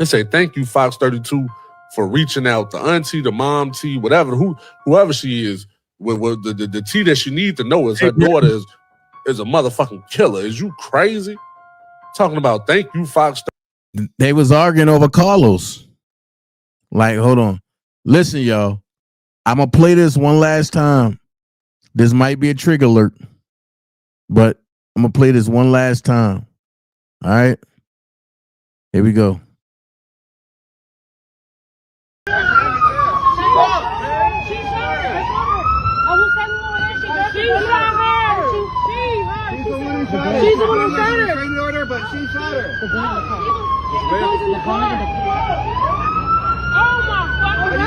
It say, thank you, Fox 32, for reaching out. The auntie, the mom T, whoever she is, with the T that she needs to know is her daughter is a motherfucking killer. Is you crazy? Talking about thank you, Fox 32. They was arguing over Carlos. Like, hold on. Listen, y'all. I'm going to play this one last time. This might be a trigger alert, but I'm going to play this one last time. All right? Here we go. She's the one who shot her. She's order, but she shot her. Oh my fucking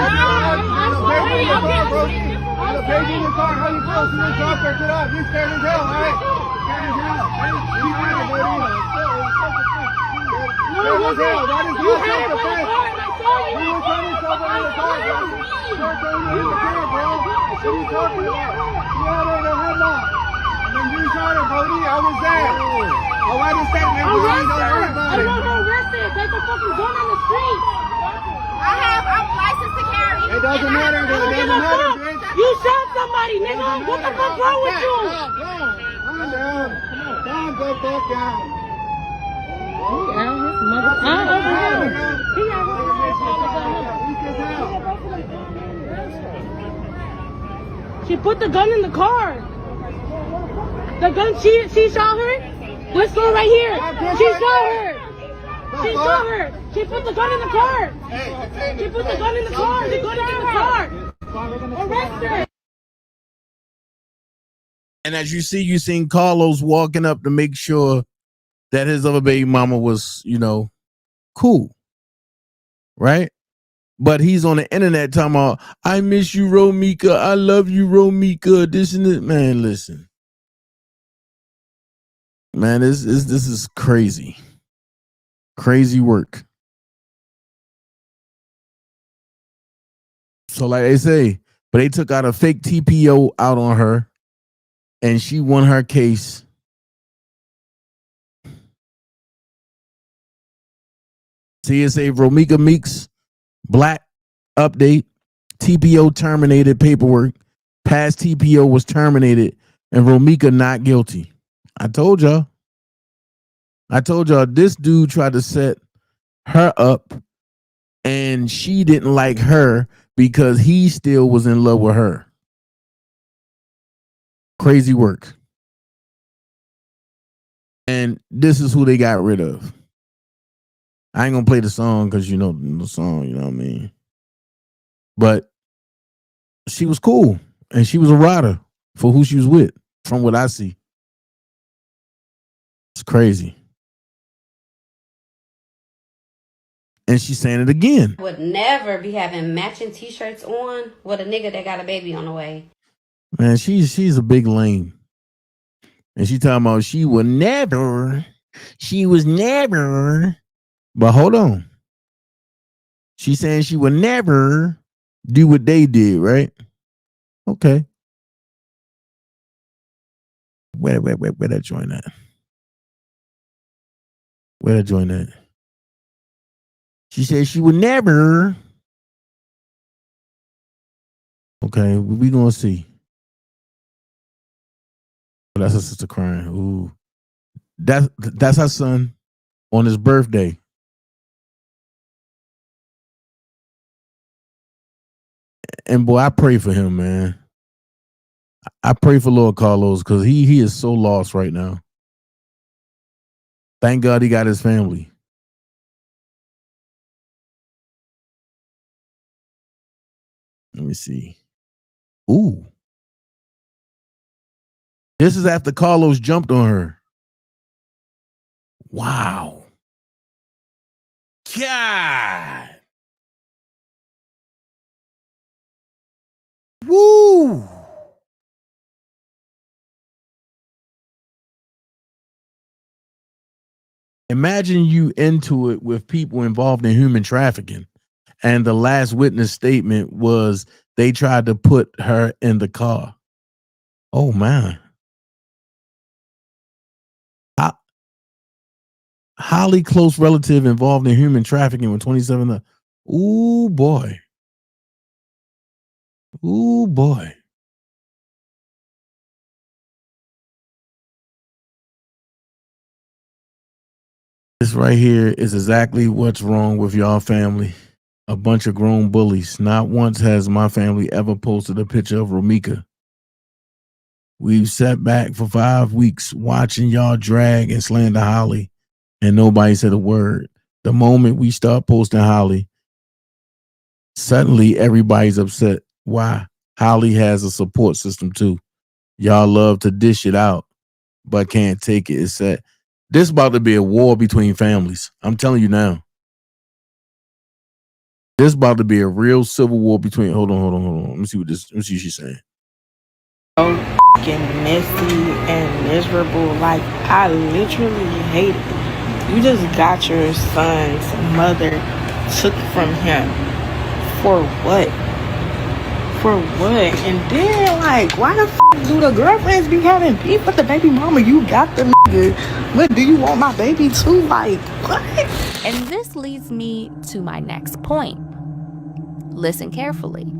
God! Got a baby in the car. How you feel? Should we drop her? Get up. You scared as hell, right? Scared as hell. You had it, baby. No, it wasn't. That is You not had it by the self-defense. car and I saw you. You was trying to cover in the car, bro. You're trying to hit the car, bro. What are you talking about? You had her in a headlock. And then you shot her, Brody. I was there. I write a statement, Brody. Don't worry about it. I want her arrested. There's a fucking gun on the street. I'm licensed to carry. It doesn't matter, bro. It doesn't matter, bitch. You shot somebody, nigga. What the fuck wrong with you? Calm down. Calm the fuck down. He out his mother. He out his She put the gun in the car. The gun, she shot her? This girl right here. She shot her. She shot her. She put the gun in the car. She put the gun in the car. The gun is in the car. Arrest her. And as you see, you seen Carlos walking up to make sure that his other baby mama was, cool. Right? But he's on the internet talking about, I miss you, Romeeca. I love you, Romeeca. This and this. Man, listen. Man, this is crazy. Crazy work. So like they say, but they took out a fake TPO out on her and she won her case. CSA Romeeca Meeks, Black update, TPO terminated paperwork, past TPO was terminated, and Romeeca not guilty. I told y'all this dude tried to set her up and she didn't like her because he still was in love with her. Crazy work. And this is who they got rid of. I ain't gonna play the song because you know the song, you know what I mean? But she was cool and she was a rider for who she was with, from what I see. It's crazy. And she's saying it again. I would never be having matching t-shirts on with a nigga that got a baby on the way. Man, she's a big lame. And she talking about she was never. But hold on. She's saying she would never do what they did, right? Okay. Where that join at? Where that join at? She said she would never. Okay, we gonna see. Oh, that's her sister crying. Ooh, that's her son on his birthday. And boy, I pray for him, man. I pray for Lord Carlos because he is so lost right now. Thank God he got his family. Let me see. Ooh. This is after Carlos jumped on her. Wow. God. Woo. Imagine you into it with people involved in human trafficking. And the last witness statement was they tried to put her in the car. Oh, man. Highly close relative involved in human trafficking with 27. Ooh, boy. Ooh, boy. This right here is exactly what's wrong with y'all family. A bunch of grown bullies. Not once has my family ever posted a picture of Romeeca. We've sat back for 5 weeks watching y'all drag and slander Holly, and nobody said a word. The moment we start posting Holly, suddenly everybody's upset. Why? Holly has a support system too. Y'all love to dish it out, but can't take it. It's sad. This about to be a war between families. I'm telling you now. This about to be a real civil war between. Hold on. Let me see what she's saying. so fucking messy and miserable. Like, I literally hate it. You just got your son's mother took from him. For what? For what? And then, like, why the f do the girlfriends be having beef with the baby mama? You got the nigga, but do you want my baby too? Like, what? And this leads me to my next point. Listen carefully.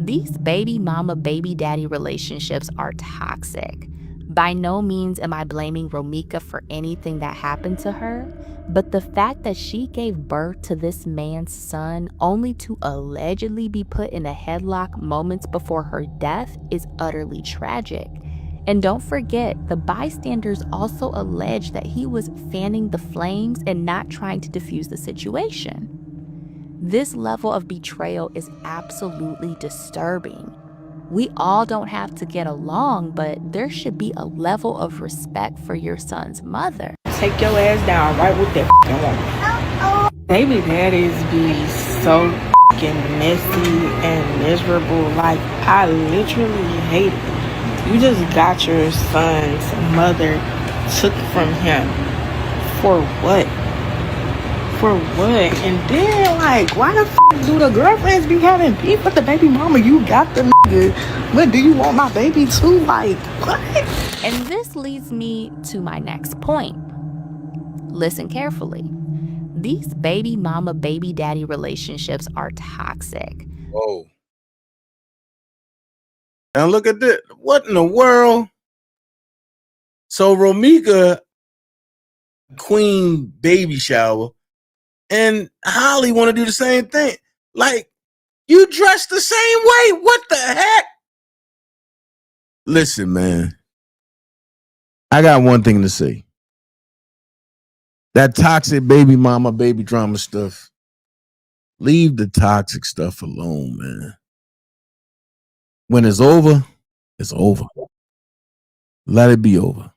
These baby mama, baby daddy relationships are toxic. By no means am I blaming Romeeca for anything that happened to her, but the fact that she gave birth to this man's son only to allegedly be put in a headlock moments before her death is utterly tragic. And don't forget, the bystanders also alleged that he was fanning the flames and not trying to defuse the situation. This level of betrayal is absolutely disturbing. We all don't have to get along, but there should be a level of respect for your son's mother. Take your ass down right with that woman. Baby daddies be so fucking messy and miserable. Like, I literally hate it. You just got your son's mother took from him. For what? For what? And then, like, why the f do the girlfriends be having beef with the baby mama? You got the nigga, but do you want my baby too? Like, what? And this leads me to my next point. Listen carefully. These baby mama, baby daddy relationships are toxic. Whoa. Now look at this. What in the world? So Romeeca, queen baby shower, and Holly want to do the same thing. Like, you dress the same way. What the heck? Listen, man. I got one thing to say. That toxic baby mama, baby drama stuff. Leave the toxic stuff alone, man. When it's over, it's over. Let it be over.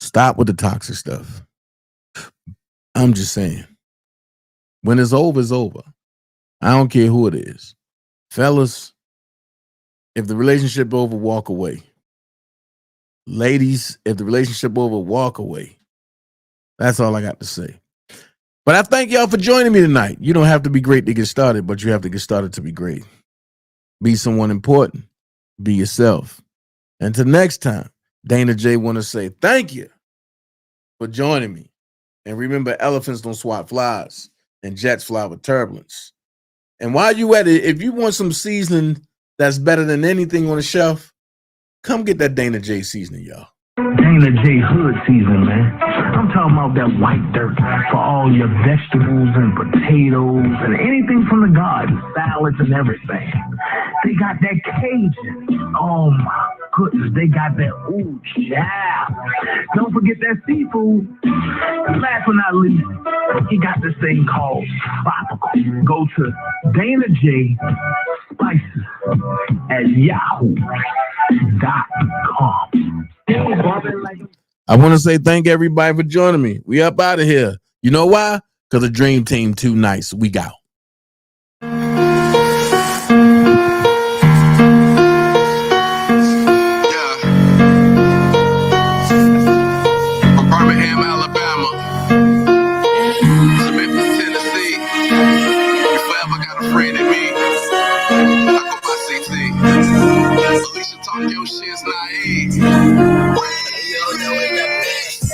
Stop with the toxic stuff. I'm just saying. When it's over, it's over. I don't care who it is. Fellas, if the relationship over, walk away. Ladies, if the relationship over, walk away. That's all I got to say. But I thank y'all for joining me tonight. You don't have to be great to get started, but you have to get started to be great. Be someone important. Be yourself. Until next time, DanaJay want to say thank you for joining me. And remember, elephants don't swat flies, and jets fly with turbulence. And while you at it, if you want some seasoning that's better than anything on the shelf, come get that DanaJay seasoning, y'all. DanaJay hood season, man. I'm talking about that white dirt for all your vegetables and potatoes and anything from the garden, salads and everything. They got that Cajun. Oh my goodness, they got that. Ooh, yeah. Don't forget that seafood. And last but not least, he got this thing called tropical. Go to DanaJay Spices at yahoo.com. I want to say thank everybody for joining me. We up out of here. You know why? Because the Dream Team too nice. We go. From Birmingham, Alabama, to Memphis, Tennessee. You forever got a friend in me. I go by CT. Alicia, talk your shit's naive.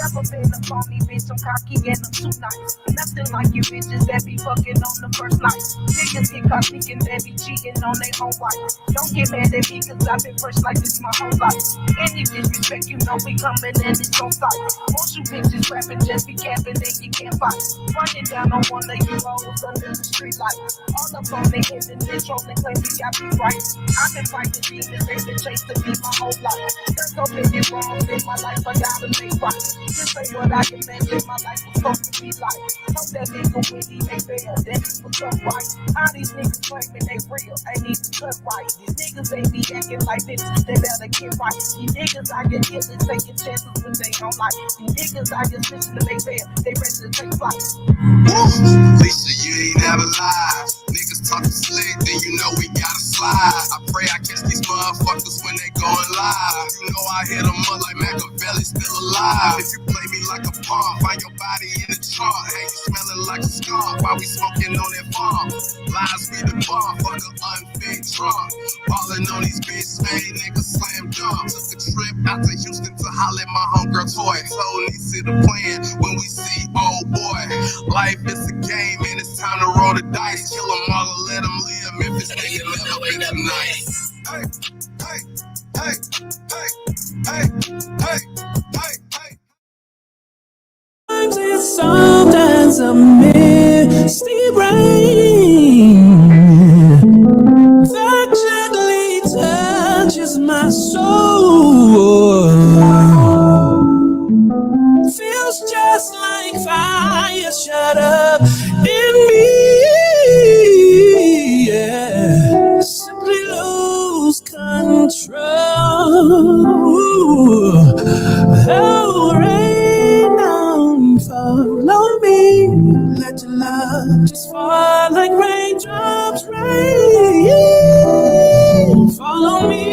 Never been a phony bitch, I'm cocky and I'm too nice. Nothing like you bitches that be fucking on the first night. Niggas get caught thinking they be cheating on their own wife. Don't get mad at me cause I've been fresh like this my whole life. Any disrespect, you know we coming and it's on sight. Most you bitches rapping just be capping and you can't fight. Running down on one of you hoes under the street light. All up on the internet trolling claim we got me right. I've been fighting demons, they've been chasing me my whole life. There's so many wrongs in my life, I gotta make right. This ain't what I imagine my life was supposed to be like. Hope that nigga when he ain't fair, then he was up right. All these niggas claiming they real, ain't even cut right. These niggas ain't be acting like bitches, they better get right. These niggas out here killing, taking chances when they don't like. These niggas out here switching to make fair, they ready to take flight. Lisa, you ain't never lied. Niggas talking slick, then you know we gotta slide. I pray I catch these motherfuckers when they going live. You know I hit them up like Machiavelli still alive. If you play me like a pawn, find your body in the trunk. Hey, you smelling like a skunk while we smoking on that farm. Lies be the bomb, fuck the unfit trunk. Ballin' on these bitch made niggas slam dunk. Took a trip out to Houston to holler at my homegirl toy. Told Niecy the plan when we see old boy. Life is a game and it's time to roll the dice. Kill them all and let them live. Memphis nigga never been that nice. Hey, hey, hey, hey, hey, hey, hey. Sometimes a misty rain that gently touches my soul. Feels just like fire shut up in me. Yeah. Simply lose control. Oh, rain down, follow me. Let your love just fall like raindrops, rain. Follow me.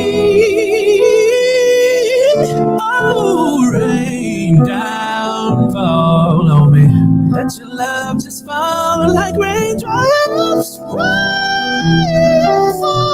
Oh, rain down, follow me. Let your love just fall like raindrops, rain.